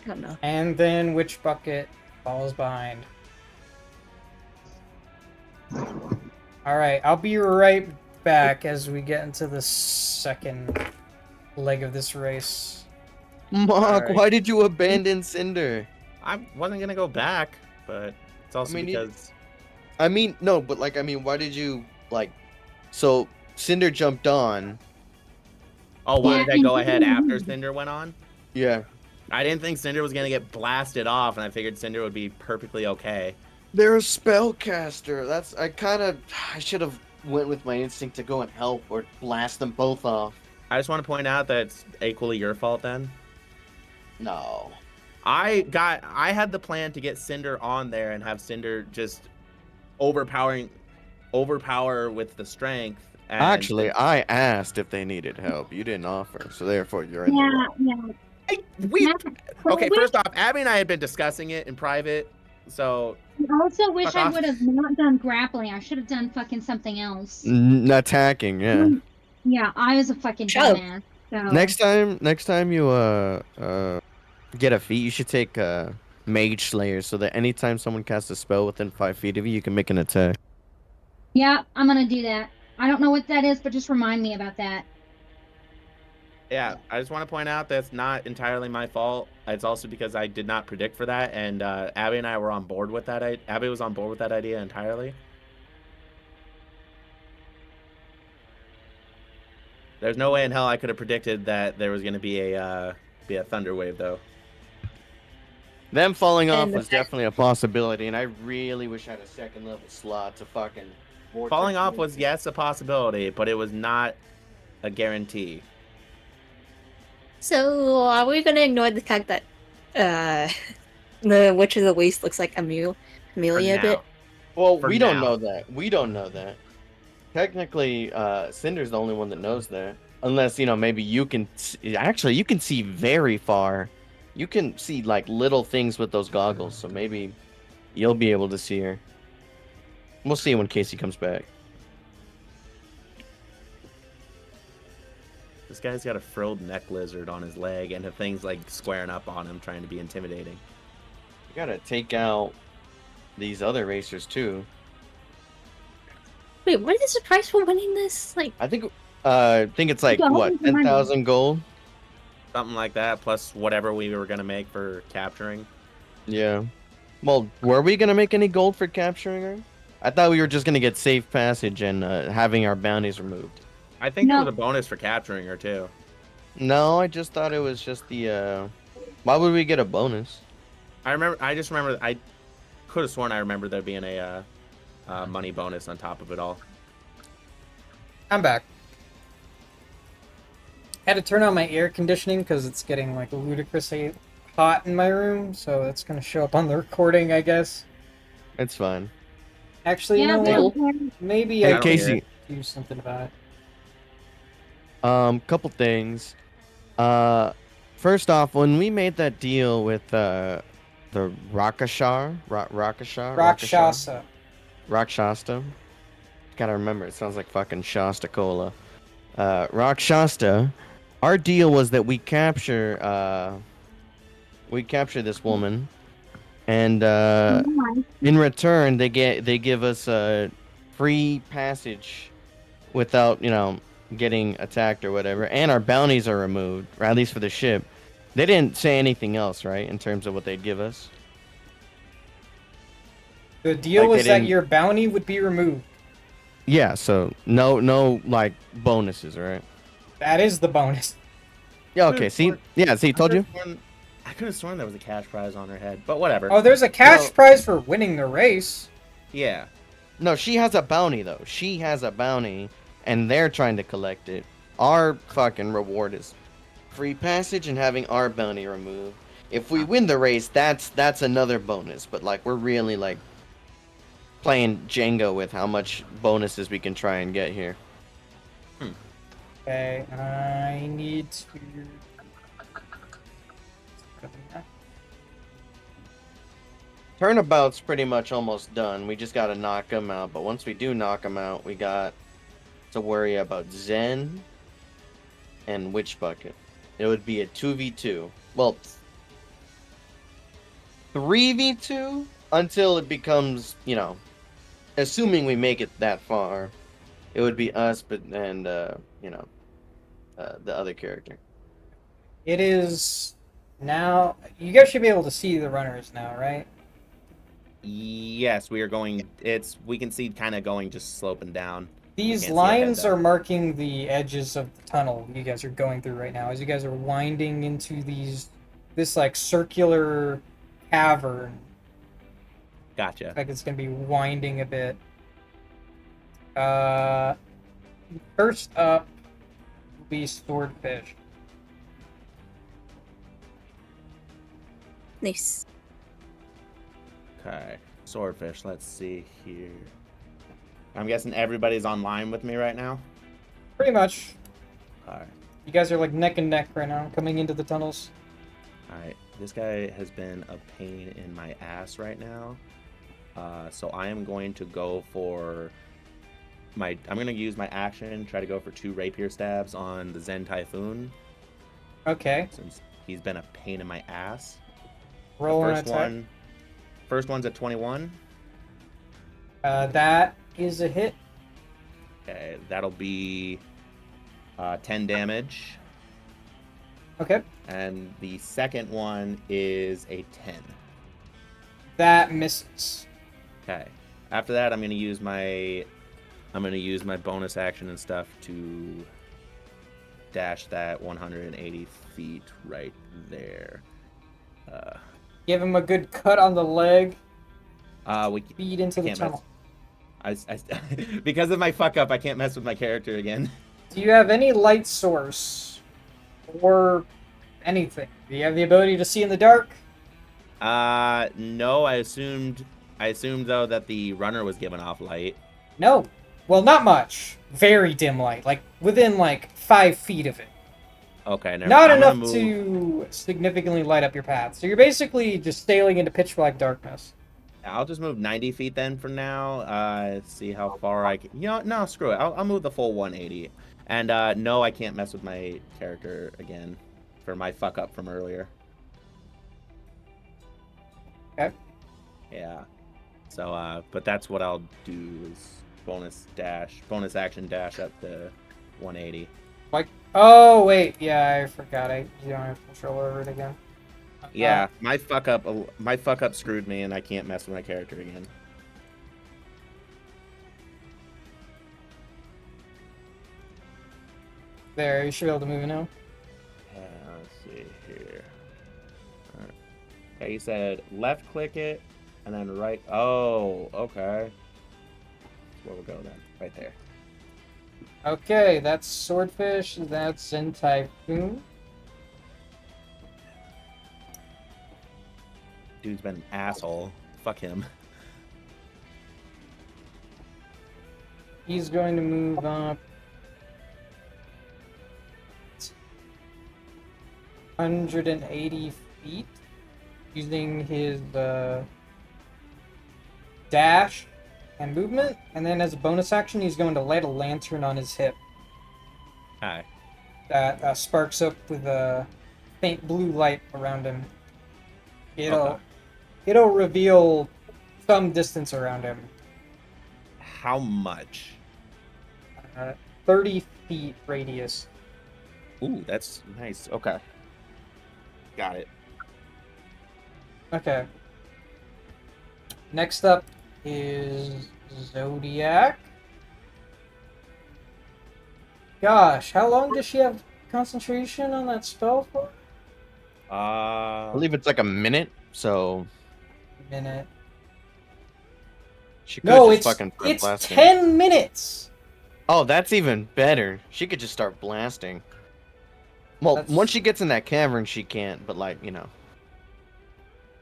I don't know. And then Witch Bucket falls behind. Alright, I'll be right back as we get into the second leg of this race. Mark, Alright. why did you abandon Cinder? I wasn't gonna go back, but it's also mean, because I mean, no, but like, I mean, why did you like? So Cinder jumped on. why did I go ahead after Yeah. Cinder went on? Yeah, I didn't think Cinder was gonna get blasted off, and I figured Cinder would be perfectly okay. they're a spellcaster. I should have went with my instinct to go and help or blast them both off. I just want to point out that it's equally your fault then. No. I had the plan to get Cinder on there and have Cinder just overpower with the strength. And Actually, I asked if they needed help. You didn't offer, so therefore you're in the wrong. Okay, first off, Abby and I had been discussing it in private, so I also wish Fuck I off. would have not done grappling. I should have done fucking something else. Attacking, yeah. Yeah, I was a fucking Shove. dumbass. So. Next time you get a feat, you should take Mage Slayer so that anytime someone casts a spell within 5 feet of you, you can make an attack. Yeah, I'm gonna do that. I don't know what that is, but just remind me about that. Yeah, I just want to point out that's not entirely my fault. It's also because I did not predict for that, and Abby and I were on board with that. Abby was on board with that idea entirely. There's no way in hell I could have predicted that there was going to be a thunder wave, though. Them falling off And the was fact definitely a possibility, and I really wish I had a second level slot to fucking vortex. Falling off was, yes, a possibility, but it was not a guarantee. So, are we gonna ignore the fact that the Witch of the Waste looks like For Amelia a bit? now. Well, For we don't now. know that. We don't know that. Technically, Cinder's the only one that knows that. Unless, maybe you can... Actually, you can see very far. You can see, like, little things with those goggles, so maybe you'll be able to see her. We'll see when Casey comes back. This guy's got a frilled neck lizard on his leg, and the thing's like squaring up on him, trying to be intimidating. You gotta take out these other racers, too. Wait, what is the price for winning this? Like, I think it's like, Go what, with the money. 10,000 gold? Something like that, plus whatever we were gonna make for capturing. Yeah. Well, were we gonna make any gold for capturing her? I thought we were just gonna get safe passage and having our bounties removed. I think there No. was a bonus for capturing her too. No, I just thought it was just the. Why would we get a bonus? I just remember. I could have sworn I remember there being a money bonus on top of it all. I'm back. Had to turn on my air conditioning because it's getting like ludicrously hot in my room, so that's gonna show up on the recording, I guess. It's fine. Actually, you know we what? don't care. Maybe Hey, I Casey. can do something about it. Couple things. First off, when we made that deal with the Rakshasa. Rakshasta. Gotta remember, it sounds like fucking Shasta Cola. Rakshasta. Our deal was that we capture this woman, and in return they give us a free passage without getting attacked or whatever, and our bounties are removed, or at least for the ship. They didn't say anything else, right, in terms of what they'd give us. The deal Like, they was that didn't- your bounty would be removed. Yeah, so no like bonuses, right? That is the bonus. Yeah, okay. See, told you. I could have sworn there was a cash prize on her head, but whatever. Oh, there's a cash No. prize for winning the race. Yeah. No, she has a bounty though. She has a bounty, and they're trying to collect it. Our fucking reward is free passage and having our bounty removed. If we win the race, that's another bonus. But like, we're really like playing Jenga with how much bonuses we can try and get here. Okay, I need to. Turnabout's pretty much almost done. We just gotta knock them out. But once we do knock them out, we got to worry about Zen and Witch Bucket. It would be a 2v2. Well, 3v2 until it becomes, assuming we make it that far, it would be us, and the other character. It is now. You guys should be able to see the runners now, right? Yes, we are going. We can see kind of going just sloping down. These Can't see lines ahead, are though. marking the edges of the tunnel you guys are going through right now. As you guys are winding into this like circular cavern. Gotcha. Like it's gonna be winding a bit. First up will be swordfish. nice. Okay, swordfish. Let's see here. I'm guessing everybody's online with me right now. Pretty much. All right. You guys are like neck and neck right now, coming into the tunnels. All right. This guy has been a pain in my ass right now. So I am going to go for I'm going to use my action, try to go for 2 rapier stabs on the Zen Typhoon, Okay. since he's been a pain in my ass. Roll The an first attack. first one's at 21. That is a hit. Okay, that'll be 10 damage. Okay. And the second one is a 10. That misses. Okay. After that, I'm gonna use my bonus action and stuff to dash that 180 feet right there. Give him a good cut on the leg. We Feed into the can't tunnel. mess. Because of my fuck up, I can't mess with my character again. Do you have any light source or anything? Do you have the ability to see in the dark? No. I assumed though that the runner was giving off light. No. Well, not much. Very dim light, like within like 5 feet of it. Okay, never. Not I'm gonna enough move. to significantly light up your path. So you're basically just sailing into pitch black darkness. I'll just move 90 feet then for now. See how far I can. You know, no, screw it. I'll move the full 180. And no, I can't mess with my character again for my fuck up from earlier. Okay. Yeah. So, but that's what I'll do is bonus action dash up to 180. Like, oh wait, yeah, I forgot. You don't have control over it again. Yeah, my fuck up screwed me, and I can't mess with my character again. There, you should be able to move it now. Let's see here. Alright. Okay, you said left click it, and then right. Oh, okay. That's where we'll go then. Right there. Okay, that's Swordfish. That's Zen Typhoon. Dude's been an asshole. Fuck him. He's going to move up 180 feet using his dash and movement, and then as a bonus action, he's going to light a lantern on his hip Hi. that sparks up with a faint blue light around him. Okay. It'll reveal some distance around him. How much? 30 feet radius. Ooh, that's nice. Okay. Got it. Okay. Next up is Zodiac. Gosh, how long does she have concentration on that spell for? I believe it's like a minute, so A minute. she could No, just fucking start it's blasting. 10 minutes! Oh, that's even better. She could just start blasting. Well, That's- once she gets in that cavern, she can't, but like, you know.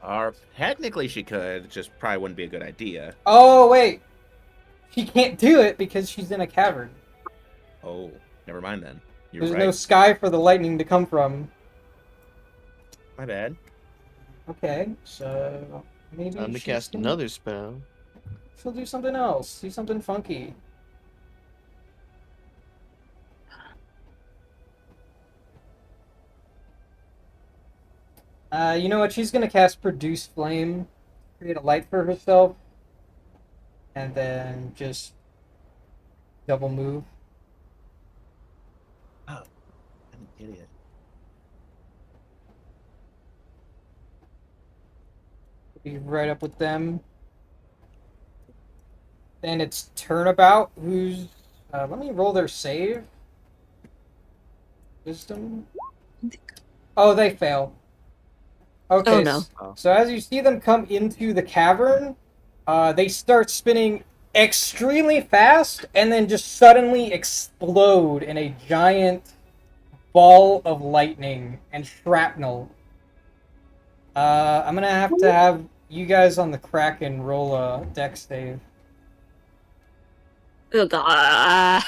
Or technically she could, it just probably wouldn't be a good idea. Oh, wait. She can't do it because she's in a cavern. Oh, never mind then. You're There's right. no sky for the lightning to come from. My bad. Okay, so maybe Time to she's cast gonna- another spell. She'll do something else. Do something funky. You know what? She's gonna cast Produce Flame, create a light for herself, and then just double move. Oh, I'm an idiot. Be right up with them. Then it's Turnabout, who's... let me roll their save. Wisdom. Oh, they fail. Okay, Oh, no. so as you see them come into the cavern, they start spinning extremely fast and then just suddenly explode in a giant ball of lightning and shrapnel. I'm gonna have you guys on the Kraken roll a dex save. Oh god.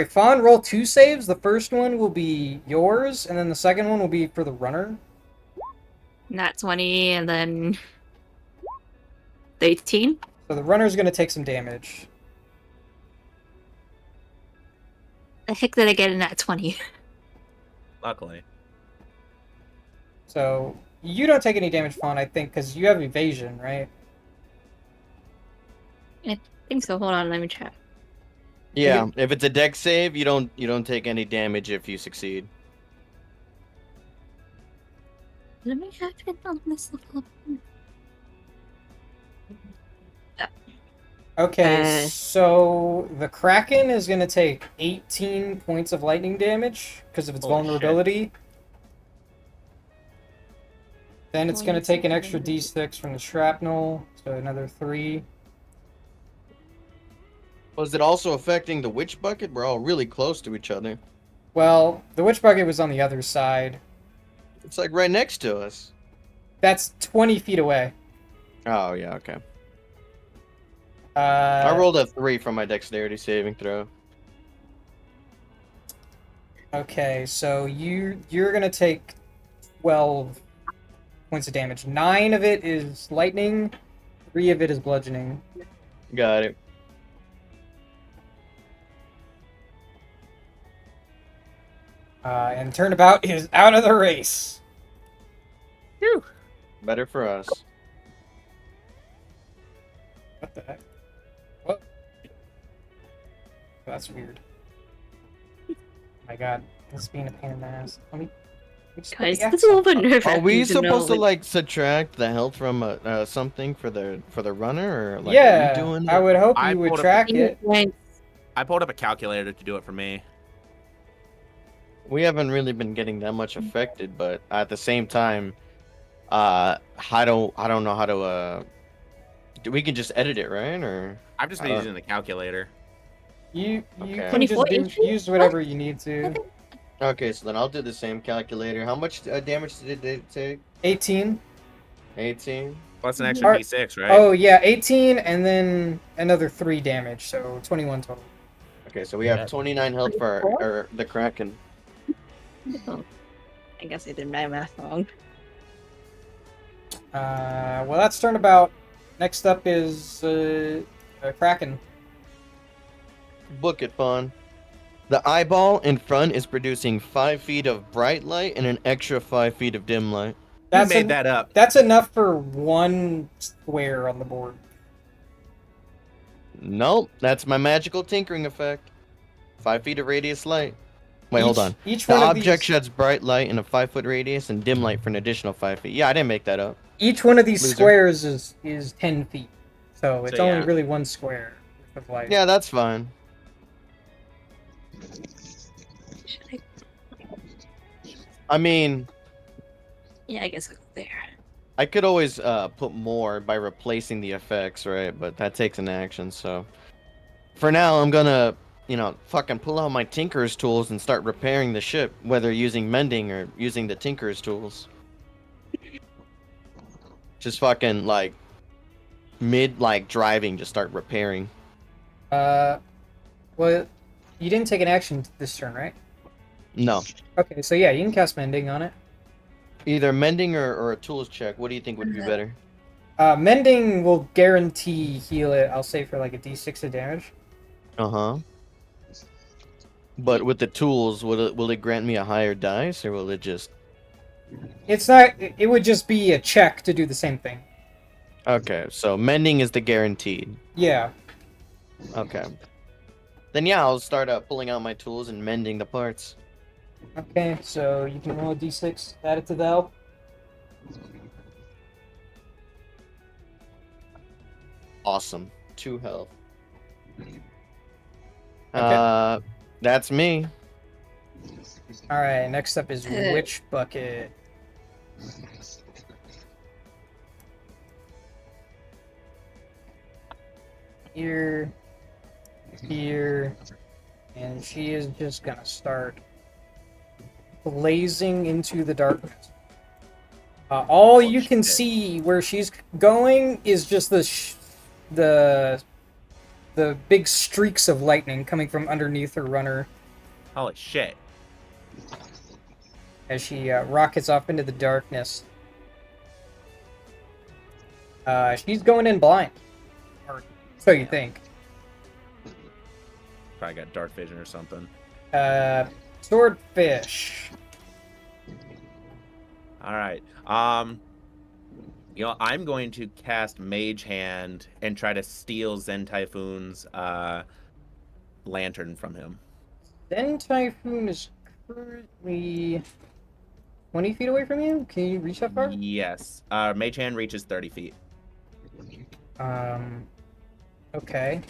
Fawn, roll 2 saves. The first one will be yours, and then the second one will be for the runner. Nat 20 and then 18. So the runner's gonna take some damage. The heck did I get in nat 20? Luckily. So you don't take any damage, Fawn, I think, because you have evasion, right? think so. Hold on, let me check. Yeah, if it's a deck save, you don't take any damage if you succeed. Let me have it on this level. Okay, Uh, so the Kraken is going to take 18 points of lightning damage because of its Holy shit. vulnerability. Then it's going to Points take an of extra damage. d6 from the shrapnel, so another 3. Was it also affecting the witch bucket? We're all really close to each other. Well, the witch bucket was on the other side. It's like right next to us. That's 20 feet away. Oh yeah, okay. I Uh, rolled a 3 from my dexterity saving throw. okay, so you're going to take 12 points of damage. 9 of it is lightning, 3 of it is bludgeoning. Got it. And Turnabout is out of the race. Whew. Better for us. What the heck? What? That's weird. My god, this is being a pain in the ass. Let me just put Guys, the this is X a on. little bit nerve Are we wracking to know. supposed to like subtract the health from something for the runner, or like are we Yeah, doing I it? would hope I you would pulled up track it. I pulled up a calculator to do it for me. We haven't really been getting that much affected, but at the same time, I don't know how to we can just edit it, right? Or I've just I been don't. using the calculator. You Okay. can 24 just HP? use whatever you need to. Okay, so then I'll do the same calculator. How much damage did it take? 18. 18. Plus an extra Or- d6, right? Oh yeah, 18 and then another 3 damage, so 21 total. Okay, so we have That- 29 health for the Kraken. Oh, I guess I did my math wrong. Well, that's Turnabout. Next up is Kraken. Book it, Fawn. The eyeball in front is producing 5 feet of bright light and an extra 5 feet of dim light. Who That's made that up? That's enough for one square on the board. Nope, that's my magical tinkering effect. 5 feet of radius light. Wait, hold on. Each The one of object these sheds bright light in a 5-foot radius and dim light for an additional 5 feet. Yeah, I didn't make that up. each one of these Loser. squares is 10 feet, so it's So, only yeah. really one square of light. Yeah, that's fine. Should I? I mean, Yeah, I guess I'll go there. I could always put more by replacing the effects, right? But that takes an action, so... For now, I'm gonna, fucking pull out my Tinker's tools and start repairing the ship, whether using mending or using the Tinker's tools. Just fucking, driving, just start repairing. Well, you didn't take an action this turn, right? No. Okay, so yeah, you can cast Mending on it. Either mending or a tools check. What do you think would be better? Mending will guarantee heal it, I'll say, for like a d6 of damage. Uh-huh. But with the tools, will it grant me a higher dice, or will it just... It's not, it would just be a check to do the same thing. Okay, so mending is the guaranteed. Yeah. Okay. Then yeah, I'll start pulling out my tools and mending the parts. Okay, so you can roll a d6, add it to the help. Awesome. 2 health. Okay. That's me. Alright, next up is Witch Bucket. Here, and she is just gonna start blazing into the darkness. All you can see where she's going is just the big streaks of lightning coming from underneath her runner Holy shit. as she rockets off into the darkness. She's going in blind, or so you think. Probably got dark vision or something. Swordfish. All right. I'm going to cast Mage Hand and try to steal Zen Typhoon's lantern from him. Then Typhoon is currently 20 feet away from you. Can you reach that far? Yes. Mage Hand reaches 30 feet. Okay.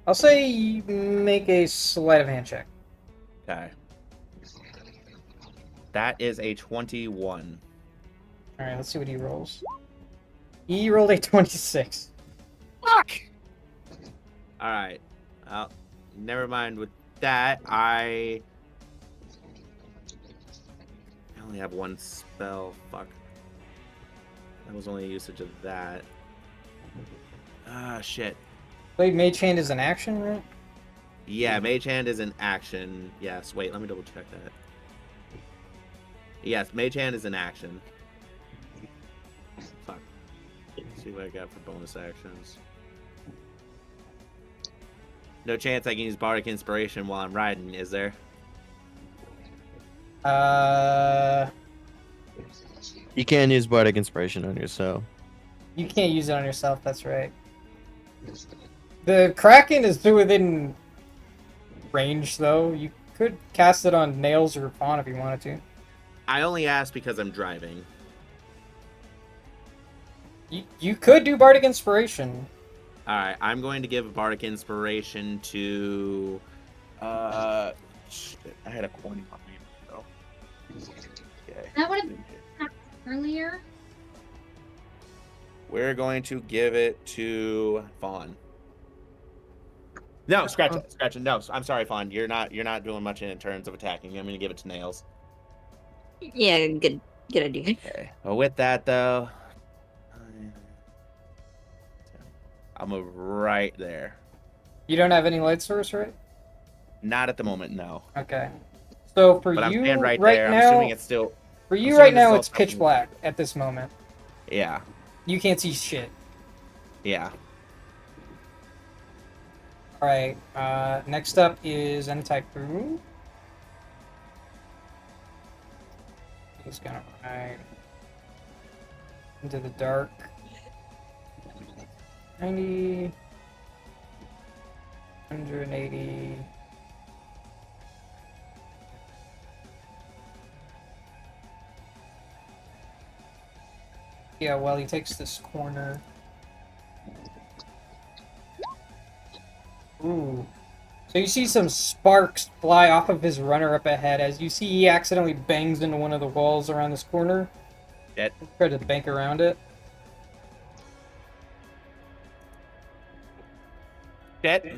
I'll say you make a sleight of hand check. Okay. That is a 21. Alright, let's see what he rolls. He rolled a 26. Fuck! Alright. Never mind with that. I only have one spell. Fuck. That was only a usage of that. Ah, shit. Wait, Mage Hand is an action, right? Yeah, Mage Hand is an action. Yes, wait, let me double check that. Yes, Mage Hand is an action. Fuck. Let's see what I got for bonus actions. No chance I can use Bardic Inspiration while I'm riding, is there? You can't use Bardic Inspiration on yourself. You can't use it on yourself, that's right. The Kraken is within range, though. You could cast it on Nails or Fawn if you wanted to. I only asked because I'm driving. You could do Bardic Inspiration. Alright, I'm going to give Bardic Inspiration to... Shit, I had a coin on me, so... Okay. That would have been earlier. We're going to give it to Fawn. No, scratch it. No, I'm sorry, Fawn. You're not doing much in terms of attacking. I'm going to give it to Nails. Yeah, good idea. Okay. Well, with that though, I'll move right there. You don't have any light source, right? Not at the moment, no. Okay. So for But I'm you staying right right there. now, I'm assuming it's still. for you assuming right this is now, all it's pitch something- black at this moment. Yeah. You can't see shit. Yeah. All right. Next up is N-Typhoon. He's gonna ride into the dark. 90, 180. Yeah, well, he takes this corner. Ooh. So you see some sparks fly off of his runner up ahead as you see he accidentally bangs into one of the walls around this corner. Shit. Try to bank around it. Shit.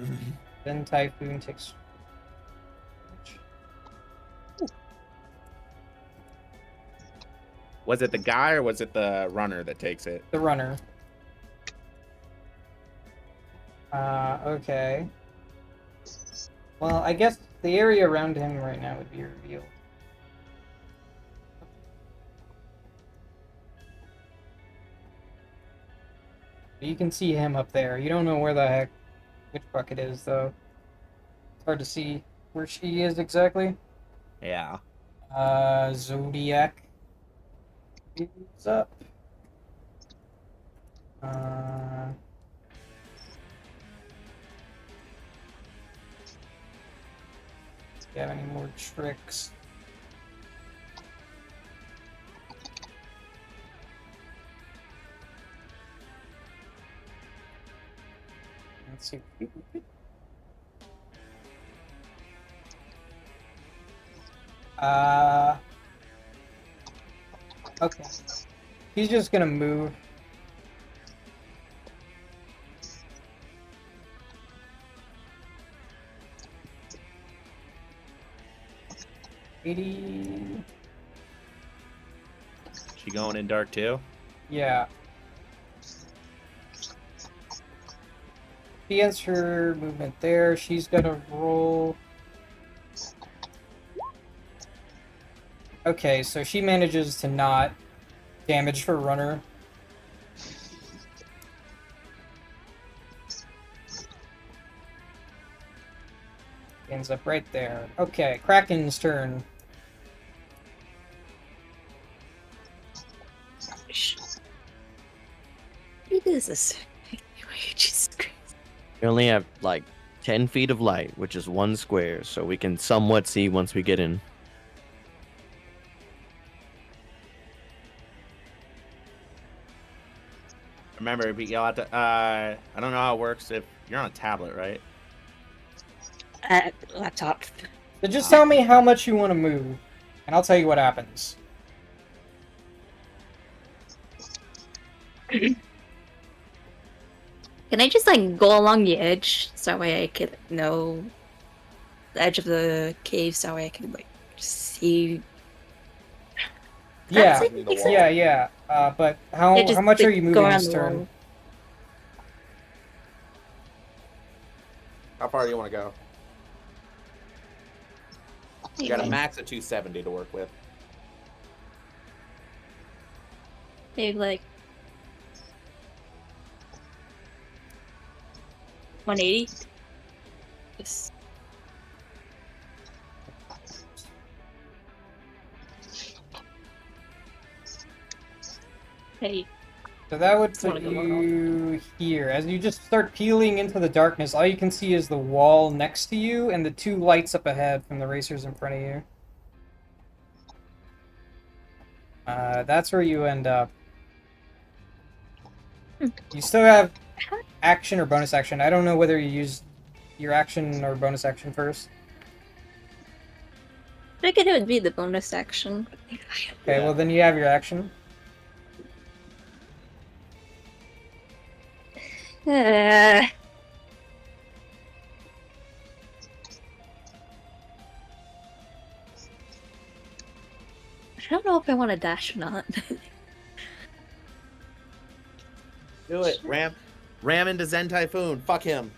Then Typhoon takes... Was it the guy or was it the runner that takes it? the runner. Okay. Well, I guess the area around him right now would be revealed. You can see him up there. You don't know where the heck which bucket is, though. It's hard to see where she is exactly. Yeah. Zodiac is up. Do you have any more tricks? Let's see. Okay. He's just gonna move. $80. She going in dark too? Yeah. She ends her movement there. She's gonna roll. Okay, so she manages to not damage her runner. Ends up right there. Okay, Kraken's turn. is this? Jesus Christ. We only have like 10 feet of light, which is 1 square, so we can somewhat see once we get in. Remember, you'll have to. I don't know how it works if you're on a tablet, right? Laptop. So just tell me how much you want to move, and I'll tell you what happens. Can I just like go along the edge so that way I could know the edge of the cave so that way I can like see? Yeah, That's the makes wall. sense. yeah. But Yeah, how just much are like, you go moving around this the turn? wall. How far do you want to go? You got a Maybe, max of 270 to work with. maybe like 180. Just hey, So that would just put want to go along. you here. As you just start peeling into the darkness, all you can see is the wall next to you and the 2 lights up ahead from the racers in front of you. That's where you end up. You still have action or bonus action. I don't know whether you use your action or bonus action first. I think it would be the bonus action. Okay, well then you have your action. Uh, I don't know if I want to dash or not. Do it. Ram into Zen Typhoon. Fuck him.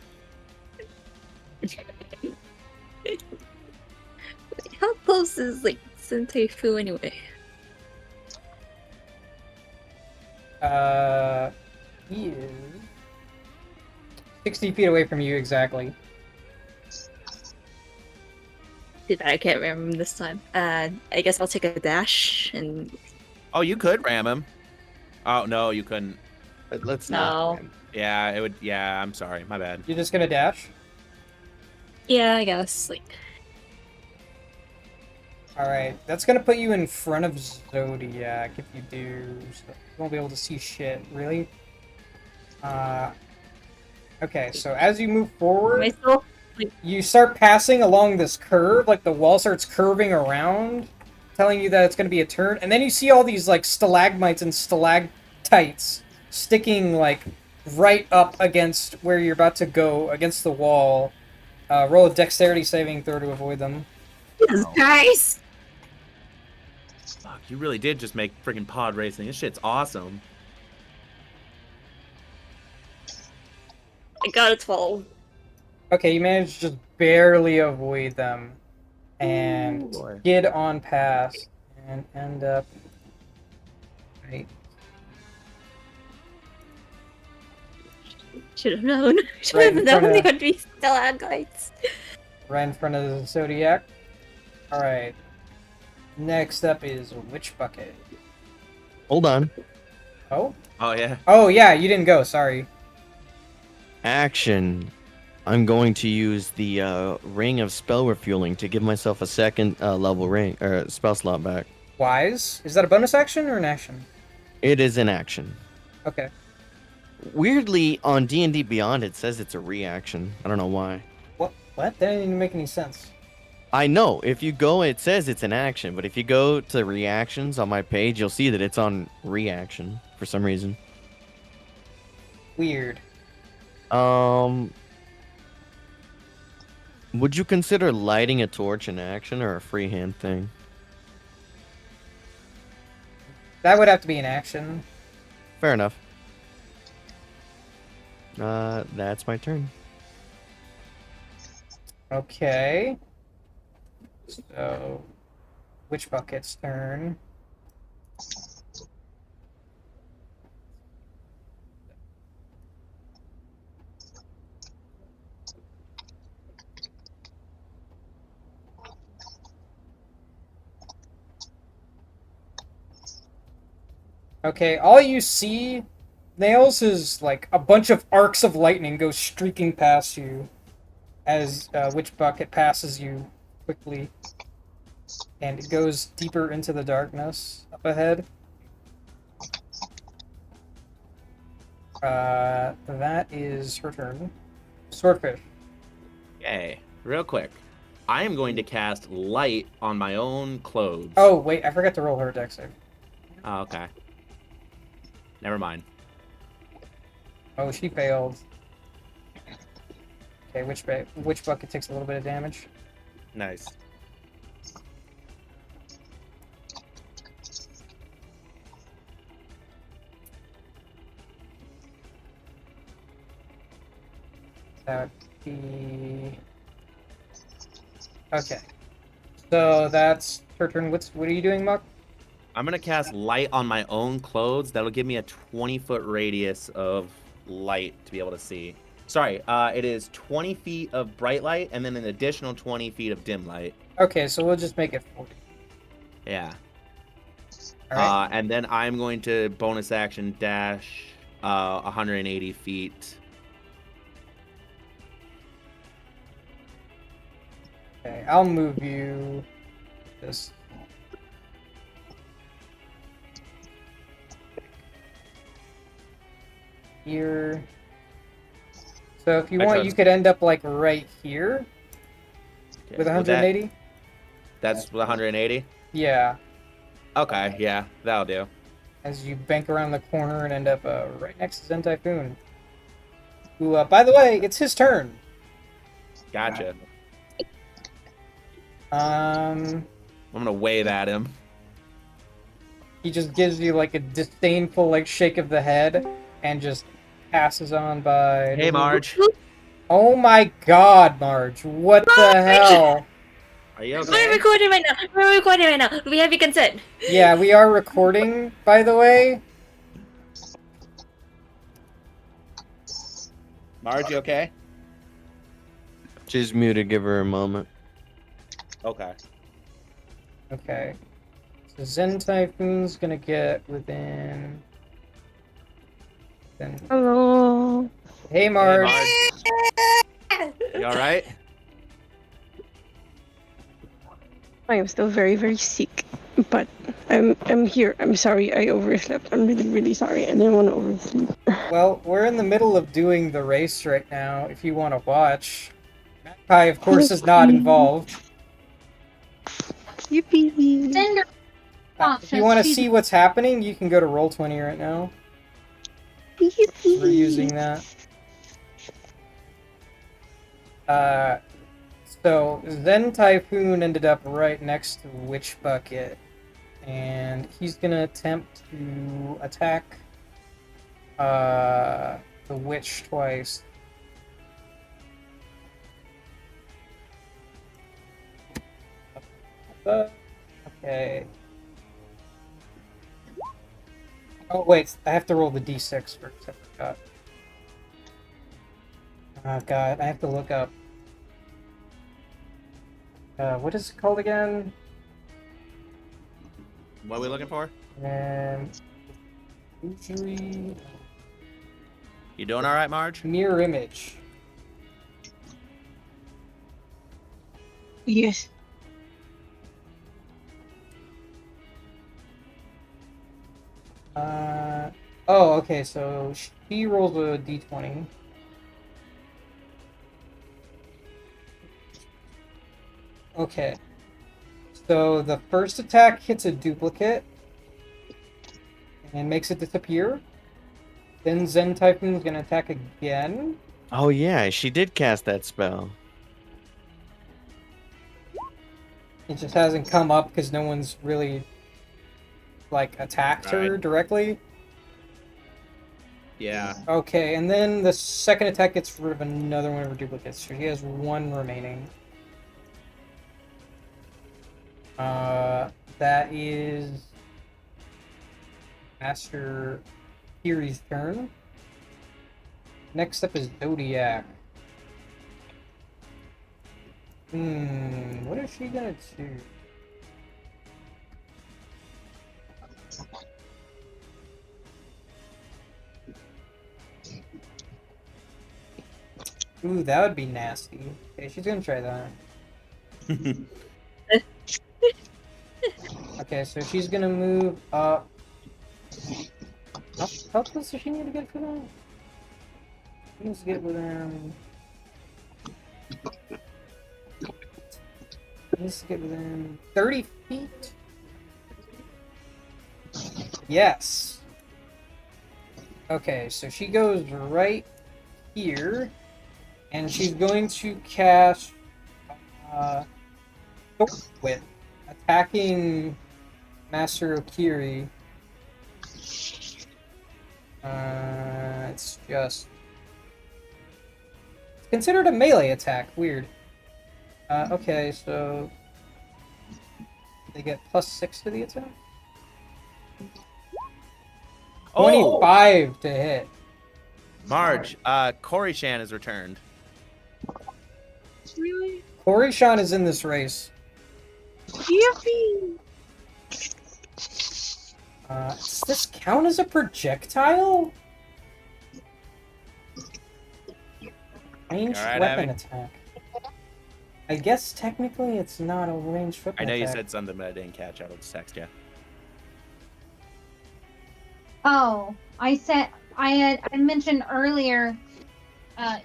How close is like Sensei Fu anyway? He is 60 feet away from you exactly. Too bad I can't remember this time. I guess I'll take a dash and Oh, you could ram him. Oh no, you couldn't. But let's No. not. Yeah, it would. Yeah, I'm sorry. My bad. You're just gonna dash? yeah, I guess like Alright, that's gonna put you in front of Zodiac if you do. So you won't be able to see shit, really. Okay, so as you move forward, myself. you start passing along this curve, like the wall starts curving around, telling you that it's gonna be a turn, and then you see all these like stalagmites and stalactites sticking like right up against where you're about to go, against the wall. Roll a dexterity saving throw to avoid them. Jesus Christ! Fuck, you really did just make freaking pod racing. This shit's awesome. I got a 12. Okay, you managed to just barely avoid them and boy. get on past and end up right. Should have known. Should Right have in known front they of- would be stalagmites. Right in front of the Zodiac. Alright. Next up is Witch Bucket. Hold on. Oh? Oh yeah. Oh, yeah, you didn't go, sorry. Action. I'm going to use the ring of spell refueling to give myself a second level ring or spell slot back. Wise? Is that a bonus action or an action? It is an action. Okay. Weirdly, on D&D Beyond, it says it's a reaction. I don't know why. What? That didn't even make any sense. I know. If you go, it says it's an action, but if you go to reactions on my page, you'll see that it's on reaction for some reason. Weird. Would you consider lighting a torch an action or a freehand thing? That would have to be an action. Fair enough. That's my turn. Okay. So, Witch Bucket's turn. Okay, all you see Nails is like a bunch of arcs of lightning go streaking past you as Witch Bucket passes you quickly, and it goes deeper into the darkness up ahead. That is her turn. Swordfish. Okay, real quick. I am going to cast light on my own clothes. Oh wait, I forgot to roll her dex save. Oh, okay. Never mind. Oh, she failed. Okay, Witch Bucket takes a little bit of damage. Nice. That would be okay. So that's her turn. What are you doing, Muck? I'm gonna cast light on my own clothes. That'll give me a 20-foot radius of light to be able to see. Sorry, it is 20 feet of bright light and then an additional 20 feet of dim light. Okay, so we'll just make it 40. Yeah. All right. And then I'm going to bonus action dash 180 feet. Okay, I'll move you this. Here. So if you I want, trust- you could end up like right here Okay, with would 180. That's 180? Yeah, Okay, yeah, that'll do. as you bank around the corner and end up right next to Zen Typhoon. Who, by the way, it's his turn. Gotcha. Um, I'm gonna wave at him. he just gives you like a disdainful like shake of the head and just passes on by. Hey, Marge. Oh my God, Marge! What the hell? Are you We're okay? recording right now. We're recording right now. We have your consent. Yeah, we are recording, by the way. Marge, you okay? She's muted. Give her a moment. Okay. Okay. So Zen Typhoon's gonna get within. Hello. Hey, Hey, Marge. Marge. You alright? I am still very, very sick, but I'm here. I'm sorry I overslept. I'm really, really sorry. I didn't want to oversleep. Well, we're in the middle of doing the race right now. If you want to watch, Kai, of course, is not involved. Yippee! Send her off. If you want to She's see what's happening, you can go to Roll20 right now. Yippee! We're using that. So Zen Typhoon ended up right next to Witch Bucket, and he's gonna attempt to attack the witch twice. Okay. Oh wait, I have to roll the d6 first. I forgot. Oh god, I have to look up. What is it called again? What are we looking for? And usually You doing alright, Marge? mirror image. Yes. Oh, okay, so she rolls a d20. Okay. So the first attack hits a duplicate and makes it disappear. Then Zen Typhoon's gonna attack again. Oh yeah, she did cast that spell. It just hasn't come up because no one's really like attacked her Right. directly. Yeah. Okay, and then the second attack gets rid of another one of her duplicates. So she has one remaining. That is Master Kiri's turn. Next up is Zodiac. What is she gonna do? Ooh, that would be nasty. Okay, she's gonna try that. Okay, so she's gonna move up. How close does she need to get for that? She needs to get within. Needs to get within 30 feet. Yes. Okay, so she goes right here, and she's going to cast Thorn Whip, attacking Master Okiri. It's just it's considered a melee attack. Weird. Okay, so they get +6 to the attack. Oh, 25 to hit. Marge, Corey Shan has returned. Really? Korishan is in this race. Yippee! Does this count as a projectile? Ranged Alright, weapon Abby? attack. I guess technically it's not a ranged weapon I know you attack. said something, but I didn't catch. I will just text you. Oh, I mentioned earlier.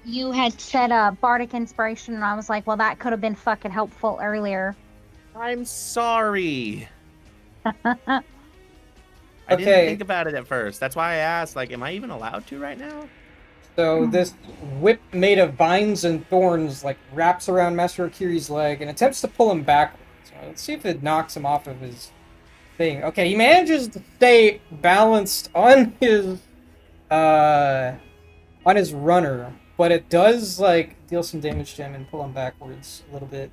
You had said bardic inspiration, and I was like, well, that could have been fucking helpful earlier. I'm sorry. I Okay. didn't think about it at first. That's why I asked, like, am I even allowed to right now? So this whip made of vines and thorns like wraps around Master Okiri's leg and attempts to pull him backwards. Let's see if it knocks him off of his thing. Okay, he manages to stay balanced on his runner, but it does like deal some damage to him and pull him backwards a little bit.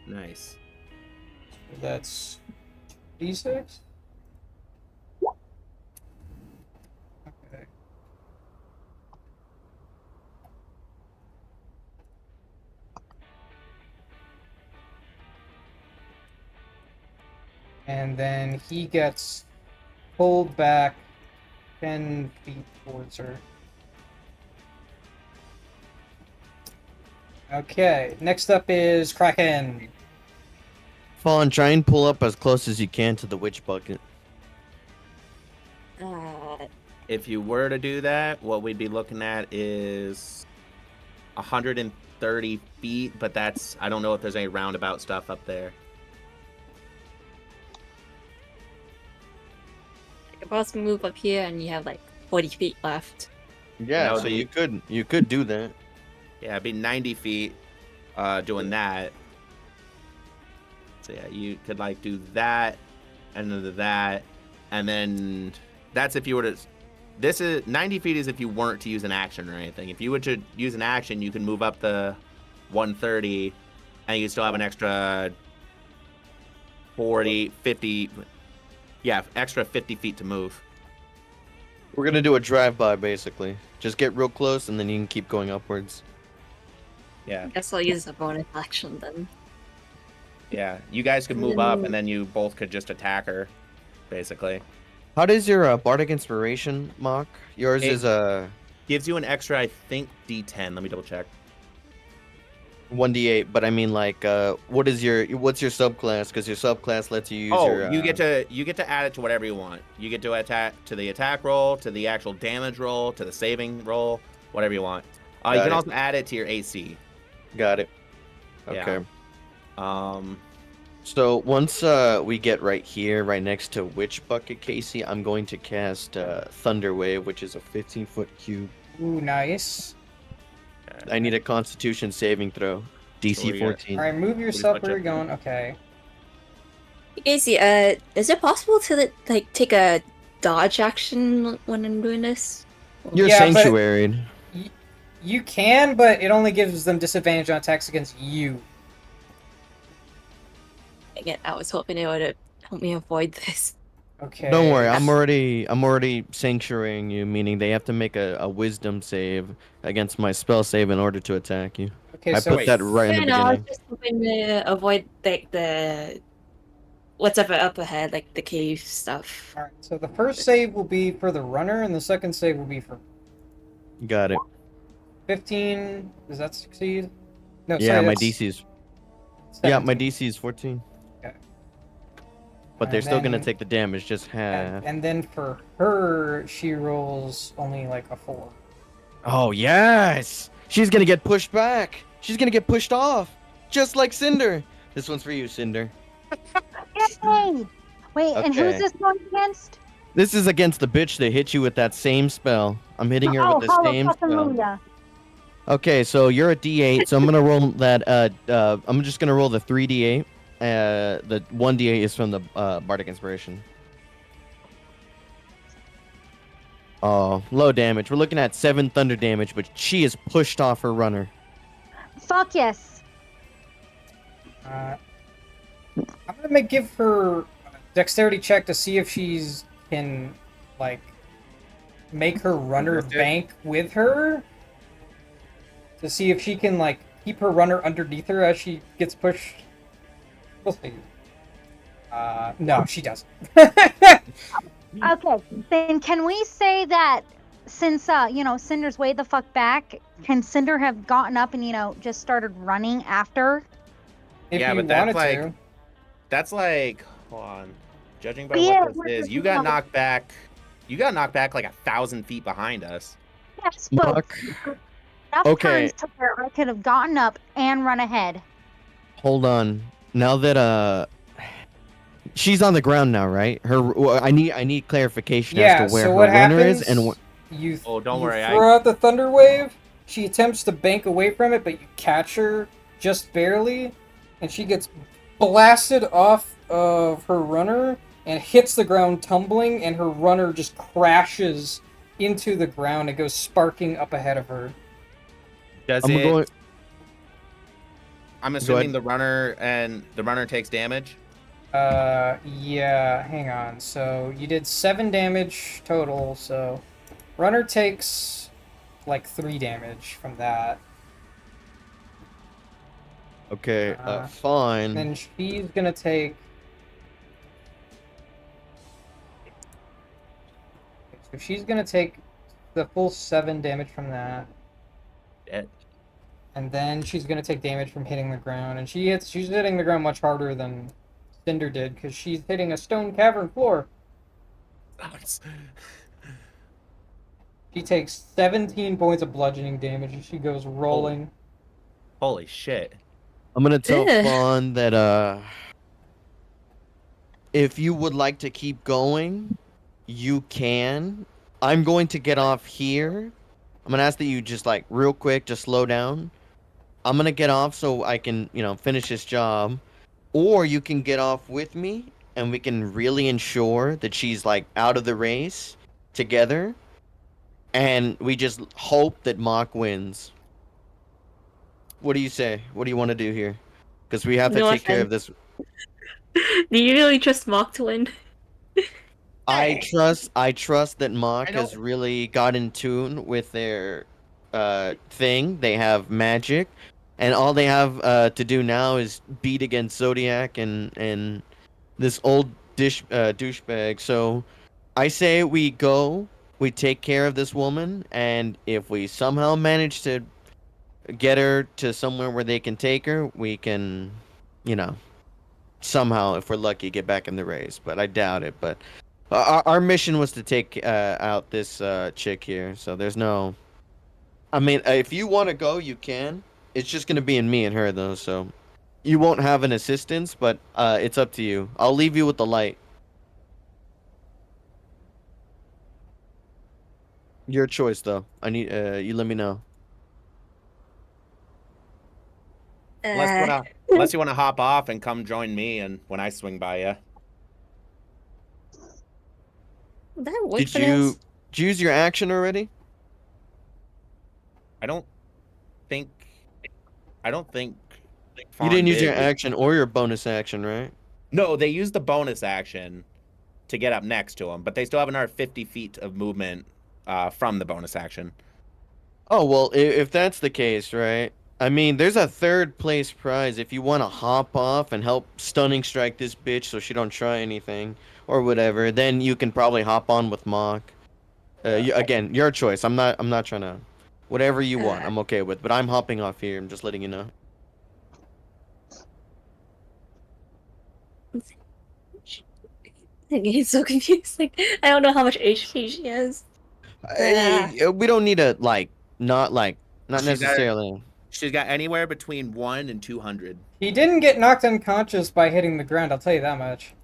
Nice. So that's D6. Okay. And then he gets pulled back 10 feet towards her. Okay, next up is Kraken. Fawn, try and pull up as close as you can to the witch bucket. If you were to do that, what we'd be looking at is 130 feet, but that's, I don't know if there's any roundabout stuff up there. You could possibly move up here and you have like 40 feet left. Yeah, No, so the- you could do that. Yeah, it'd be 90 feet doing that. So yeah, you could like do that and then that, and then that's if you were to. This is 90 feet is if you weren't to use an action or anything. If you were to use an action, you can move up the 130, and you still have an extra 40, 50. Yeah, extra 50 feet to move. We're gonna do a drive-by, basically. Just get real close, and then you can keep going upwards. Yeah, I guess I'll use a bonus action then. yeah. You guys could move up, and then you both could just attack her, basically. How does your Bardic Inspiration, Mock? Yours It- is a Gives you an extra, I think, D10. Let me double check. 1d8, but I mean, like, what's your subclass? Because your subclass lets you use your. You get to add it to whatever you want. You get to attack to the attack roll, to the actual damage roll, to the saving roll, whatever you want. You Got can it. also add it to your AC. Got it. Yeah. Okay. Um, So once we get right here, right next to Witch Bucket, Casey, I'm going to cast Thunder Wave, which is a 15-foot cube. Ooh, nice. I need a Constitution saving throw, So DC we got- 14. Alright, move yourself much where you're up going. Okay. Casey, is it possible to like take a dodge action when I'm doing this? You're Yeah, but- sanctuaried. You can, but it only gives them disadvantage on attacks against you. Again, I was hoping it would help me avoid this. Okay. Don't worry, I'm already sanctuarying you, meaning they have to make a Wisdom save against my spell save in order to attack you. Okay, I so put that right in Yeah, the no, I was beginning. just hoping to avoid like the what's up ahead, like the cave stuff. Alright, so the first save will be for the runner, and the second save will be for... Got it. 15. Does that succeed? No, Yeah, sorry, my that's DC is 17. DC is 14. Okay. But they're And still gonna then take the damage, just half. and then for her, she rolls only like a 4. Oh yes! She's gonna get pushed back. She's gonna get pushed off, just like Cinder. This one's for you, Cinder. Yay! Wait, and who's Okay. this going against? This is against the bitch that hit you with that same spell. I'm hitting her with Oh, the same spell. hallelujah. Okay, so you're a D8, so I'm gonna roll that. I'm just gonna roll the 3D8. The 1D8 is from the Bardic Inspiration. Oh, low damage. We're looking at 7 thunder damage, but she is pushed off her runner. Fuck yes. I'm gonna give her a dexterity check to see if she's can like make her runner Lift it. bank with her. To see if she can like keep her runner underneath her as she gets pushed. We'll see. No, she doesn't. Okay, then can we say that since Cinder's way the fuck back, can Cinder have gotten up and just started running after? If Yeah, you but that's wanted like to. that's like hold on. Judging by Yeah, what this is, you got knocked back. You got knocked back like 1,000 feet behind us. Yes, but Mark, enough Okay. turns to where I could have gotten up and run ahead. hold on. Now that she's on the ground now, right? I need clarification Yeah, as to where so her what runner happens? is and You, Oh, don't you worry, throw out the thunder wave. She attempts to bank away from it, but you catch her just barely, and she gets blasted off of her runner and hits the ground tumbling, and her runner just crashes into the ground and goes sparking up ahead of her. Does I'm it? going. I'm Go assuming ahead. the runner takes damage. Yeah, hang on. So you did 7 damage total, so runner takes like 3 damage from that. Okay, Uh, fine. Then she's gonna take. So she's gonna take the full 7 damage from that, Dead. and then she's gonna take damage from hitting the ground, and she's hitting the ground much harder than Cinder did because she's hitting a stone cavern floor. She takes 17 points of bludgeoning damage as she goes rolling. Holy shit. I'm gonna tell Ugh. Fawn that if you would like to keep going, you can. I'm going to get off here. I'm gonna ask that you just like real quick, just slow down. I'm gonna get off so I can, finish this job. Or you can get off with me and we can really ensure that she's like out of the race together. And we just hope that Mock wins. What do you say? What do you want to do here? Because we have to No take care of offense. this. Do you really trust Mock to win? I trust that Mock I has don't- really got in tune with their thing. They have magic, and all they have to do now is beat against Zodiac and this old douchebag. So I say we go, we take care of this woman, and if we somehow manage to get her to somewhere where they can take her, we can, somehow, if we're lucky, get back in the race. But I doubt it. But our mission was to take out this chick here, so there's no. I mean, if you want to go, you can. It's just gonna be in me and her though, so you won't have an assistance. But it's up to you. I'll leave you with the light. Your choice, though. I need you. Let me know. Unless you wanna hop off and come join me, and when I swing by you. That would Did you use your action already? I don't think. I don't think. You Fawn didn't use did. your action or your bonus action, right? No, they used the bonus action to get up next to him, but they still have another 50 feet of movement from the bonus action. Oh, well, if that's the case, right? I mean, there's a third place prize if you want to hop off and help stunning strike this bitch so she don't try anything or whatever. Then you can probably hop on with Mock. Again, your choice. I'm not trying to Whatever you want, I'm okay with. But I'm hopping off here. I'm just letting you know. He's so confused. Like, I don't know how much HP she has. We don't need to not She's got necessarily. she's got anywhere between 1 and 200. He didn't get knocked unconscious by hitting the ground, I'll tell you that much.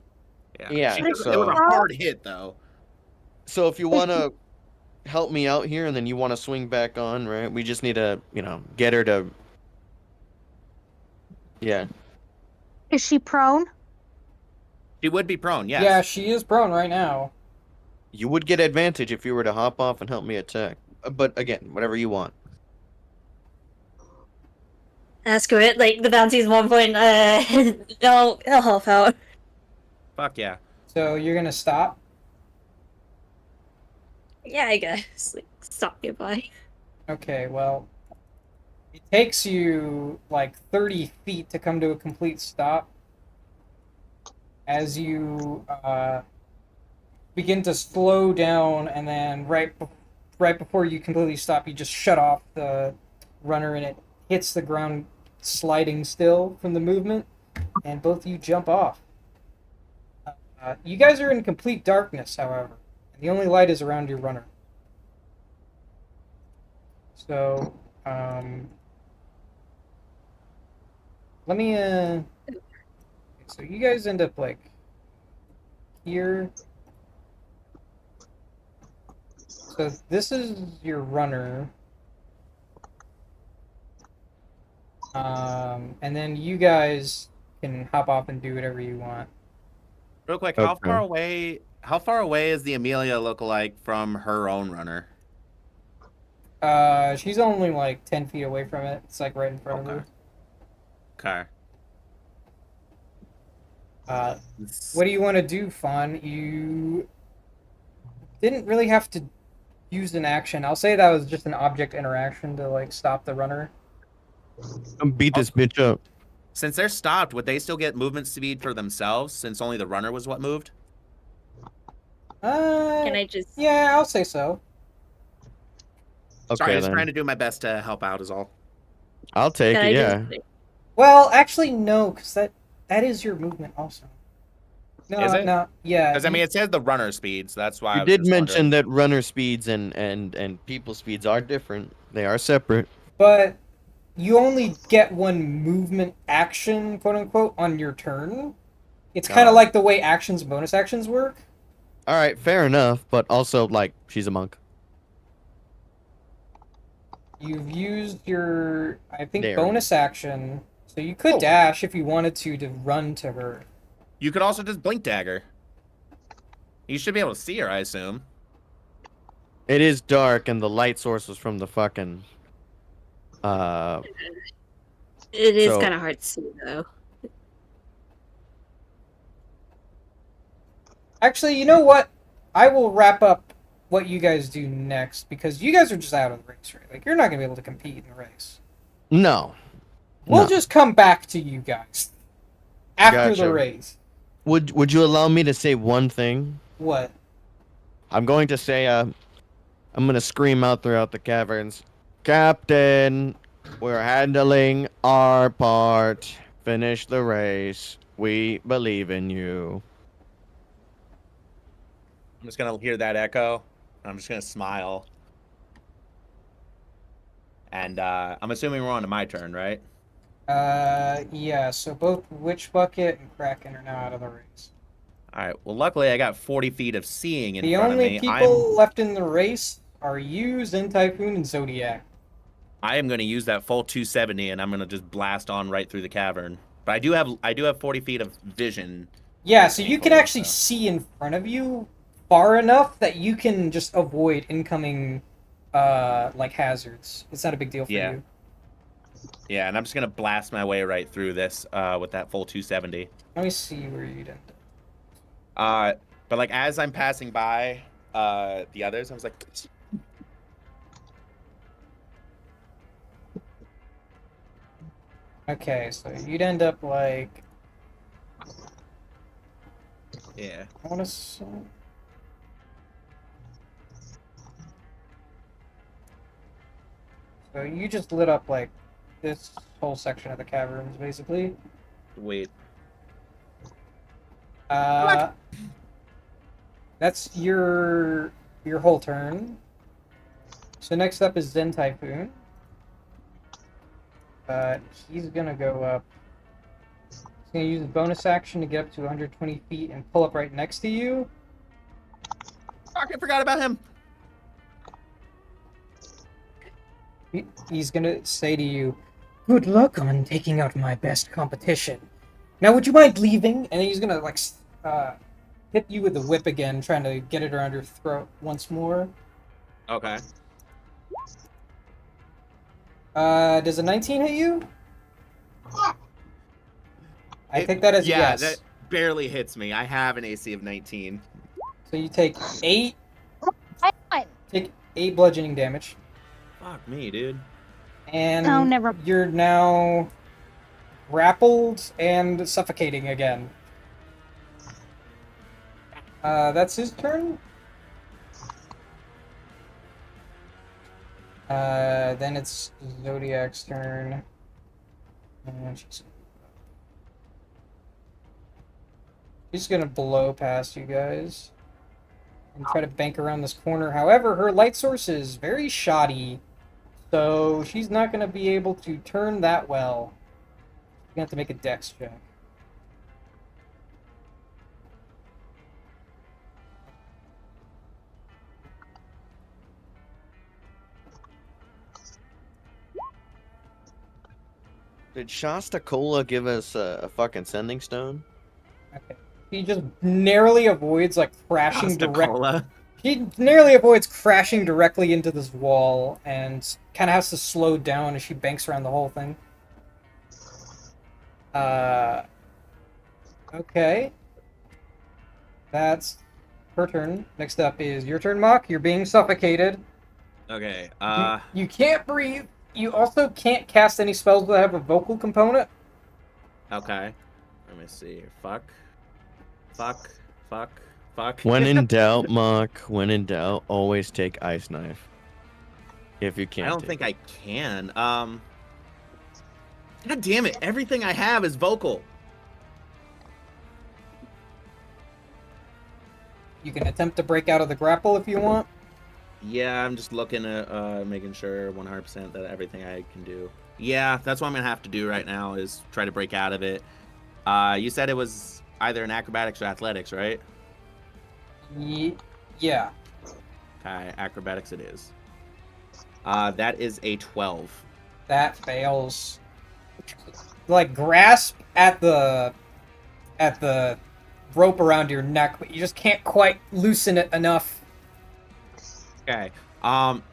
Yeah. Yeah, It was so a hard hit though. so if you want to help me out here and then you want to swing back on, right? We just need to, get her to. Yeah. Is she prone? She would be prone, yes. Yeah, she is prone right now. You would get advantage if you were to hop off and help me attack. But again, whatever you want. Ask her it. Like, the bounty's 1 point. No, he'll help out. Fuck yeah. So you're gonna stop? Yeah, I guess. Like, stop nearby. Okay, well, it takes you like 30 feet to come to a complete stop. As you begin to slow down, and then right before you completely stop, you just shut off the runner, and it hits the ground, sliding still from the movement, and both of you jump off. You guys are in complete darkness, however, and the only light is around your runner. So, let me, so you guys end up, like, here. So this is your runner. And then you guys can hop off and do whatever you want. Real quick, Okay. how far away is the Amelia lookalike from her own runner? She's only like 10 feet away from it. It's like right in front of her. Okay. What do you want to do, Fawn? You didn't really have to use an action. I'll say that was just an object interaction to like stop the runner. Beat this bitch up. Since they're stopped, would they still get movement speed for themselves since only the runner was what moved? Can I just... Yeah, I'll say so. Okay, Sorry, I was then. trying to do my best to help out is all. I'll take Can it, I yeah. just... Well, actually, no, because that is your movement also. No, Is it? no, yeah. Because I mean, it says the runner speed, so that's why I You was did just mention wondering. that runner speeds and people speeds are different. They are separate. But you only get one movement action, quote unquote, on your turn. It's kind of Oh. like the way actions and bonus actions work. All right, fair enough, but also, she's a monk. You've used your, I think, There. bonus action, so you could dash if you wanted to run to her. You could also just blink dagger. You should be able to see her, I assume. It is dark, and the light source was from the fucking. It is So- kind of hard to see, though. Actually, you know what? I will wrap up what you guys do next, because you guys are just out of the race, right? Like, you're not going to be able to compete in the race. No. We'll No. just come back to you guys after Gotcha. the race. Would you allow me to say one thing? What? I'm going to say I'm going to scream out throughout the caverns, Captain, we're handling our part. Finish the race. We believe in you. I'm just gonna hear that echo. I'm just gonna smile. And I'm assuming we're on to my turn, right? Yeah, so both Witch Bucket and Kraken are now out of the race. Alright, well luckily I got 40 feet of seeing in The front of only me. people left in the race are you, Zen Typhoon, and Zodiac. I am gonna use that full 270 and I'm gonna just blast on right through the cavern. But I do have 40 feet of vision. Yeah, so you can Thankfully, actually so. see in front of you far enough that you can just avoid incoming like hazards. It's not a big deal for Yeah. you. Yeah, and I'm just gonna blast my way right through this with that full 270. Let me see where you'd end But like as I'm passing by the others, I was like, Okay, so you'd end up like, yeah. I want to say, So you just lit up like this whole section of the caverns, basically. Wait. That's your whole turn. So next up is Zen Typhoon. He's gonna go up. He's gonna use a bonus action to get up to 120 feet and pull up right next to you. Fuck, I forgot about him. He's gonna say to you, "Good luck on taking out my best competition. Now, would you mind leaving?" And he's gonna like hit you with the whip again, trying to get it around your throat once more. Okay. Does a 19 hit you? I take that as a yes. That barely hits me. I have an AC of 19. So you take 8. What? Take 8 bludgeoning damage. Fuck me, dude. And Oh, never. you're now grappled and suffocating again. That's his turn. Then it's Zodiac's turn. And she's gonna blow past you guys and try to bank around this corner. However, her light source is very shoddy, so she's not gonna be able to turn that well. You have to make a dex check. Did Shasta Cola give us a fucking sending stone? Okay. He just narrowly avoids like crashing directly. Cola. He narrowly avoids crashing directly into this wall and kind of has to slow down as she banks around the whole thing. Okay. That's her turn. Next up is your turn, Mock. You're being suffocated. Okay. You can't breathe. You also can't cast any spells that have a vocal component. Okay. Let me see here. Fuck. When in doubt, Mock, when in doubt, always take Ice Knife. If you can't. I don't think I can. God damn it. Everything I have is vocal. You can attempt to break out of the grapple if you want. Yeah, I'm just looking at making sure 100% that everything I can do. Yeah, that's what I'm going to have to do right now is try to break out of it. You said it was either an acrobatics or athletics, right? Yeah. Okay, acrobatics it is. That is a 12. That fails. Like, grasp at the rope around your neck, but you just can't quite loosen it enough. Okay.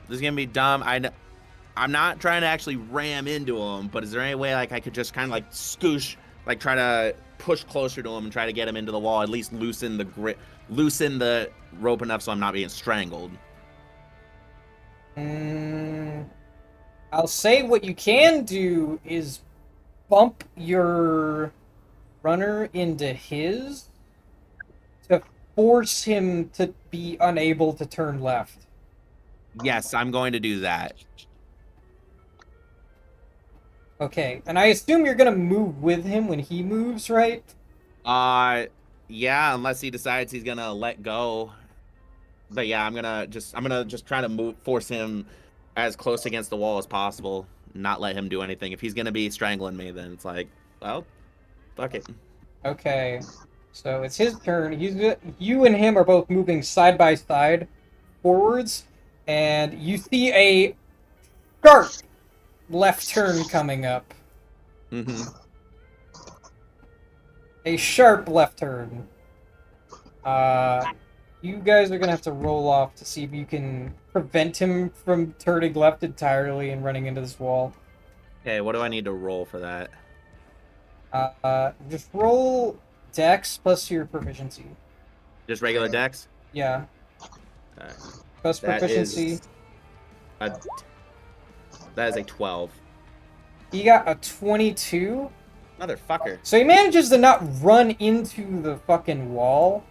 This is gonna be dumb. I'm not trying to actually ram into him, but is there any way like I could just kind of like scoosh, like try to push closer to him and try to get him into the wall, at least loosen the rope enough so I'm not being strangled? I'll say what you can do is bump your runner into his to force him to be unable to turn left. Yes, I'm going to do that. Okay, and I assume you're gonna move with him when he moves, right? Yeah, unless he decides he's gonna let go. But yeah, I'm gonna just try to force him as close against the wall as possible, not let him do anything. If he's gonna be strangling me, then it's like, well, fuck it. Okay, so it's his turn. You and him are both moving side by side forwards, and you see a sharp left turn coming up. Mm-hmm. A sharp left turn. You guys are gonna have to roll off to see if you can prevent him from turning left entirely and running into this wall. Okay, what do I need to roll for that? Just roll Dex plus your proficiency. Just regular dex? Yeah. Okay. Plus proficiency. That is a 12. He got a 22. Motherfucker. So he manages to not run into the fucking wall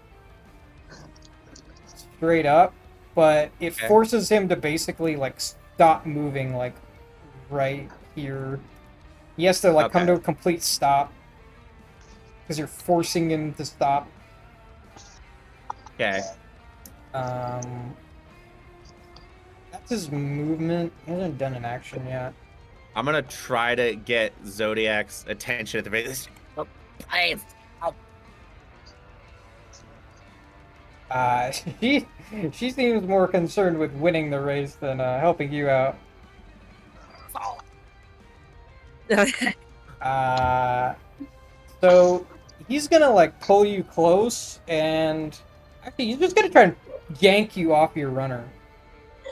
straight up, but it forces him to basically like stop moving like right here. He has to like come to Okay. a complete stop because you're forcing him to stop. Okay. Um, that's his movement. He hasn't done an action yet. I'm gonna try to get Zodiac's attention at the very. Please. She she seems more concerned with winning the race than helping you out. Uh, so he's gonna like pull you close, and actually he's just gonna try and yank you off your runner.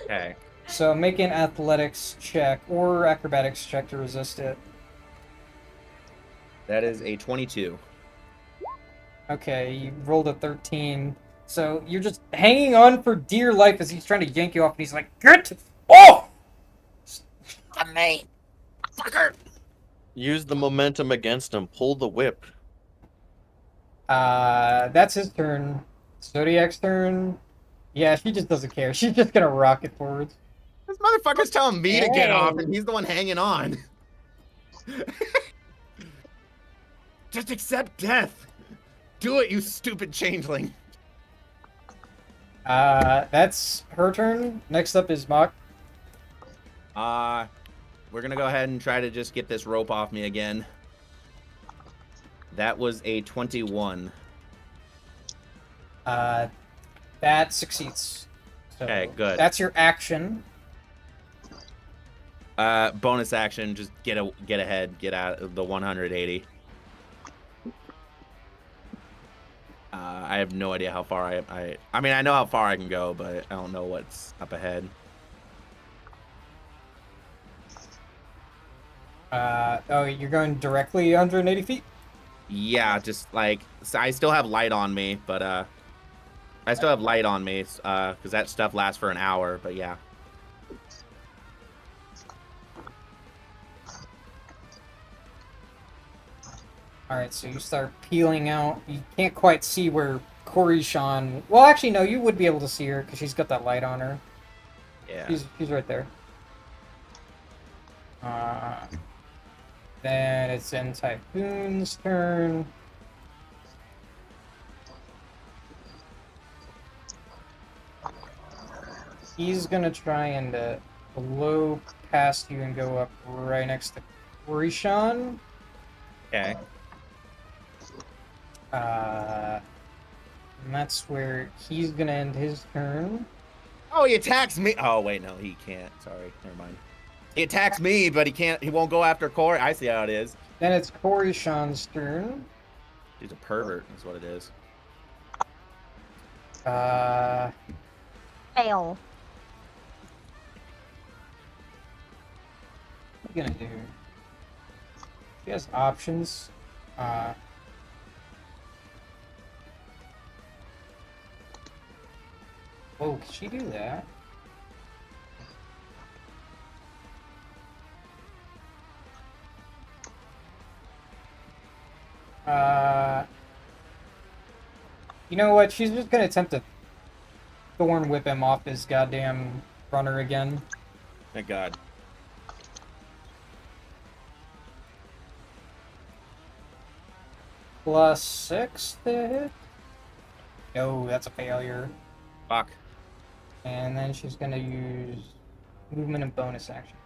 Okay. So make an athletics check or acrobatics check to resist it. That is a 22. Okay, you rolled a 13. So you're just hanging on for dear life as he's trying to yank you off, and he's like, "Get off!" Me, fucker. Use the momentum against him. Pull the whip. That's his turn. Zodiac's turn. Yeah, she just doesn't care. She's just gonna rocket forwards. This motherfucker's telling me to get off, and he's the one hanging on. Just accept death. Do it, you stupid changeling. That's her turn. Next up is Mach. We're gonna go ahead and try to just get this rope off me again. That was a 21. That succeeds. So Okay, good. That's your action. Bonus action, just get ahead, get out of the 180. I have no idea how far I mean, I know how far I can go, but I don't know what's up ahead. Oh, you're going directly 180 feet? Yeah, just like, so I still have light on me, but I still have light on me, because that stuff lasts for an hour, but yeah. Alright, so you start peeling out. You can't quite see where Korishan... Well, actually, no, you would be able to see her, because she's got that light on her. Yeah. She's right there. Then it's in Typhoon's turn. He's gonna try and blow past you and go up right next to Korishan. Okay. And that's where he's gonna end his turn. Oh, he attacks me. Oh, wait, no, he can't. Sorry, never mind. He attacks me, but he won't go after Corey. I see how it is. Then it's Korishan's turn. He's a pervert, is what it is. Fail. What are you gonna do? She has options. Oh, can she do that? You know what? She's just gonna attempt to thorn whip him off his goddamn runner again. Thank God. +6 to hit. No, that's a failure. Fuck. And then she's gonna use movement and bonus action.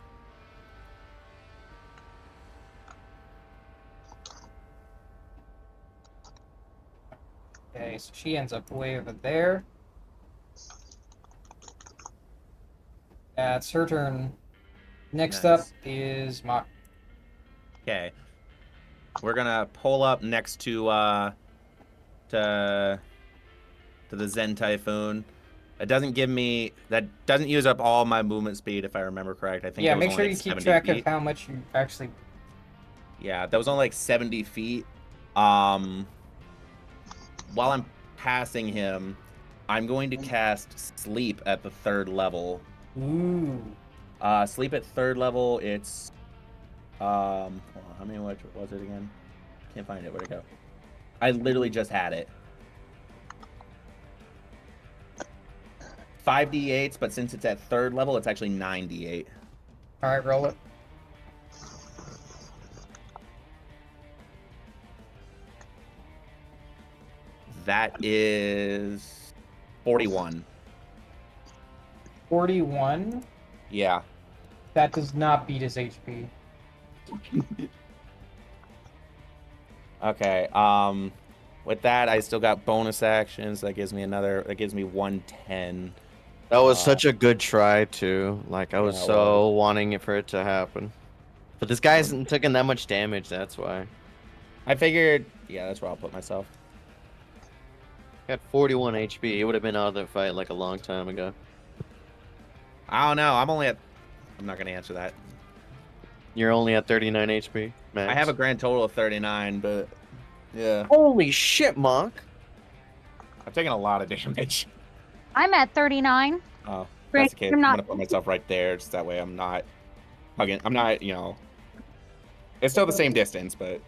Okay, so she ends up way over there. That's her turn. Next up Nice. is Mach. Okay. We're gonna pull up next to the Zen Typhoon. It doesn't give me, that doesn't use up all my movement speed if I remember correct. I think Yeah, it was make only sure like you keep 70 track feet. of how much you actually. Yeah, that was only like 70 feet. While I'm passing him, I'm going to cast Sleep at the 3rd level. Ooh. Sleep at 3rd level, it's hold on, how many was it again? Can't find it. Where'd it go? I literally just had it. 5d8s, but since it's at 3rd level, it's actually 9d8. All right, roll it. That is 41. 41. Yeah. That does not beat his HP. Okay. With that, I still got bonus actions. That gives me 110. That was such a good try too. Like I was Yeah, it so wanting it for it to happen. But this guy hasn't taken that much damage, that's why. I figured, yeah, that's where I'll put myself. He had 41 HP. He would have been out of the fight like a long time ago. I don't know. I'm not gonna answer that. You're only at 39 HP, max. I have a grand total of 39, but yeah, Holy shit, Monk! I've taken a lot of damage. I'm at 39. Oh, Rick, that's the case. I'm I'm not- gonna put myself right there, just that way I'm not hugging. I'm not, it's still the same distance, but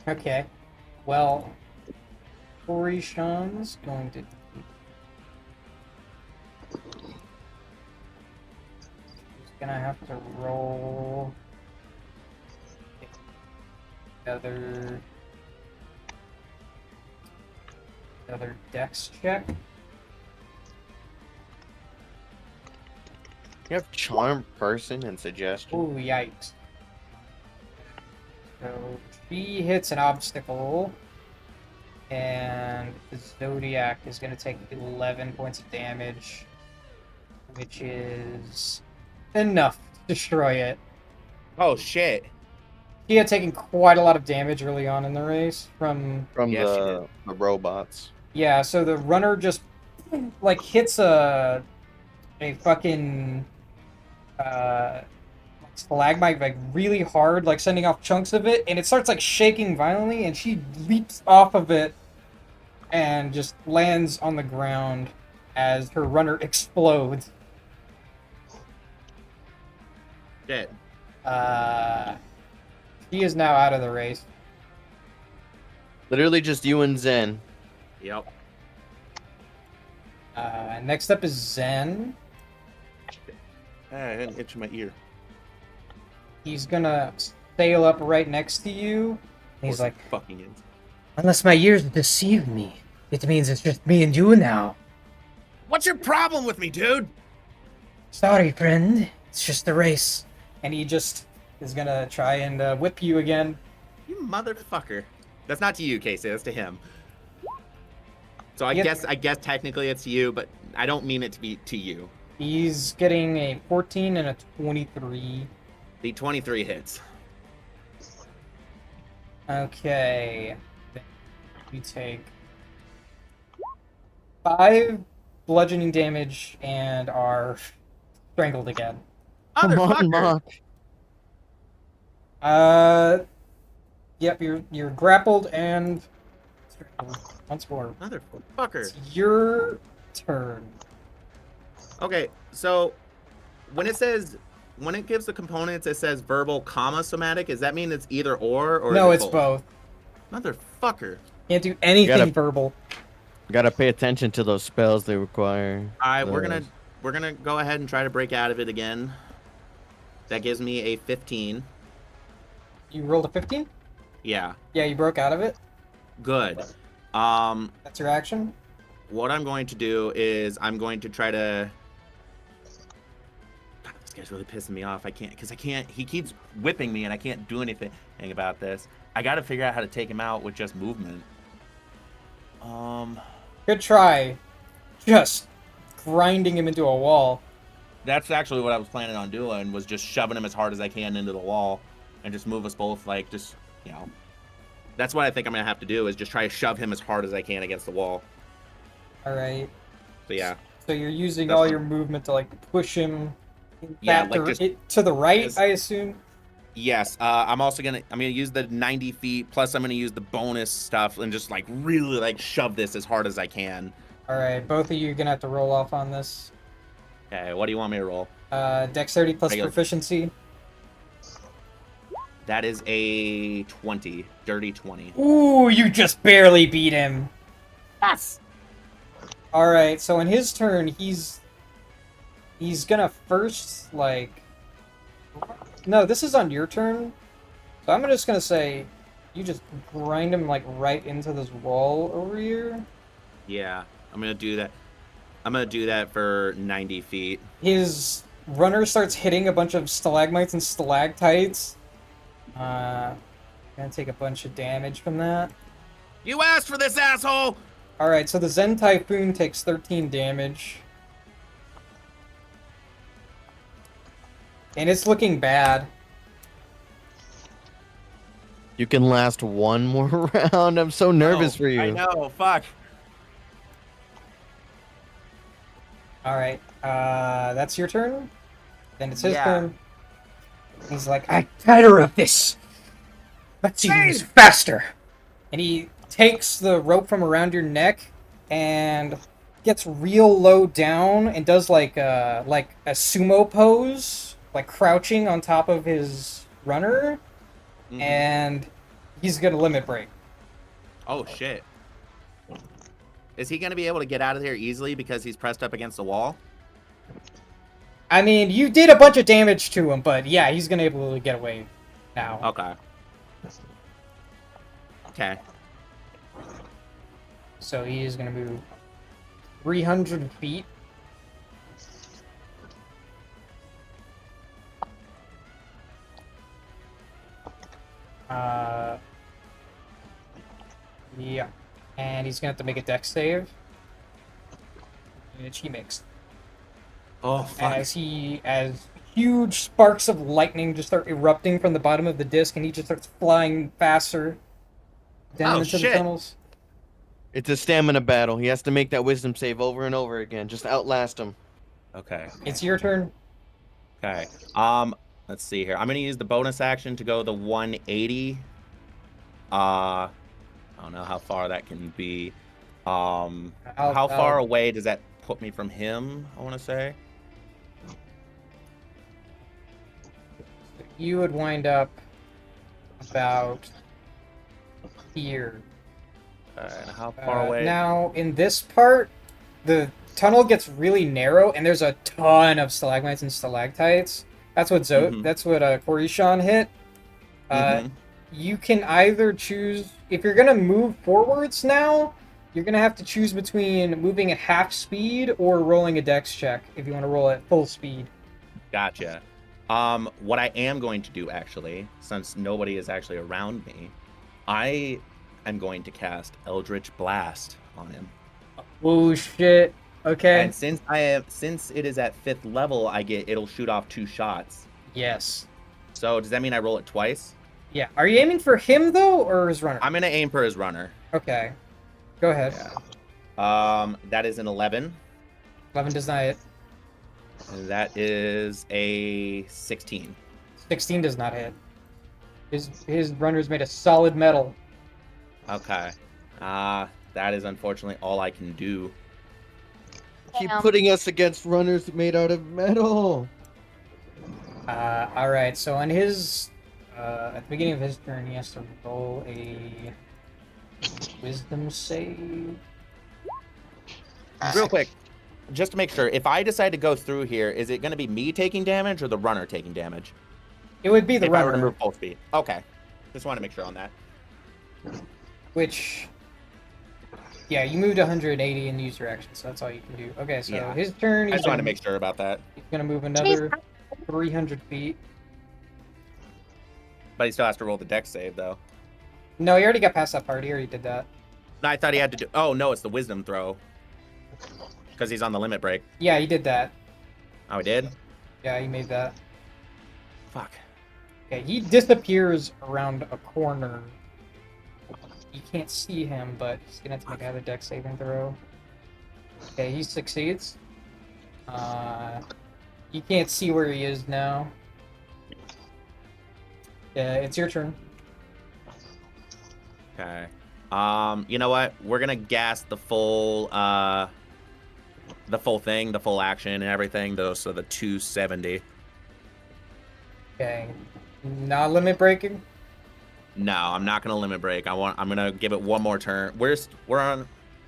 Okay. Well, Orishan's going to. He's gonna have to roll another dex check. You have charm, person, and suggestion. Oh, yikes. So she hits an obstacle, and the Zodiac is going to take 11 points of damage, which is enough to destroy it. oh shit. She had taken quite a lot of damage early on in the race from... From Yes, she the robots. Yeah, so the runner just, like, hits a fucking... stalagmite like really hard, like sending off chunks of it, and it starts like shaking violently, and she leaps off of it and just lands on the ground as her runner explodes. Shit. She is now out of the race. Literally just you and Zen. Yep. Next up is Zen. I didn't itch my ear. He's gonna sail up right next to you. And he's like, fucking is. unless my ears deceive me, it means it's just me and you now. What's your problem with me, dude? Sorry, friend. It's just a race. And he just is gonna try and whip you again. You motherfucker. That's not to you, Casey. That's to him. So I Yep. guess technically it's to you, but I don't mean it to be to you. He's getting a 14 and a 23. The 23 hits. Okay. You take 5 bludgeoning damage and are strangled again. Come on, Motherfucker. Monk. Yep, you're grappled and strangled once more. Motherfucker. It's your turn. Okay, so when it gives the components, it says verbal, comma, somatic. Does that mean it's either or No, is it's it both. Motherfucker. Can't do anything gotta- verbal. Gotta pay attention to those spells they require. All right, Those. we're gonna go ahead and try to break out of it again. That gives me a 15. You rolled a 15? Yeah, Yeah, you broke out of it. good. That's your action. What I'm going to do is I'm going to try to. God, this guy's really pissing me off. I can't. He keeps whipping me, and I can't do anything about this. I got to figure out how to take him out with just movement. Good try. Just grinding him into a wall. That's actually what I was planning on doing, was just shoving him as hard as I can into the wall, and just move us both That's what I think I'm gonna have to do, is just try to shove him as hard as I can against the wall. All right. So yeah. So you're using That's all fine. your movement to like push him Yeah, back like to the right, just- I assume. Yes, I'm gonna use the 90 feet, plus I'm gonna use the bonus stuff and just like really like shove this as hard as I can. All right, both of you are gonna have to roll off on this. Okay, what do you want me to roll? Dexterity plus Regular. proficiency. That is a 20, dirty 20. Ooh, you just barely beat him. Yes. All right, so in his turn, he's gonna first like. No, this is on your turn. So I'm just gonna say You just grind him like right into this wall over here. Yeah, I'm gonna do that. I'm gonna do that for 90 feet. His runner starts hitting a bunch of stalagmites and stalactites. Gonna take a bunch of damage from that. You asked for this, asshole! Alright, so the Zen Typhoon takes 13 damage. And it's looking bad. You can last one more round. I'm so nervous for you. I know, fuck. Alright, that's your turn? Then it's his Yeah. turn. He's like, I'm tired of this! Let's do this faster! And he takes the rope from around your neck and gets real low down and does like a sumo pose, like crouching on top of his runner, and he's gonna limit break. Oh shit. Is he gonna be able to get out of here easily because he's pressed up against the wall? I mean, you did a bunch of damage to him, but yeah, he's gonna be able to get away now. Okay. Okay. So he is gonna move 300 feet. Yeah. And he's gonna have to make a dex save. Which he makes. Oh fuck. As huge sparks of lightning just start erupting from the bottom of the disc, and he just starts flying faster down into the tunnels. It's a stamina battle. He has to make that wisdom save over and over again. Just outlast him. Okay. It's your turn. Okay. Let's see here. I'm gonna use the bonus action to go the 180. I don't know how far that can be. How far away does that put me from him? I want to say. You would wind up about here. And how far away? Now, in this part, the tunnel gets really narrow, and there's a ton of stalagmites and stalactites. That's what That's what Korishan hit. You can either choose if you're gonna move forwards now. You're gonna have to choose between moving at half speed or rolling a dex check if you want to roll at full speed. Gotcha. What I am going to do actually, since nobody is actually around me, I am going to cast Eldritch Blast on him. Oh shit. Okay. And since it is at 5th level, it'll shoot off 2 shots. Yes. So does that mean I roll it twice? Yeah. Are you aiming for him though, or his runner? I'm gonna aim for his runner. Okay. Go ahead. Yeah. That is an 11. 11 does not hit. And that is a 16. 16 does not hit. His runner's made of solid metal. Okay. That is unfortunately all I can do. Keep putting us against runners made out of metal. Alright, so on his at the beginning of his turn he has to roll a wisdom save. Real quick, just to make sure, if I decide to go through here, is it going to be me taking damage or the runner taking damage? It would be the if I runner. were to move full speed. Okay. Just want to make sure on that. Which, yeah, you moved 180 and used your action, so that's all you can do. Okay, so his turn. I just want to make sure about that. He's gonna move another 300 feet. But he still has to roll the dex save, though. No, he already got past that part. He already did that. No, I thought he had to do... Oh, no, it's the wisdom throw. Because he's on the limit break. Yeah, he did that. Oh, he did? Yeah, he made that. Fuck. Okay, he disappears around a corner. You can't see him, but he's gonna have to make another dex saving throw. Okay, he succeeds. You can't see where he is now. Yeah, it's your turn. Okay. You know what? We're gonna gas the full thing, the full action and everything, so the 270. Okay. Not limit breaking? No, I'm not gonna limit break. I'm gonna give it one more turn. We're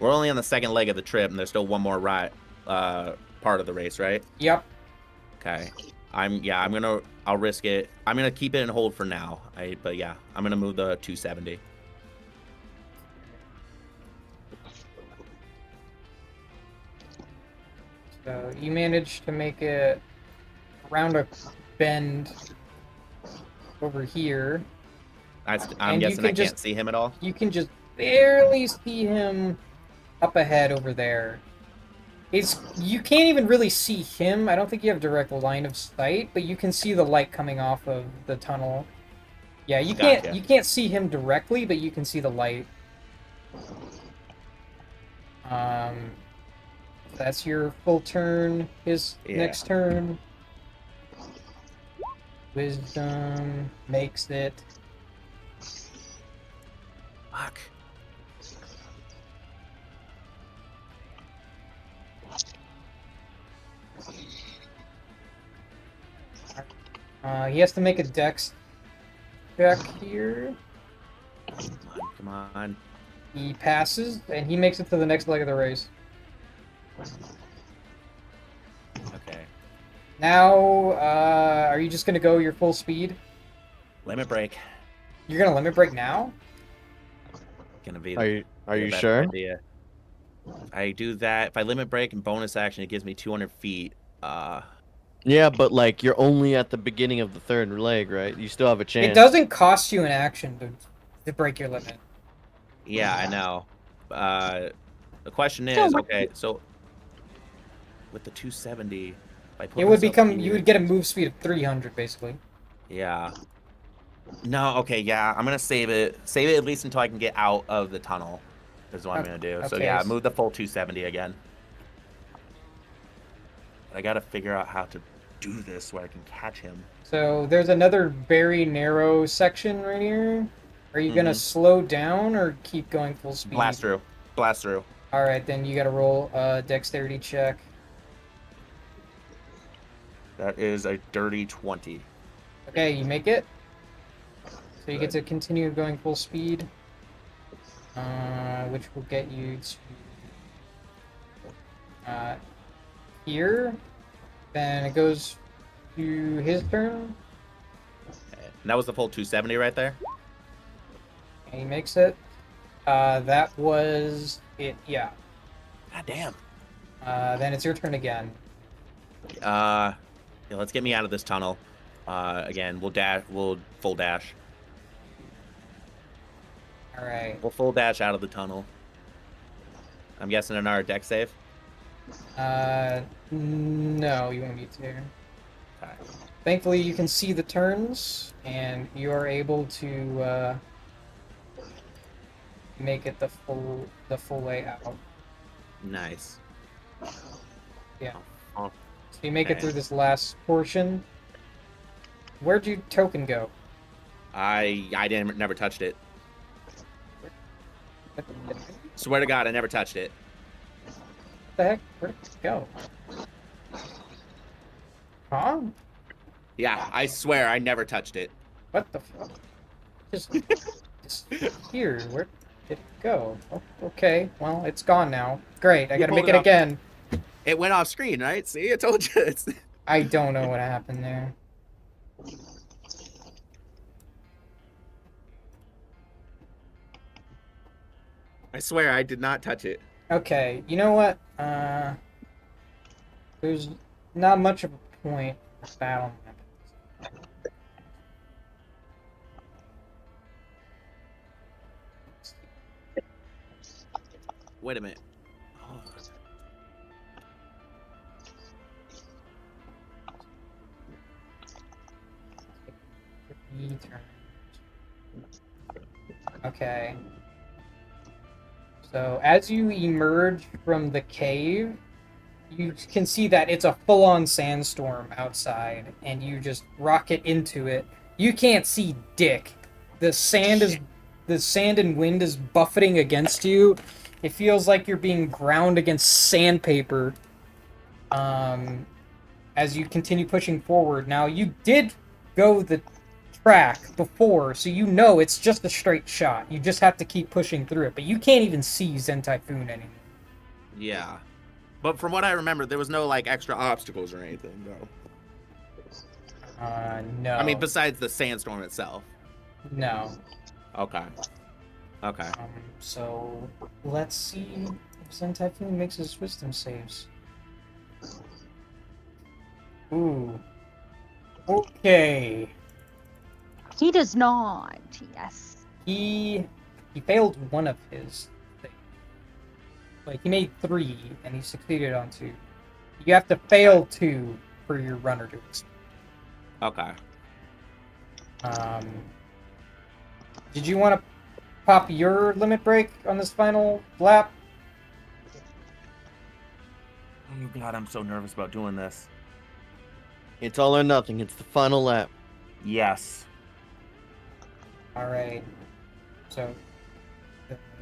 only on the second leg of the trip, and there's still one more part of the race, right? Yep. Okay. I'll risk it. I'm gonna keep it in hold for now. But yeah, I'm gonna move the 270. So you managed to make it around a bend over here. I'm guessing I can't see him at all. You can just barely see him up ahead over there. You can't even really see him. I don't think you have direct line of sight, but you can see the light coming off of the tunnel. Yeah, you can't see him directly, but you can see the light. That's your full turn. His next turn. Wisdom makes it. Fuck. He has to make a dex check here. Come on. He passes, and he makes it to the next leg of the race. Okay. Now, are you just gonna go your full speed? Limit break. You're gonna limit break now? Gonna be. Are you sure? Idea. I do that. If I limit break and bonus action, it gives me 200 feet. Yeah, but like you're only at the beginning of the third leg, right? You still have a chance. It doesn't cost you an action to break your limit. Yeah, I know. The question is, okay, so with the 270, if I put it would myself become here, you would get a move speed of 300 basically. Yeah. No, okay, yeah, I'm gonna save it. Save it at least until I can get out of the tunnel. Is what I'm gonna do. So okay. yeah, move the full 270 again. I gotta figure out how to do this where I can catch him. So there's another very narrow section right here. Are you gonna slow down or keep going full speed? Blast through. Blast through. All right, then you gotta roll a dexterity check. That is a dirty 20. Okay, you make it. So you get to continue going full speed, which will get you to here. Then it goes to his turn. And that was the full 270 right there? And he makes it. That was it, yeah. God damn. Then it's your turn again. Yeah, let's get me out of this tunnel. Again, we'll full dash. Alright. We'll full dash out of the tunnel. I'm guessing another deck save? No, you won't need to. Okay. Thankfully, you can see the turns, and you are able to make it the full way out. Nice. Yeah. Oh, So you make it through this last portion. Where'd your token go? I never touched it. Swear to God, I never touched it. What the heck? Where'd it go? Huh? Yeah, I swear I never touched it. What the fuck? Just here. Where did it go? Oh, okay. Well, it's gone now. Great. I gotta make it again. It went off screen, right? See, I told you. I don't know what happened there. I swear I did not touch it. Okay, you know what? There's not much of a point of battle map. Wait a minute. Okay. So as you emerge from the cave, you can see that it's a full-on sandstorm outside, and you just rocket into it. You can't see dick. The sand and wind is buffeting against you. It feels like you're being ground against sandpaper. As you continue pushing forward. Now, you did go the track before, so you know it's just a straight shot. You just have to keep pushing through it, but you can't even see Zen Typhoon anymore. Yeah. But from what I remember, there was no, like, extra obstacles or anything, though. No. I mean, besides the sandstorm itself. No. Okay. Okay. So let's see if Zen Typhoon makes his wisdom saves. Ooh. Okay. He does not. Yes. He failed one of his things. Like he made 3 and he succeeded on 2. You have to fail 2 for your runner to explode. Okay. Did you want to pop your limit break on this final lap? Oh God, I'm so nervous about doing this. It's all or nothing. It's the final lap. Yes. All right. So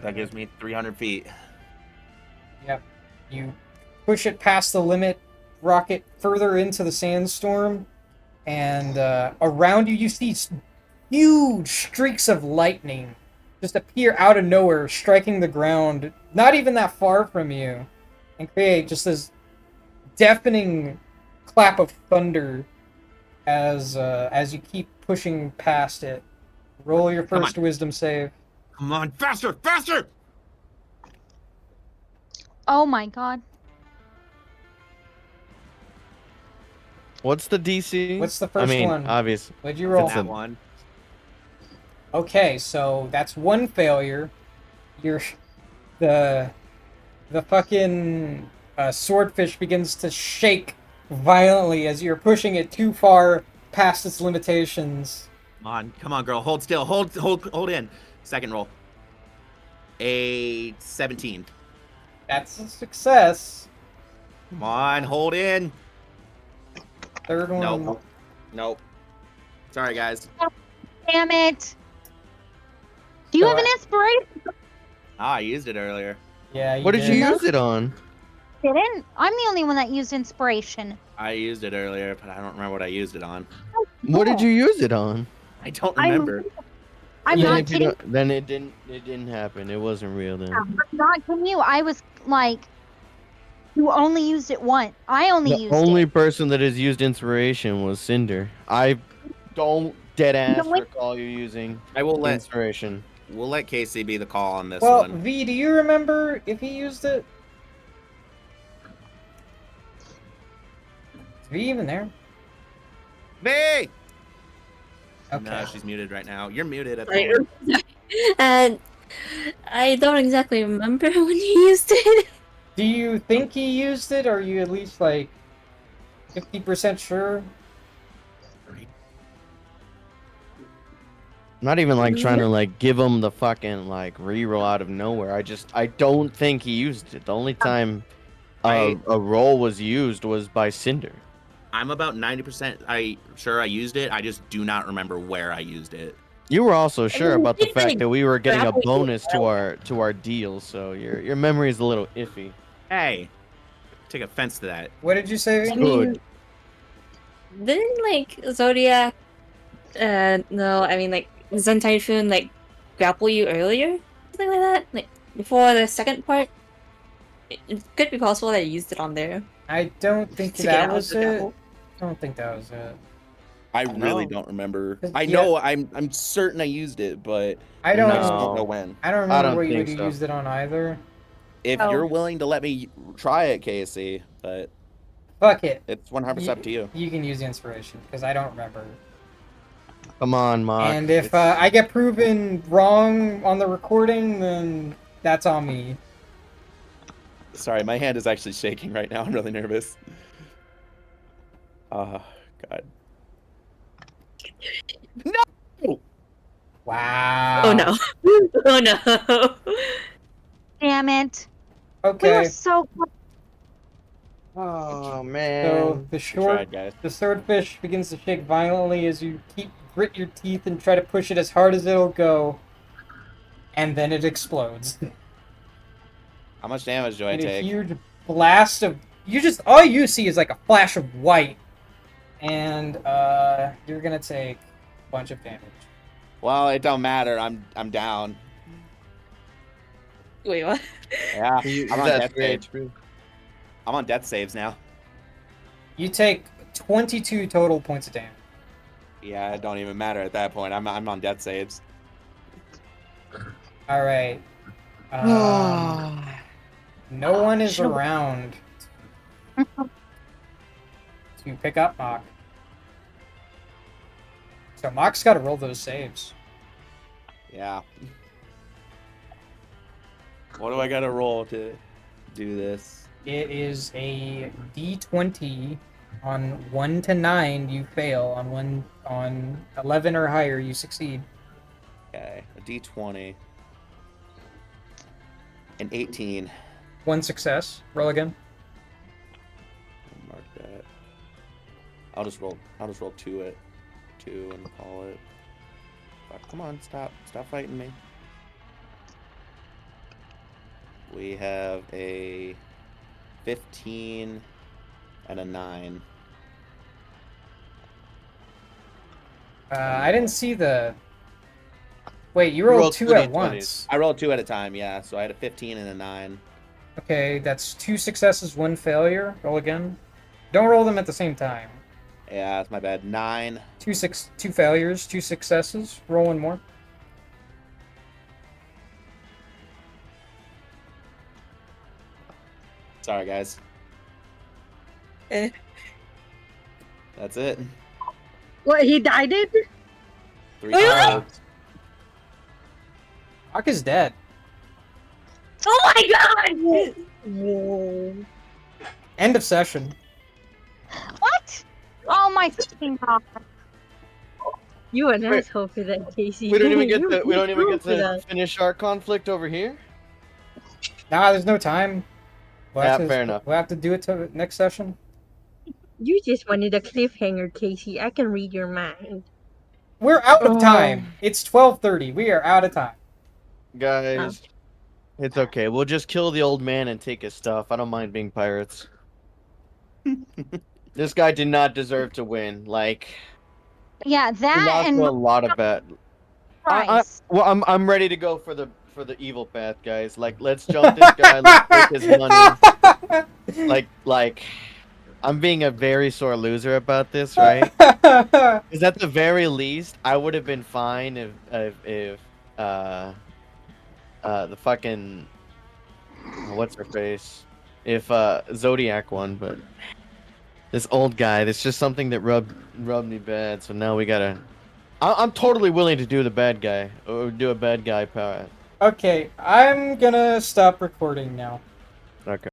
That gives me 300 feet. Yep. You push it past the limit, rocket further into the sandstorm, and around you, you see huge streaks of lightning just appear out of nowhere, striking the ground, not even that far from you, and create just this deafening clap of thunder as you keep pushing past it. Roll your Come first wisdom save. Come on, faster, faster! Oh my god. What's the DC? What's the first one? Obvious. What'd you roll? That one. Okay, so that's one failure. You're the fucking swordfish begins to shake violently as you're pushing it too far past its limitations. Come on, girl. Hold still. Hold in. Second roll. A 17. That's a success. Come on, hold in. Third one. Nope. Sorry, guys. Damn it. Do you So have an inspiration? I used it earlier. Yeah. What did you No. use it on? Didn't? I'm the only one that used inspiration. I used it earlier, but I don't remember what I used it on. What did you use it on? I don't remember. I'm Then not if you kidding. don't- Then it didn't happen. It wasn't real then. I'm not kidding you. I was like, you only used it once. I only The used only it. person that has used inspiration was Cinder. I don't dead ass No, wait. recall you using I will let inspiration. we'll let Casey be the call on this Well, one. V, do you remember if he used it? Is V even there? V! Okay. No, she's muted right now. You're muted at the Right. moment. And I don't exactly remember when he used it. Do you think he used it, or are you at least like 50% sure? Not even like trying to like give him the fucking like reroll out of nowhere. I don't think he used it. The only time a roll was used was by Cinder. I'm about 90% sure I used it. I just do not remember where I used it. You were also sure mean, about the you fact didn't that we were getting a grapple you bonus to our deal, so your memory is a little iffy. Hey, take offense to that. What did you say? I V? Good. mean, didn't like Zodiac? No, I mean like Zen Typhoon like grapple you earlier, something like that, like before the second part. It could be possible that I used it on there. I don't think To get that out of was the it. grapple. I don't think that was it. I really No. don't remember. Yeah. I know I'm certain I used it, but I I don't. just don't No. know when. I don't remember don't what think you so. used it on either. If Oh. you're willing to let me try it, Casey, but Fuck it. it's 100% up to you. You can use the inspiration because I don't remember. Come on, Mock. And if I get proven wrong on the recording, then that's on me. Sorry, my hand is actually shaking right now. I'm really nervous. Oh, God. Wow. Oh no! Oh no! Damn it. We Okay. were so close. Oh So man. the Tried, guys. the swordfish begins to shake violently as you grit your teeth and try to push it as hard as it'll go, and then it explodes. How much damage do I And a take? huge blast of all you see is like a flash of white, and you're gonna take a bunch of damage. Well, it don't matter. I'm down. Wait, what? Yeah, I'm on That's death great. saves. I'm on death saves now. You take 22 total points of damage. Yeah, it don't even matter at that point. I'm on death saves. All right. No one is Should've- around to pick up Mock. So Mock's got to roll those saves. Yeah. What do I gotta roll to do this? It is a D20. On 1 to 9, you fail. On 11 or higher, you succeed. Okay, a D20. An 18. One success. Roll again. Mark that. I'll just roll 2 it. 2 and call it. Fuck, come on, stop fighting me. We have a 15 and a 9. I didn't see the. Wait, you rolled two at once. I rolled 2 at a time, yeah. So I had a 15 and a 9. Okay, that's 2 successes, 1 failure. Roll again. Don't roll them at the same time. Yeah, that's my bad. 9. 2 failures, 2 successes. Roll one more. Sorry, guys. Eh. That's it. What, he died? 3 Ah! cards. Mock is dead. Oh my god! Whoa. End of session. What? Oh my fucking god. You an Wait. asshole for that, Casey. We don't even get You- to. We don't even get for to that. finish our conflict over here. Nah, there's no time. Yeah, fair enough. We'll have to do it to next session. You just wanted a cliffhanger, Casey. I can read your mind. We're out of Oh. time. It's 12:30. We are out of time. Guys, it's okay. We'll just kill the old man and take his stuff. I don't mind being pirates. This guy did not deserve to win. Like, Yeah, he that lost and to a lot of bad. price. Well, I'm ready to go for the evil path, guys. Like, let's jump this guy. Let's take his money. Like, I'm being a very sore loser about this, right? Because at the very least, I would have been fine if the fucking what's her face, if Zodiac won, but this old guy, that's just something that rubbed me bad. So now we gotta. I'm totally willing to do the bad guy or do a bad guy power. Okay, I'm gonna stop recording now. Okay.